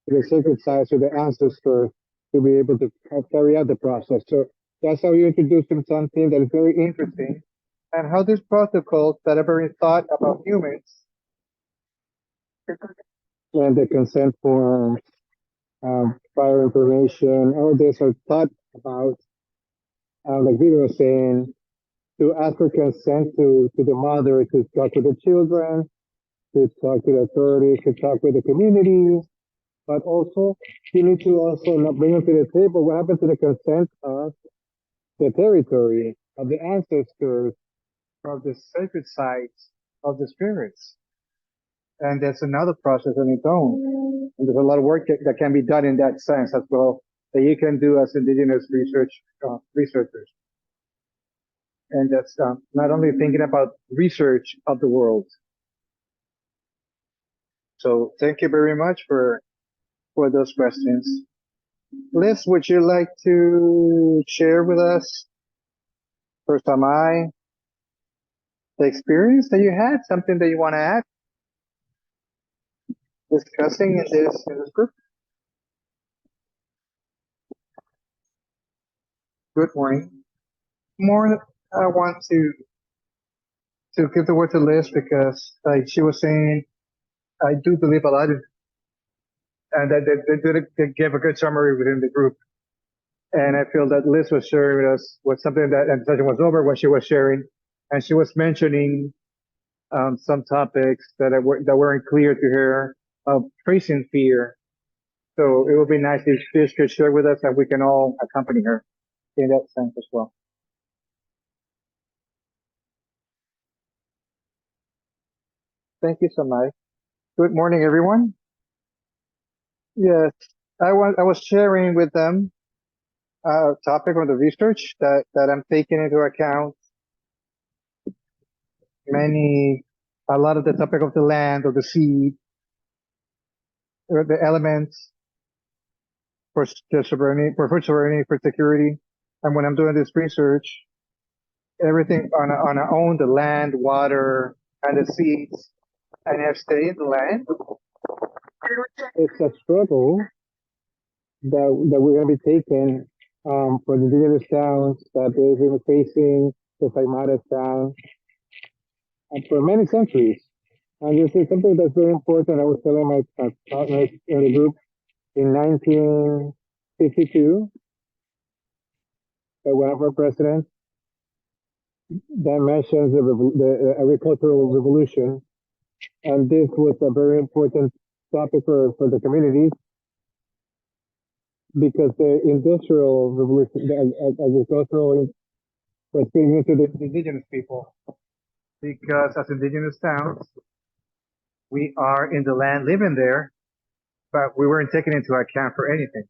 Speaker 10: to the sacred sites, to the ancestors, to be able to carry out the process. So that's how you introduce them something that is very interesting, and how these protocols that are very thought about humans and the consent forms, prior information, all this are thought about, like Vito was saying, to ask for consent to the mother to talk to the children, to talk to the authorities, to talk with the community, but also you need to also not bring them to the table. What happened to the consent of the territory, of the ancestors, of the sacred sites, of the spirits? And that's another process on its own. And there's a lot of work that can be done in that sense as well, that you can do as Indigenous researchers. And that's not only thinking about research of the world. So thank you very much for those questions. Liz, would you like to share with us, first time the experience that you had, something that you want to add, discussing in this group? Good morning. More, I want to give the word to Liz because, like she was saying, I do believe a lot of, and that they gave a good summary within the group. And I feel that Liz was sharing with us was something that, and the session was over when she was sharing, and she was mentioning some topics that weren't clear to her, of facing fear. So it would be nice if Fish could share with us, and we can all accompany her in that sense as well. Thank you so much. Good morning, everyone. Yes, I was sharing with them a topic on the research that I'm taking into account. A lot of the topic of the land or the seed, or the elements for the sovereignty, for food sovereignty, for security. And when I'm doing this research, everything on our own, the land, water, and the seeds, and I stay in the land. It's a struggle that we're going to be taking for the indigenous towns that they've been facing, the Aymara town, and for many centuries. And this is something that's very important. I was telling my partners in the group in 1952, that one of our presidents that mentions the agricultural revolution. And this was a very important topic for the communities, because the industrial revolution, the agricultural, was getting into the indigenous people. Because as indigenous towns, we are in the land living there, but we weren't taken into account for anything.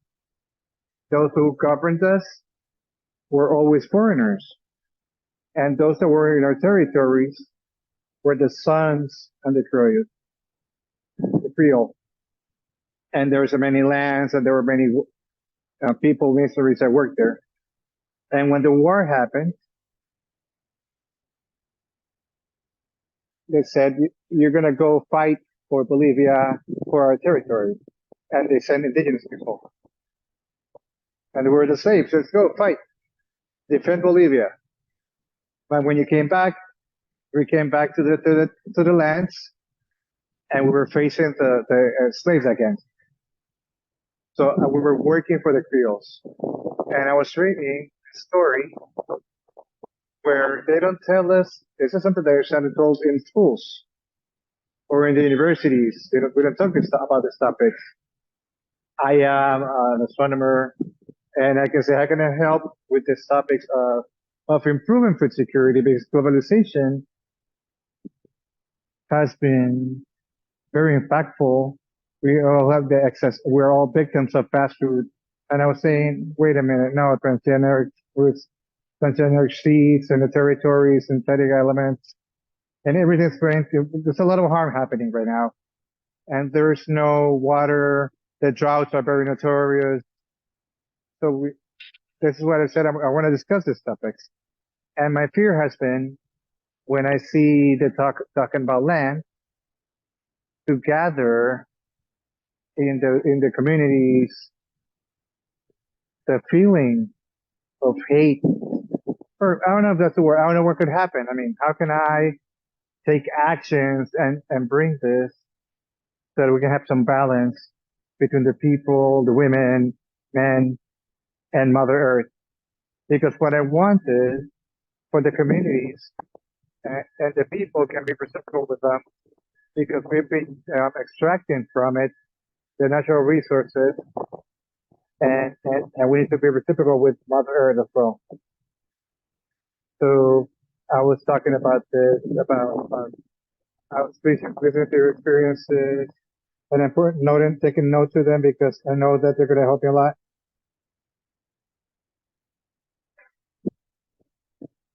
Speaker 10: Those who governed us were always foreigners. And those that were in our territories were the sons and the Creole. And there were so many lands, and there were many people, missionaries that worked there. And when the war happened, they said, you're going to go fight for Bolivia, for our territory. And they sent indigenous people. And we were the slaves. Let's go fight, defend Bolivia. But when you came back, we came back to the lands, and we were facing the slaves again. So we were working for the Creoles. And I was reading a story where they don't tell us, this is something that is told in schools or in the universities. We don't talk about this topic. I am an astronomer, and I can say, how can I help with this topic of improving food security? Because globalization has been very impactful. We all have the excess. We're all victims of fast food. And I was saying, wait a minute, no, transgenic roots, transgenic seeds and the territories, synthetic elements, and everything's there's a lot of harm happening right now. And there's no water. The droughts are very notorious. So this is what I said. I want to discuss this topic. And my fear has been when I see the talking about land to gather in the communities the feeling of hate, or I don't know if that's the word. I don't know what could happen. I mean, how can I take actions and bring this so that we can have some balance between the people, the women, men, and Mother Earth? Because what I want is for the communities and the people can be reciprocal with them, because we've been extracting from it the natural resources, and we need to be reciprocal with Mother Earth as well. So I was talking about this, about I was listening to their experiences, and important noting, taking note to them, because I know that they're going to help me a lot.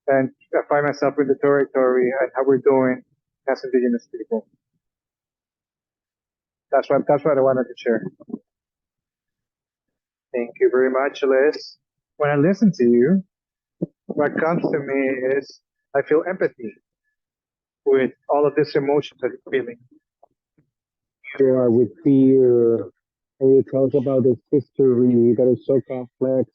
Speaker 10: And I find myself in the territory and how we're doing as Indigenous people. That's what I wanted to share. Thank you very much, Liz. When I listen to you, what comes to me is I feel empathy with all of this emotions that you're feeling.
Speaker 15: Sure, with fear, and you talk about this history that is so complex,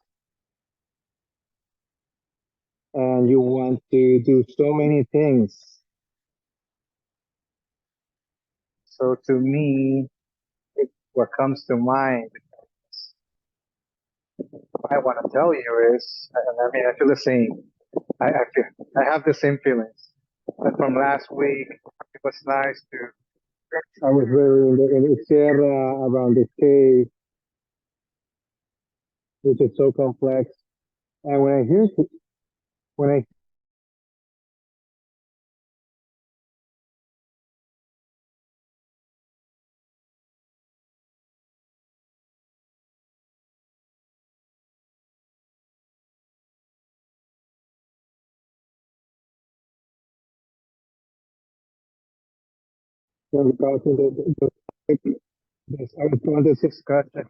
Speaker 15: and you want to do so many things.
Speaker 10: So to me, what comes to mind, what I want to tell you is, I mean, I feel the same. I have the same feelings. But from last week, it was nice to.
Speaker 15: I was there in the Sierra, around the cave, which is so complex. And when I was about I was doing this discussion.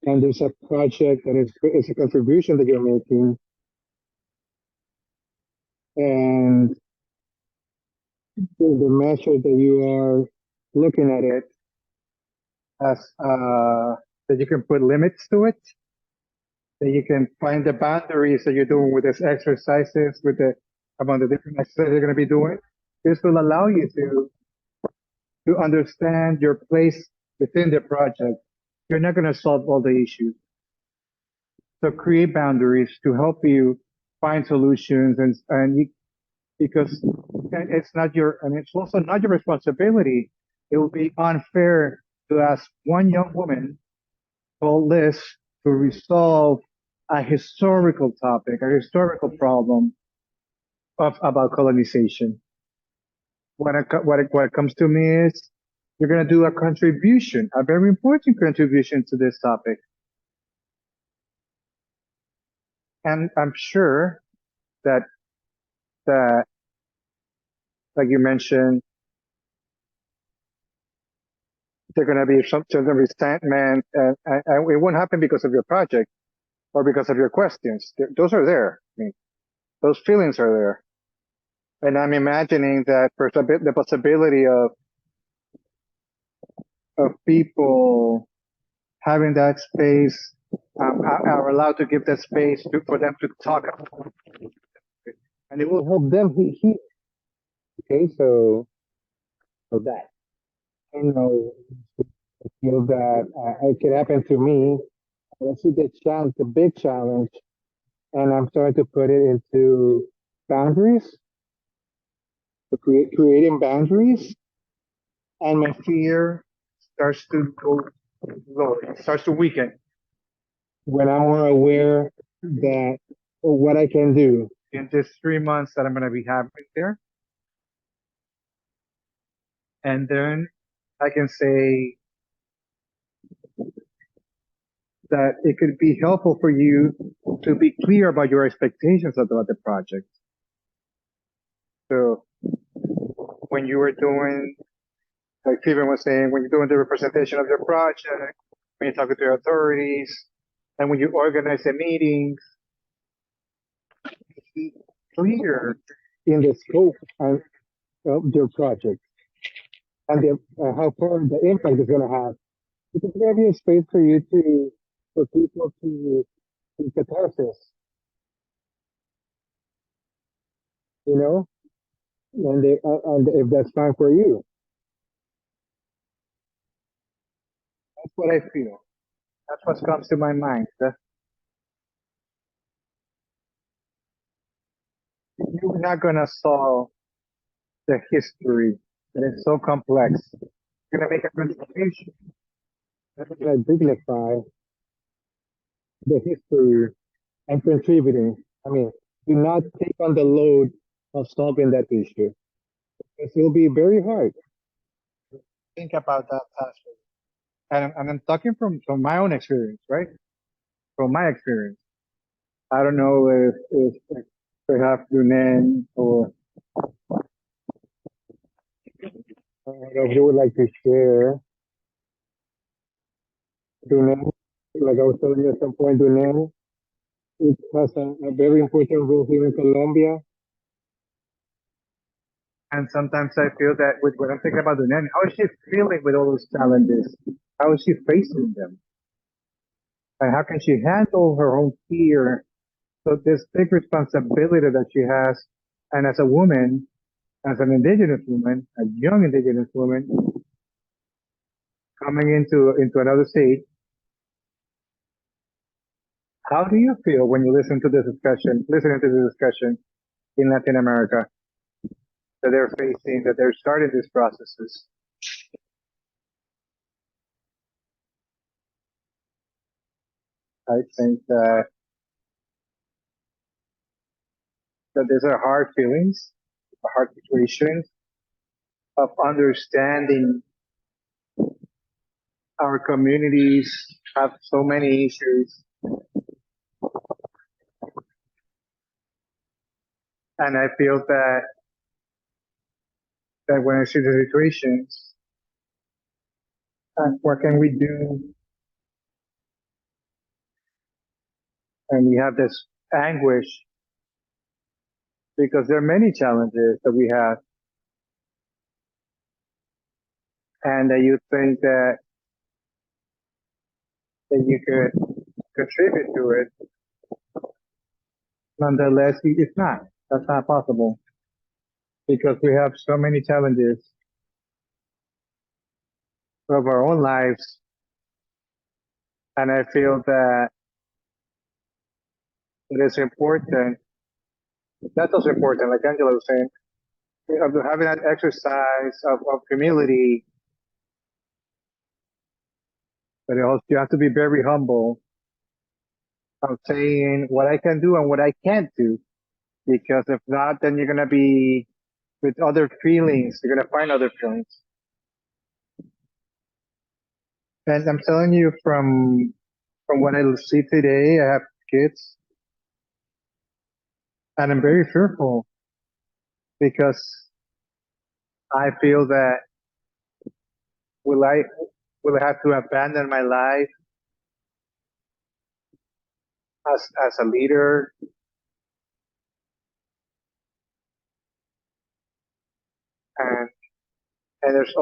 Speaker 15: And there's a project that is a contribution that you're making, and the measure that you are looking at it as that you can put limits to it, that you can find the boundaries that you're doing with these exercises, with the among the different exercises you're going to be doing. This will allow you to understand your place within the project. You're not going to solve all the issues. So create boundaries to help you find solutions, because it's not and it's also not your responsibility. It will be unfair to ask one young woman called Liz to resolve a historical topic, a historical problem about colonization. What it comes to me is you're going to do a contribution, a very important contribution to this topic. And I'm sure that like you mentioned, there's going to be some resentment, and it won't happen because of your project or because of your questions. Those are there. I mean, those feelings are there. And I'm imagining that the possibility of people having that space, are allowed to give that space for them to talk about it. And it will help them heal. Okay, so that I know, I feel that it could happen to me. I see the challenge, the big challenge, and I'm starting to put it into boundaries, to creating boundaries, and my fear starts to go lower, starts to weaken when I'm more aware that what I can do in this 3 months that I'm going to be having there. And then I can say,
Speaker 10: that it could be helpful for you to be clear about your expectations about the project. So when you were doing, like Steven was saying, when you're doing the representation of your project, when you're talking to your authorities, and when you organize the meetings, be clear in the scope of your project and how far the impact is going to have. Because there's going to be a space for you for people to catharsis, you know, and if that's fine for you. That's what I feel. That's what comes to my mind. You're not going to solve the history that is so complex. You're going to make a contribution. That's going to dignify the history and contributing. I mean, do not take on the load of solving that issue. It will be very hard. Think about that, Pastor. And I'm talking from my own experience, right? From my experience. I don't know if perhaps Dunen or if you would like to share. Dunen, like I was telling you at some point, Dunen, it has a very important role here in Colombia. And sometimes I feel that when I'm thinking about Dunen, how is she feeling with all those challenges? How is she facing them? And how can she handle her own fear? So this big responsibility that she has, and as a woman, as an Indigenous woman, a young Indigenous woman, coming into another state, how do you feel when you listening to this discussion in Latin America that they're facing, that they're starting these processes? I think that these are hard feelings, hard situations of understanding our communities have so many issues. And I feel that when I see the situations, what can we do? And we have this anguish because there are many challenges that we have. And that you think that you could contribute to it. Nonetheless, it's not. That's not possible because we have so many challenges of our own lives. And I feel that it is important, that's also important, like Angela was saying, of having that exercise of humility. But also you have to be very humble of saying what I can do and what I can't do. Because if not, then you're going to be with other feelings. You're going to find other feelings. And I'm telling you from what I see today, I have kids. And I'm very fearful because I feel that will I have to abandon my life as a leader? And there's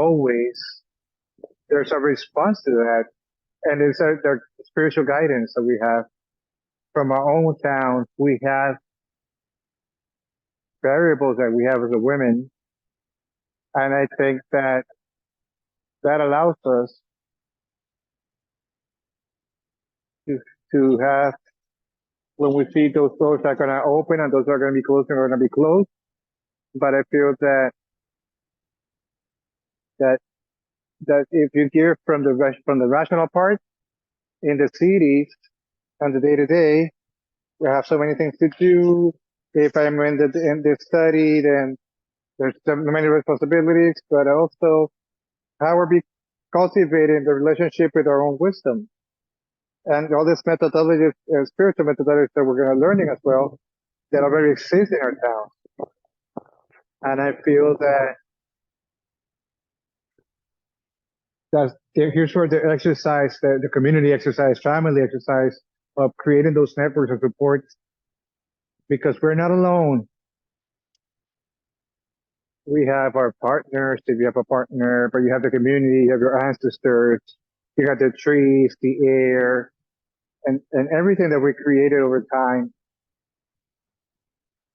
Speaker 10: a response to that. And it's the spiritual guidance that we have from our own town. We have variables that we have as a women. And I think that allows us to have, when we see those doors are going to open and those are going to be closed and are going to be closed. But I feel that if you hear from the rational part in the cities and the day to day, we have so many things to do. If I'm in the study, then there's so many responsibilities, but also how we're cultivating the relationship with our own wisdom. And all these methodologies, spiritual methodologies that we're going to learning as well, that already exist in our town. And I feel that here's where the exercise, the community exercise, family exercise of creating those networks of support, because we're not alone. We have our partners, if you have a partner, but you have the community, you have your ancestors, you have the trees, the air, and everything that we created over time.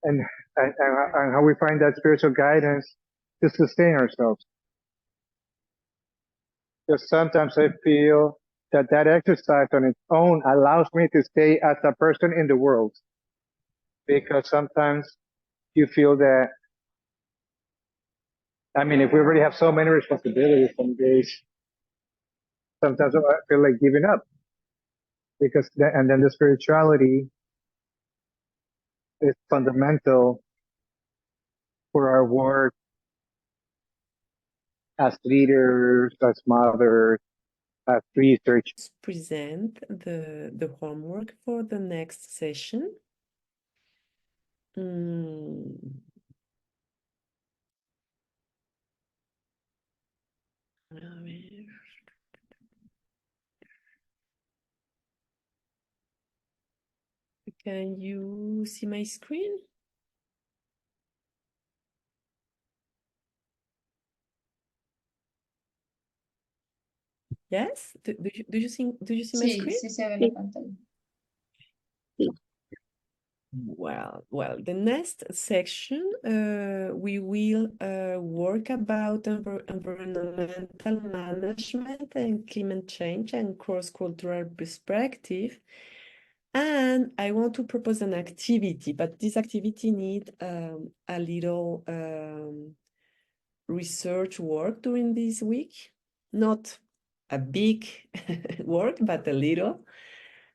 Speaker 10: And how we find that spiritual guidance to sustain ourselves. Because sometimes I feel that exercise on its own allows me to stay as a person in the world. Because sometimes you feel that, I mean, if we already have so many responsibilities some days, sometimes I feel like giving up. And then the spirituality is fundamental for our work as leaders, as mothers, as research.
Speaker 1: Present the homework for the next session. A ver. Can you see my screen? Yes? Do you see my
Speaker 9: Sí,
Speaker 1: screen?
Speaker 9: sí se ve la pantalla.
Speaker 1: Well, the next section, we will work about environmental management and climate change and cross-cultural perspective. And I want to propose an activity, but this activity needs a little research work during this week. Not a big work, but a little.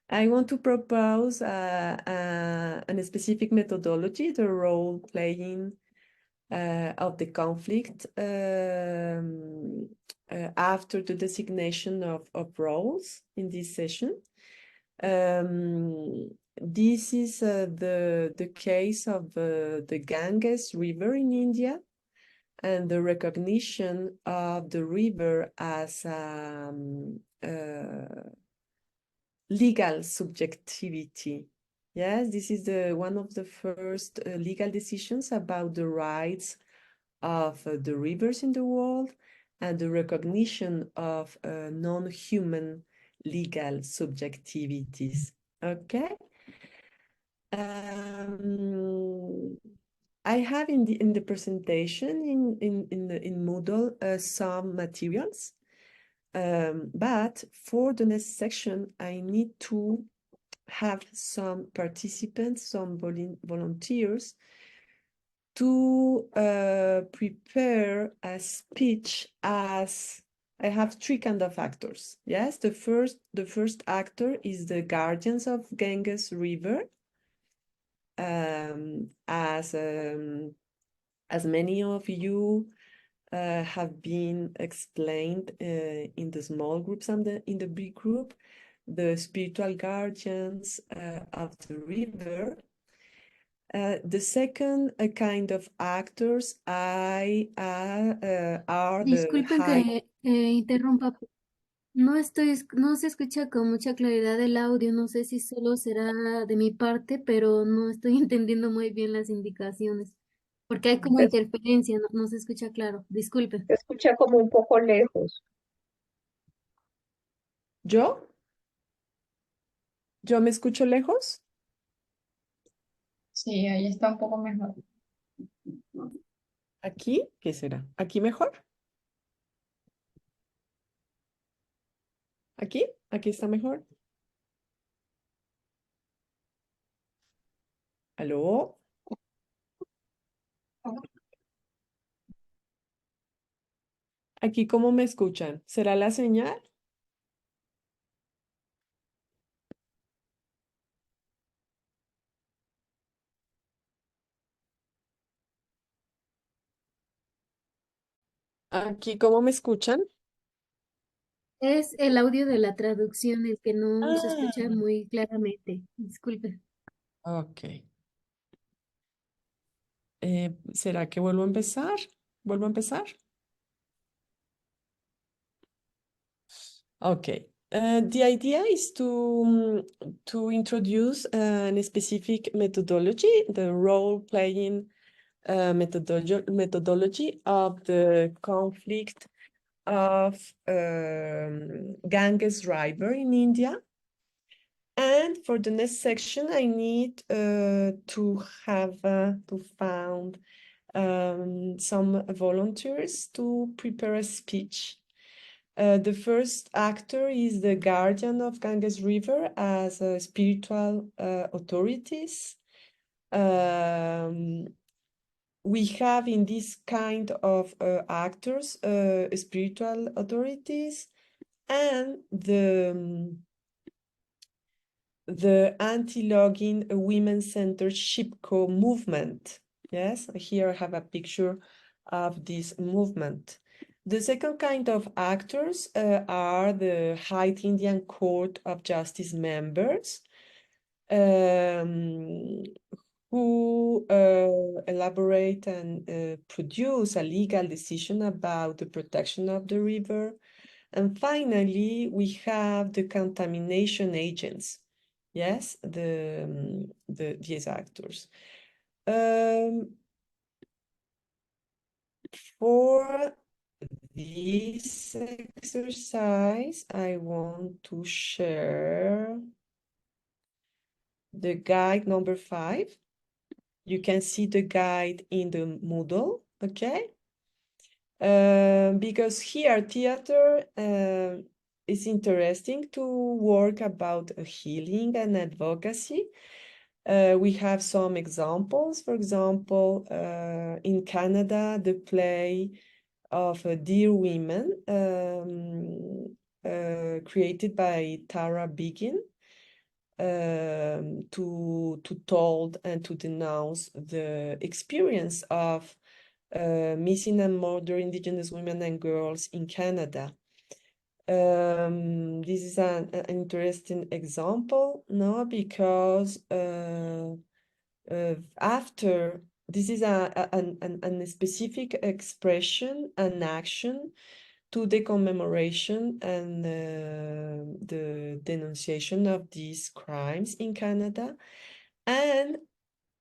Speaker 1: I want to propose a specific methodology, the role playing of the conflict after the designation of roles in this session. This is the case of the Ganges River in India and the recognition of the river as legal subjectivity. Yes, this is one of the first legal decisions about the rights of the rivers in the world and the recognition of non-human legal subjectivities. Okay. I have in the presentation in Moodle some materials. But for the next section, I need to have some participants, some volunteers to prepare a speech as I have three kind of actors. Yes, the first actor is the guardians of Ganges River. As many of you have been explained in the small groups and in the big group, the spiritual guardians of the river. The second kind of actors are
Speaker 7: Disculpen que interrumpa. No se escucha con mucha claridad el audio. No sé si solo será de mi parte, pero no estoy entendiendo muy bien las indicaciones. Porque hay como interferencia, no se escucha claro. Disculpen.
Speaker 6: Se escucha como un poco lejos.
Speaker 1: ¿Yo? ¿Yo me escucho lejos?
Speaker 9: Sí, ahí está un poco mejor.
Speaker 1: ¿Aquí? ¿Qué será? ¿Aquí mejor? ¿Aquí? ¿Aquí está mejor? ¿Aló? ¿Aquí cómo me escuchan? ¿Será la señal? ¿Aquí cómo me escuchan?
Speaker 7: Es el audio de la traducción el que no se escucha
Speaker 1: Ah,
Speaker 7: muy claramente. Disculpe.
Speaker 1: ok. ¿Será que vuelvo a empezar? ¿Vuelvo a empezar? Okay. The idea is to introduce a specific methodology, the role-playing methodology of the conflict of Ganges River in India. And for the next section, I need to found some volunteers to prepare a speech. The first actor is the guardian of Ganges River as spiritual authorities. We have in this kind of actors spiritual authorities and the anti-logging women-centered Shipko movement. Yes, here I have a picture of this movement. The second kind of actors are the High Indian Court of Justice members who elaborate and produce a legal decision about the protection of the river. And finally, we have the contamination agents. Yes, these actors. For this exercise, I want to share the guide number 5. You can see the guide in the Moodle, okay? Because here theater is interesting to work about healing and advocacy. We have some examples. For example, in Canada, the play of Dear Women, created by Tara Begin, to told and to denounce the experience of missing and murdered Indigenous women and girls in Canada. This is an interesting example, no, because after this is a specific expression and action to the commemoration and the denunciation of these crimes in Canada, and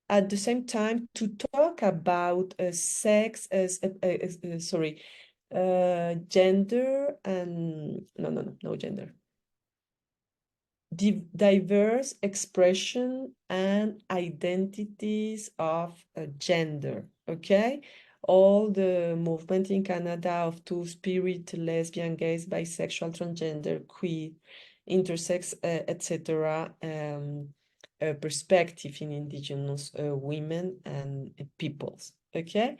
Speaker 1: at the same time to talk about sex as gender and no gender, diverse expression and identities of gender. Okay, all the movement in Canada of two-spirit, lesbian, gays, bisexual, transgender, queer, intersex, etc. Perspective in Indigenous women and peoples. Okay.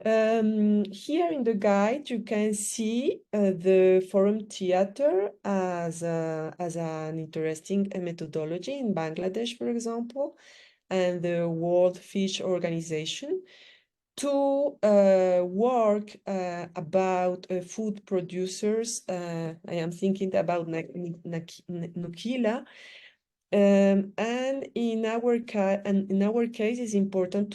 Speaker 1: Here in the guide, you can see the forum theater as an interesting methodology in Bangladesh, for example, and the World Fish Organization to work about food producers. I am thinking about Nukila. And in our case, it's important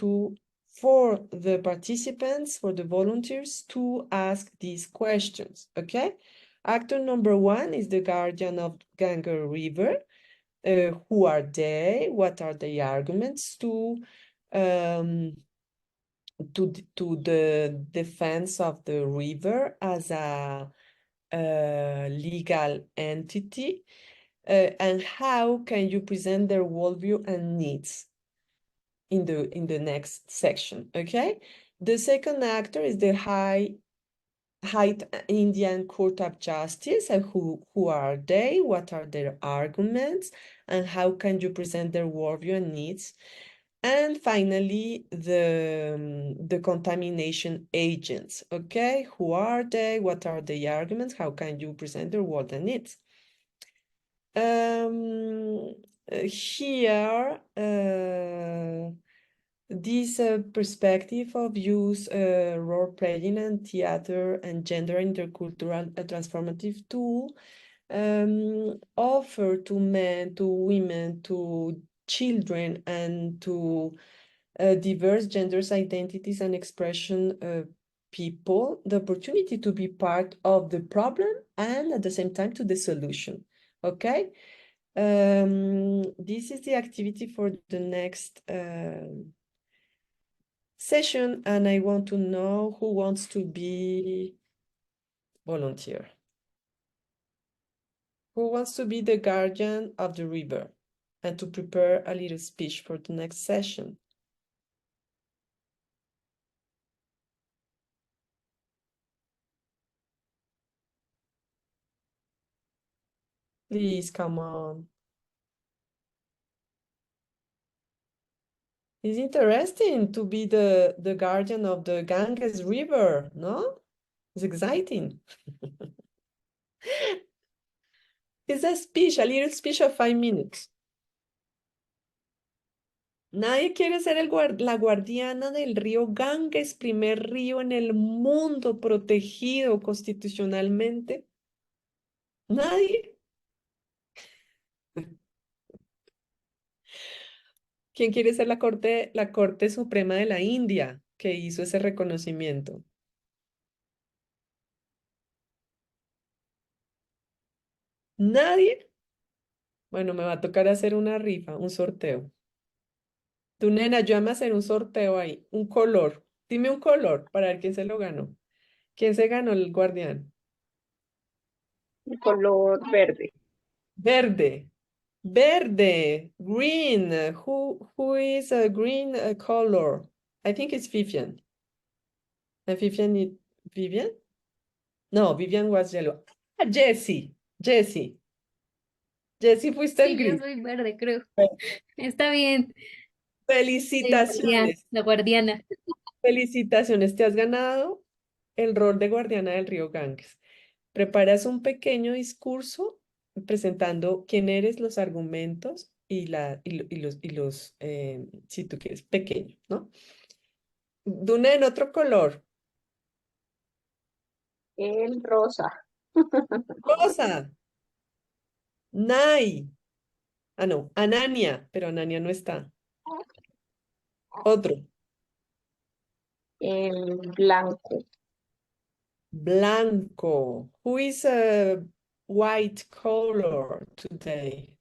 Speaker 1: for the participants, for the volunteers, to ask these questions. Okay, actor number 1 is the guardian of Ganges River. Who are they? What are the arguments to the defense of the river as a legal entity? And how can you present their worldview and needs in the next section? Okay, the second actor is the High Indian Court of Justice. And who are they? What are their arguments? And how can you present their worldview and needs? And finally, the contamination agents. Okay, who are they? What are the arguments? How can you present their world and needs? Here, this perspective of use role playing and theater and gender intercultural transformative tool offer to men, to women, to children, and to diverse genders, identities, and expression people the opportunity to be part of the problem and at the same time to the solution. Okay? This is the activity for the next session, and I want to know who wants to be volunteer. Who wants to be the guardian of the river and to prepare a little speech for the next session? Please, come on. It's interesting to be the guardian of the Ganges River, no? It's exciting. It's a speech, a little speech of 5 minutes. Nadie quiere ser la guardiana del río Ganges, primer río en el mundo protegido constitucionalmente. Nadie. ¿Quién quiere ser la Corte Suprema de la India que hizo ese reconocimiento? ¿Nadie? Bueno, me va a tocar hacer una rifa, un sorteo. Tu nena, ayúdame a hacer un sorteo ahí, un color. Dime un color para ver quién se lo ganó. ¿Quién se ganó el guardián?
Speaker 6: El color verde.
Speaker 1: Verde. Verde. Green. Who is a green color? I think it's Vivian. Vivian? No, Vivian was yellow. Ah, Jessie. Jessie. Jessie, fuiste el
Speaker 7: Sí, yo
Speaker 1: gris.
Speaker 7: soy verde, creo. Está bien.
Speaker 1: Felicitaciones.
Speaker 7: La guardiana.
Speaker 1: Felicitaciones. Te has ganado el rol de guardiana del río Ganges. Preparas un pequeño discurso presentando quién eres, los argumentos si tú quieres, pequeño, ¿no? Duna en otro color.
Speaker 6: El rosa.
Speaker 1: Rosa. Nay. Ah, no. Anania, pero Anania no está. Otro.
Speaker 6: El blanco.
Speaker 1: Blanco. Who is a white color today?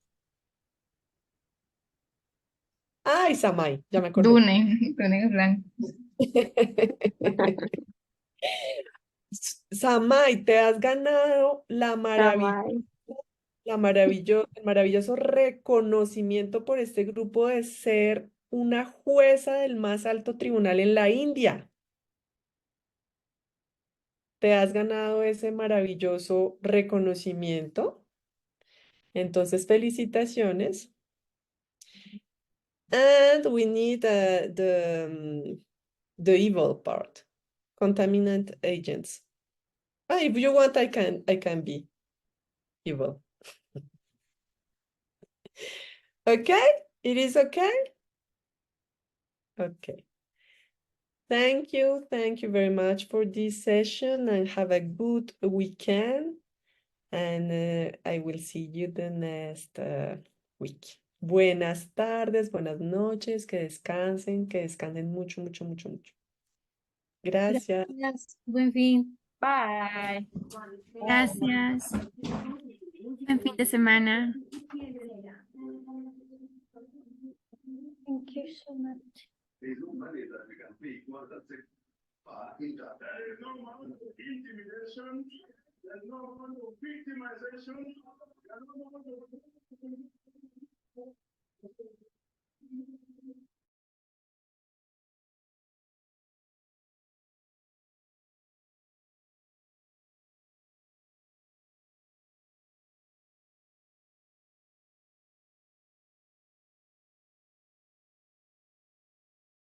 Speaker 1: Ay, Samay, ya me acordé.
Speaker 9: Dune, Dune es blanco.
Speaker 1: Samay, te has ganado el maravilloso reconocimiento por este grupo de ser una jueza del más alto tribunal en la India. Te has ganado ese maravilloso reconocimiento. Entonces, felicitaciones. And we need the evil part, contaminant agents. If you want, I can be evil. Okay? It is okay? Okay. Thank you very much for this session and have a good weekend. And I will see you the next week. Buenas tardes, buenas noches, que descansen mucho, mucho, mucho, mucho. Gracias.
Speaker 7: Gracias. Buen fin.
Speaker 6: Bye.
Speaker 16: Gracias. Buen fin de semana.
Speaker 14: Thank you so much.
Speaker 17: Intimidation, there's no victimization,